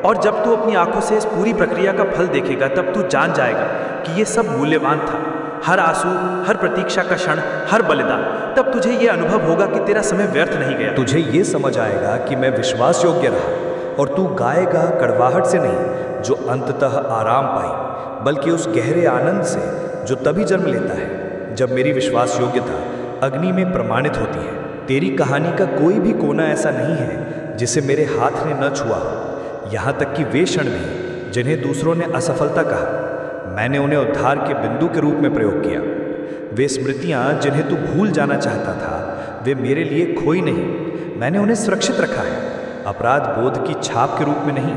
और जब तू अपनी आंखों से इस पूरी प्रक्रिया का फल देखेगा, तब तू जान जाएगा कि ये सब मूल्यवान था। हर आंसू, हर प्रतीक्षा का क्षण, हर बलिदान। तब तुझे ये अनुभव होगा कि तेरा समय व्यर्थ नहीं गया। तुझे ये समझ आएगा कि मैं विश्वास योग्य रहा, और तू गाएगा कड़वाहट से नहीं जो अंततः आराम पाई, बल्कि उस गहरे आनंद से जो तभी जन्म लेता है जब मेरी विश्वास योग्यता अग्नि में प्रमाणित होती है। तेरी कहानी का कोई भी कोना ऐसा नहीं है जिसे मेरे हाथ ने न छुआ हो। यहाँ तक कि वे क्षण भी जिन्हें दूसरों ने असफलता कहा, मैंने उन्हें उद्धार के बिंदु के रूप में प्रयोग किया। वे स्मृतियाँ जिन्हें तू भूल जाना चाहता था, वे मेरे लिए खोई नहीं। मैंने उन्हें सुरक्षित रखा है, अपराध बोध की छाप के रूप में नहीं,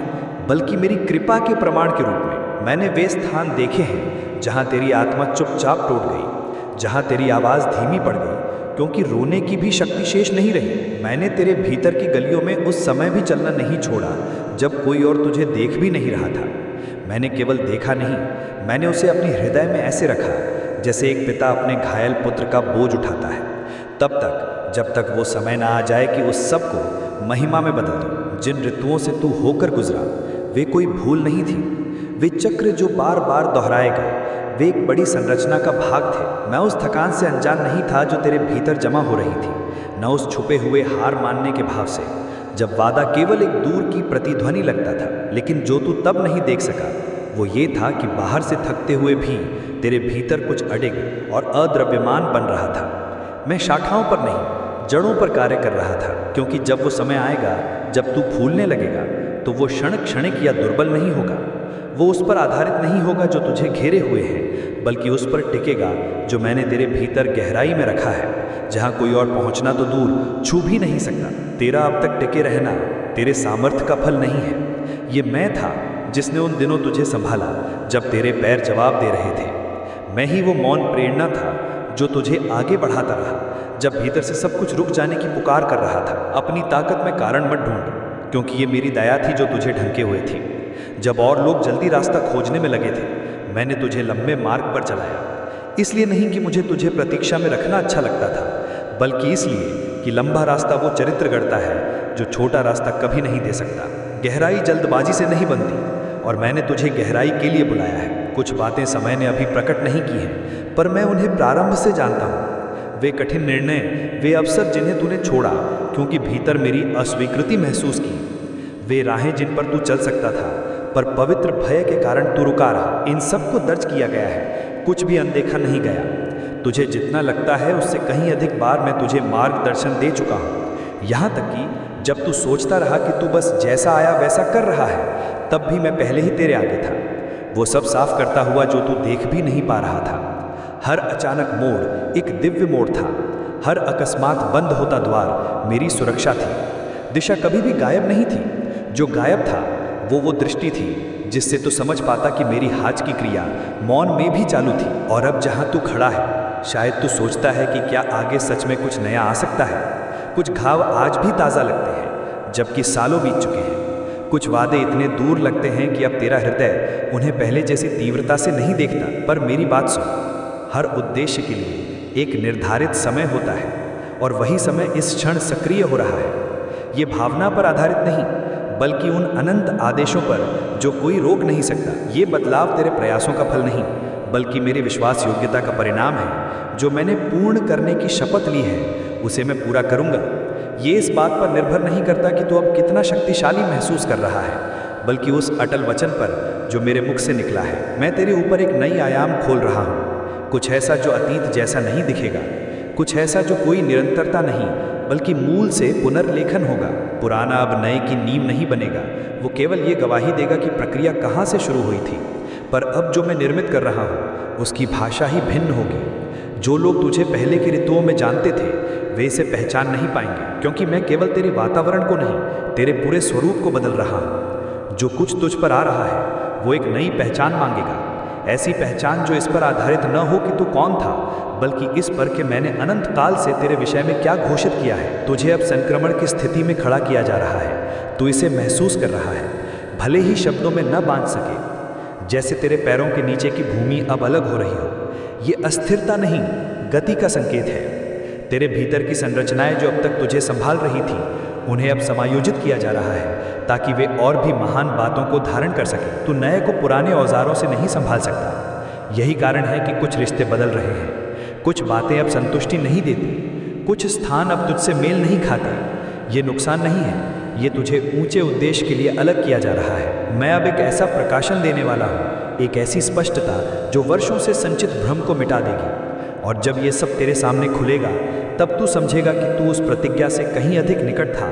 बल्कि मेरी कृपा के प्रमाण के रूप में। मैंने वे स्थान देखे हैं जहाँ तेरी आत्मा चुपचाप टूट गई, जहाँ तेरी आवाज़ धीमी पड़ गई, क्योंकि रोने की भी शक्ति शेष नहीं रही। मैंने तेरे भीतर की गलियों में उस समय भी चलना नहीं छोड़ा जब कोई और तुझे देख भी नहीं रहा था। मैंने केवल देखा नहीं, मैंने उसे अपने हृदय में ऐसे रखा जैसे एक पिता अपने घायल पुत्र का बोझ उठाता है, तब तक जब तक वो समय ना आ जाए कि उस सब को महिमा में बदल दो। जिन ऋतुओं से तू होकर गुजरा वे कोई भूल नहीं थी, वे चक्र जो बार बार दोहराए गए, वे एक बड़ी संरचना का भाग थे। मैं उस थकान से अनजान नहीं था जो तेरे भीतर जमा हो रही थी, न उस छुपे हुए हार मानने के भाव से, जब वादा केवल एक दूर की प्रतिध्वनि लगता था। लेकिन जो तू तब नहीं देख सका वो ये था कि बाहर से थकते हुए भी तेरे भीतर कुछ अडिग और अद्रव्यमान बन रहा था। मैं शाखाओं पर नहीं, जड़ों पर कार्य कर रहा था, क्योंकि जब वो समय आएगा जब तू फूलने लगेगा तो वो क्षणिक या दुर्बल नहीं होगा। वो उस पर आधारित नहीं होगा जो तुझे घेरे हुए है, बल्कि उस पर टिकेगा जो मैंने तेरे भीतर गहराई में रखा है, जहाँ कोई और पहुँचना तो दूर छू भी नहीं सकता। तेरा अब तक टिके रहना तेरे सामर्थ्य का फल नहीं है, ये मैं था जिसने उन दिनों तुझे संभाला जब तेरे पैर जवाब दे रहे थे। मैं ही वो मौन प्रेरणा था जो तुझे आगे बढ़ाता रहा जब भीतर से सब कुछ रुक जाने की पुकार कर रहा था। अपनी ताकत में कारण मत ढूंढ, क्योंकि ये मेरी दया थी जो तुझे ढंके हुए थी। जब और लोग जल्दी रास्ता खोजने में लगे थे, मैंने तुझे लंबे मार्ग पर चलाया, इसलिए नहीं कि मुझे तुझे प्रतीक्षा में रखना अच्छा लगता था, बल्कि इसलिए कि लंबा रास्ता वो चरित्र गढ़ता है जो छोटा रास्ता कभी नहीं दे सकता। गहराई जल्दबाजी से नहीं बनती, और मैंने तुझे गहराई के लिए बुलाया है। कुछ बातें समय ने अभी प्रकट नहीं की हैं, पर मैं उन्हें प्रारंभ से जानता हूँ। वे कठिन निर्णय, वे अवसर जिन्हें तूने छोड़ा क्योंकि भीतर मेरी अस्वीकृति महसूस की, वे राहें जिन पर तू चल सकता था पर पवित्र भय के कारण तू रुका रहा, इन सब को दर्ज किया गया है, कुछ भी अनदेखा नहीं गया। तुझे जितना लगता है उससे कहीं अधिक बार मैं तुझे मार्गदर्शन दे चुका हूँ। यहाँ तक कि जब तू सोचता रहा कि तू बस जैसा आया वैसा कर रहा है, तब भी मैं पहले ही तेरे आगे था, वो सब साफ करता हुआ जो तू देख भी नहीं पा रहा था। हर अचानक मोड़ एक दिव्य मोड़ था, हर अकस्मात बंद होता द्वार मेरी सुरक्षा थी। दिशा कभी भी गायब नहीं थी, जो गायब था वो दृष्टि थी जिससे तू समझ पाता कि मेरी हाथ की क्रिया मौन में भी चालू थी। और अब जहाँ तू खड़ा है, शायद तू सोचता है कि क्या आगे सच में कुछ नया आ सकता है। कुछ घाव आज भी ताज़ा लगते हैं जबकि सालों बीत चुके हैं। कुछ वादे इतने दूर लगते हैं कि अब तेरा हृदय उन्हें पहले जैसी तीव्रता से नहीं देखता। पर मेरी बात सुन, हर उद्देश्य के लिए एक निर्धारित समय होता है, और वही समय इस क्षण सक्रिय हो रहा है। ये भावना पर आधारित नहीं, बल्कि उन अनंत आदेशों पर जो कोई रोक नहीं सकता। ये बदलाव तेरे प्रयासों का फल नहीं, बल्कि मेरी विश्वास योग्यता का परिणाम है। जो मैंने पूर्ण करने की शपथ ली है उसे मैं पूरा करूँगा। ये इस बात पर निर्भर नहीं करता कि तू अब कितना शक्तिशाली महसूस कर रहा है, बल्कि उस अटल वचन पर जो मेरे मुख से निकला है। मैं तेरे ऊपर एक नई आयाम खोल रहा हूँ, कुछ ऐसा जो अतीत जैसा नहीं दिखेगा, कुछ ऐसा जो कोई निरंतरता नहीं बल्कि मूल से पुनर्लेखन होगा। पुराना अब नए की नींव नहीं बनेगा, वो केवल ये गवाही देगा कि प्रक्रिया कहाँ से शुरू हुई थी। पर अब जो मैं निर्मित कर रहा हूँ उसकी भाषा ही भिन्न होगी। जो लोग तुझे पहले के ऋतुओं में जानते थे वे इसे पहचान नहीं पाएंगे, क्योंकि मैं केवल तेरे वातावरण को नहीं, तेरे पूरे स्वरूप को बदल रहा हूँ। जो कुछ तुझ पर आ रहा है वो एक नई पहचान मांगेगा, ऐसी पहचान जो इस पर आधारित न हो कि तू कौन था, बल्कि इस पर कि मैंने अनंत काल से तेरे विषय में क्या घोषित किया है। तुझे अब संक्रमण की स्थिति में खड़ा किया जा रहा है, तू इसे महसूस कर रहा है, भले ही शब्दों में न बांध सके। जैसे तेरे पैरों के नीचे की भूमि अब अलग हो रही हो। ये अस्थिरता नहीं, गति का संकेत है। तेरे भीतर की संरचनाएं जो अब तक तुझे संभाल रही थी उन्हें अब समायोजित किया जा रहा है, ताकि वे और भी महान बातों को धारण कर सके। तू नए को पुराने औजारों से नहीं संभाल सकता। यही कारण है कि कुछ रिश्ते बदल रहे हैं, कुछ बातें अब संतुष्टि नहीं देती, कुछ स्थान अब तुझसे मेल नहीं खाते। ये नुकसान नहीं है, ये तुझे ऊंचे उद्देश्य के लिए अलग किया जा रहा है। मैं अब एक ऐसा प्रकाशन देने वाला हूँ, एक ऐसी स्पष्टता जो वर्षों से संचित भ्रम को मिटा देगी। और जब ये सब तेरे सामने खुलेगा तब तू समझेगा कि तू उस प्रतिज्ञा से कहीं अधिक निकट था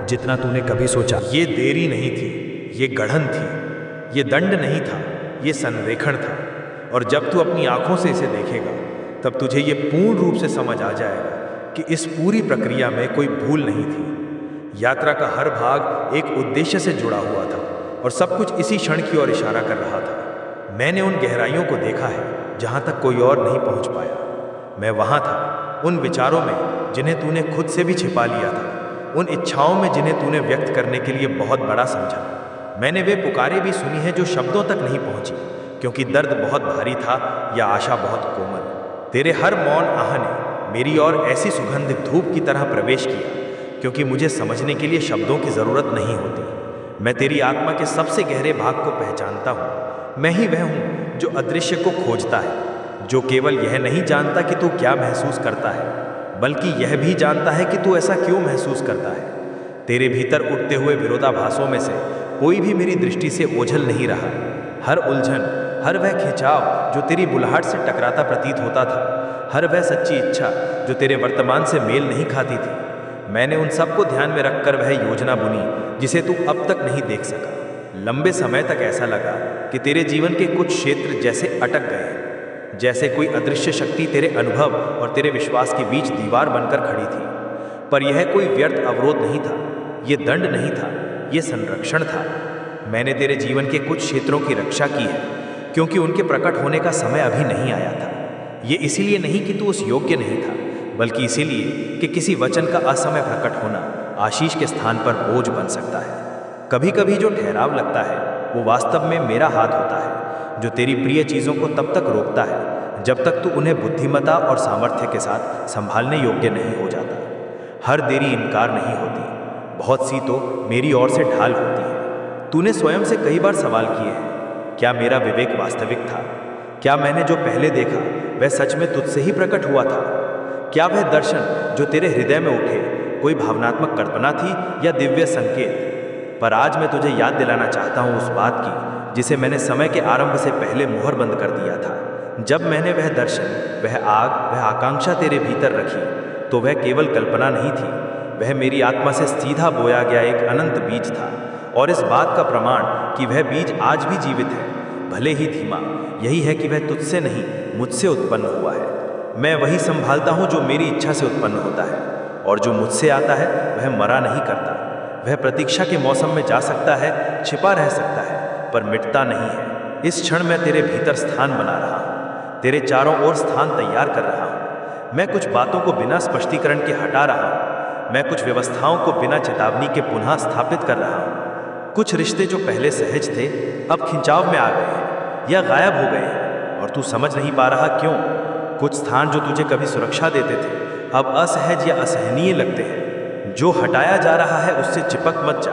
जितना तूने कभी सोचा। ये देरी नहीं थी, ये गढ़न थी, ये दंड नहीं था, ये संरेखण था। और जब तू अपनी आंखों से इसे देखेगा तब तुझे ये पूर्ण रूप से समझ आ जाएगा कि इस पूरी प्रक्रिया में कोई भूल नहीं थी। यात्रा का हर भाग एक उद्देश्य से जुड़ा हुआ था और सब कुछ इसी क्षण की ओर इशारा कर रहा था। मैंने उन गहराइयों को देखा है जहाँ तक कोई और नहीं पहुँच पाया। मैं वहाँ था, उन विचारों में जिन्हें तूने खुद से भी छिपा लिया था, उन इच्छाओं में जिन्हें तूने व्यक्त करने के लिए बहुत बड़ा समझा। मैंने वे पुकारें भी सुनी हैं जो शब्दों तक नहीं पहुँची, क्योंकि दर्द बहुत भारी था या आशा बहुत कोमल। तेरे हर मौन आह ने मेरी ओर ऐसी सुगंधित धूप की तरह प्रवेश किया, क्योंकि मुझे समझने के लिए शब्दों की ज़रूरत नहीं होती। मैं तेरी आत्मा के सबसे गहरे भाग को पहचानता हूँ। मैं ही वह हूँ जो अदृश्य को खोजता है, जो केवल यह नहीं जानता कि तू क्या महसूस करता है, बल्कि यह भी जानता है कि तू ऐसा क्यों महसूस करता है। तेरे भीतर उठते हुए विरोधाभासों में से कोई भी मेरी दृष्टि से ओझल नहीं रहा। हर उलझन, हर वह खिंचाव जो तेरी बुलाहट से टकराता प्रतीत होता था, हर वह सच्ची इच्छा जो तेरे वर्तमान से मेल नहीं खाती थी, मैंने उन सबको ध्यान में रखकर वह योजना बुनी जिसे तू अब तक नहीं देख सका। लंबे समय तक ऐसा लगा कि तेरे जीवन के कुछ क्षेत्र जैसे अटक गए हैं, जैसे कोई अदृश्य शक्ति तेरे अनुभव और तेरे विश्वास के बीच दीवार बनकर खड़ी थी। पर यह कोई व्यर्थ अवरोध नहीं था, ये दंड नहीं था, ये संरक्षण था। मैंने तेरे जीवन के कुछ क्षेत्रों की रक्षा की है, क्योंकि उनके प्रकट होने का समय अभी नहीं आया था। ये इसीलिए नहीं कि तू उस योग्य नहीं था, बल्कि इसीलिए कि किसी वचन का असमय प्रकट होना आशीष के स्थान पर बोझ बन सकता है। कभी कभी जो ठहराव लगता है वो वास्तव में मेरा हाथ होता है, जो तेरी प्रिय चीज़ों को तब तक रोकता है जब तक तू उन्हें बुद्धिमत्ता और सामर्थ्य के साथ संभालने योग्य नहीं हो जाता। हर देरी इनकार नहीं होती, बहुत सी तो मेरी ओर से ढाल होती है। तूने स्वयं से कई बार सवाल किए हैं, क्या मेरा विवेक वास्तविक था? क्या मैंने जो पहले देखा वह सच में तुझसे ही प्रकट हुआ था? क्या वह दर्शन जो तेरे हृदय में उठे कोई भावनात्मक कल्पना थी या दिव्य संकेत? पर आज मैं तुझे याद दिलाना चाहता हूँ उस बात की जिसे मैंने समय के आरंभ से पहले मुहर बंद कर दिया था। जब मैंने वह दर्शन, वह आग, वह आकांक्षा तेरे भीतर रखी, तो वह केवल कल्पना नहीं थी, वह मेरी आत्मा से सीधा बोया गया एक अनंत बीज था। और इस बात का प्रमाण कि वह बीज आज भी जीवित है, भले ही धीमा, यही है कि वह तुझसे नहीं मुझसे उत्पन्न हुआ है। मैं वही संभालता हूँ जो मेरी इच्छा से उत्पन्न होता है, और जो मुझसे आता है वह मरा नहीं करता। वह प्रतीक्षा के मौसम में जा सकता है, छिपा रह सकता है, पर मिटता नहीं है। इस क्षण मैं तेरे भीतर स्थान बना रहा हूँ, तेरे चारों ओर स्थान तैयार कर रहा हूँ। मैं कुछ बातों को बिना स्पष्टीकरण के हटा रहा हूँ, मैं कुछ व्यवस्थाओं को बिना चेतावनी के पुनः स्थापित कर रहा हूँ। कुछ रिश्ते जो पहले सहज थे अब खिंचाव में आ गए हैं या गायब हो गए हैं, और तू समझ नहीं पा रहा क्यों। कुछ स्थान जो तुझे कभी सुरक्षा देते थे अब असहज या असहनीय लगते हैं। जो हटाया जा रहा है उससे चिपक मत जा,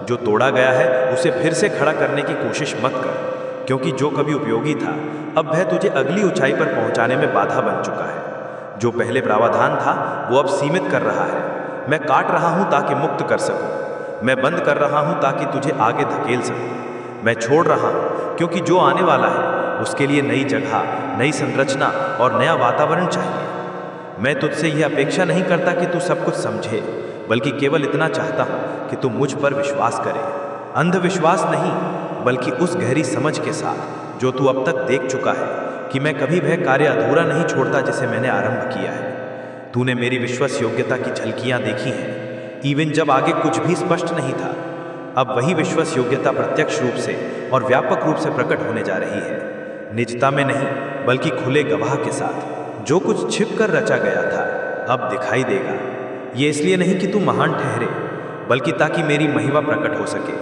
जो तोड़ा गया है उसे फिर से खड़ा करने की कोशिश मत कर, क्योंकि जो कभी उपयोगी था अब वह तुझे अगली ऊंचाई पर पहुंचाने में बाधा बन चुका है। जो पहले प्रावधान था वो अब सीमित कर रहा है। मैं काट रहा हूं ताकि मुक्त कर सकूं, मैं बंद कर रहा हूं ताकि तुझे आगे धकेल सकूं। मैं छोड़ रहा हूं क्योंकि जो आने वाला है उसके लिए नई जगह, नई संरचना और नया वातावरण चाहिए। मैं तुझसे यह अपेक्षा नहीं करता कि तू सब कुछ समझे, बल्कि केवल इतना चाहता हूँ कि तू मुझ पर विश्वास करे। अंधविश्वास नहीं, बल्कि उस गहरी समझ के साथ जो तू अब तक देख चुका है कि मैं कभी वह कार्य अधूरा नहीं छोड़ता जिसे मैंने आरंभ किया है। तूने मेरी विश्वास योग्यता की झलकियाँ देखी हैं, इवन जब आगे कुछ भी स्पष्ट नहीं था। अब वही विश्वास योग्यता प्रत्यक्ष रूप से और व्यापक रूप से प्रकट होने जा रही है, निजता में नहीं बल्कि खुले गवाह के साथ। जो कुछ छिप कर रचा गया था अब दिखाई देगा। ये इसलिए नहीं कि तू महान ठहरे, बल्कि ताकि मेरी महिमा प्रकट हो सके,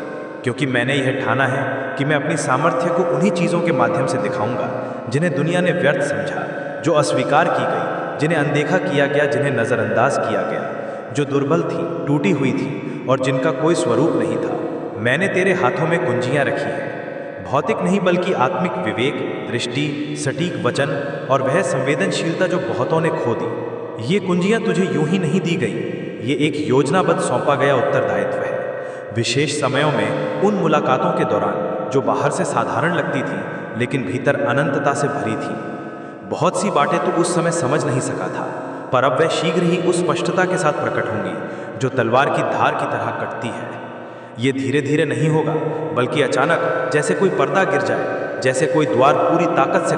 क्योंकि मैंने यह ठाना है कि मैं अपनी सामर्थ्य को उन्हीं चीज़ों के माध्यम से दिखाऊंगा जिन्हें दुनिया ने व्यर्थ समझा, जो अस्वीकार की गई, जिन्हें अनदेखा किया गया, जिन्हें नज़रअंदाज किया गया, जो दुर्बल थी, टूटी हुई थी और जिनका कोई स्वरूप नहीं था। मैंने तेरे हाथों में कुंजियाँ रखी हैं, भौतिक नहीं बल्कि आत्मिक विवेक, दृष्टि, सटीक वचन और वह संवेदनशीलता जो बहुतों ने खो दी। ये कुंजियाँ तुझे यूं ही नहीं दी गई, ये एक योजनाबद्ध सौंपा गया उत्तरदायित्व है। विशेष समयों में उन मुलाकातों के दौरान जो बाहर से साधारण लगती थी लेकिन भीतर अनंतता से भरी थी। बहुत सी बातें तो उस समय समझ नहीं सका था, पर अब वह शीघ्र ही उस स्पष्टता के साथ प्रकट होंगी जो तलवार की धार की तरह कटती है। ये धीरे धीरे नहीं होगा, बल्कि अचानक, जैसे कोई पर्दा गिर जाए, जैसे कोई द्वार पूरी ताकत से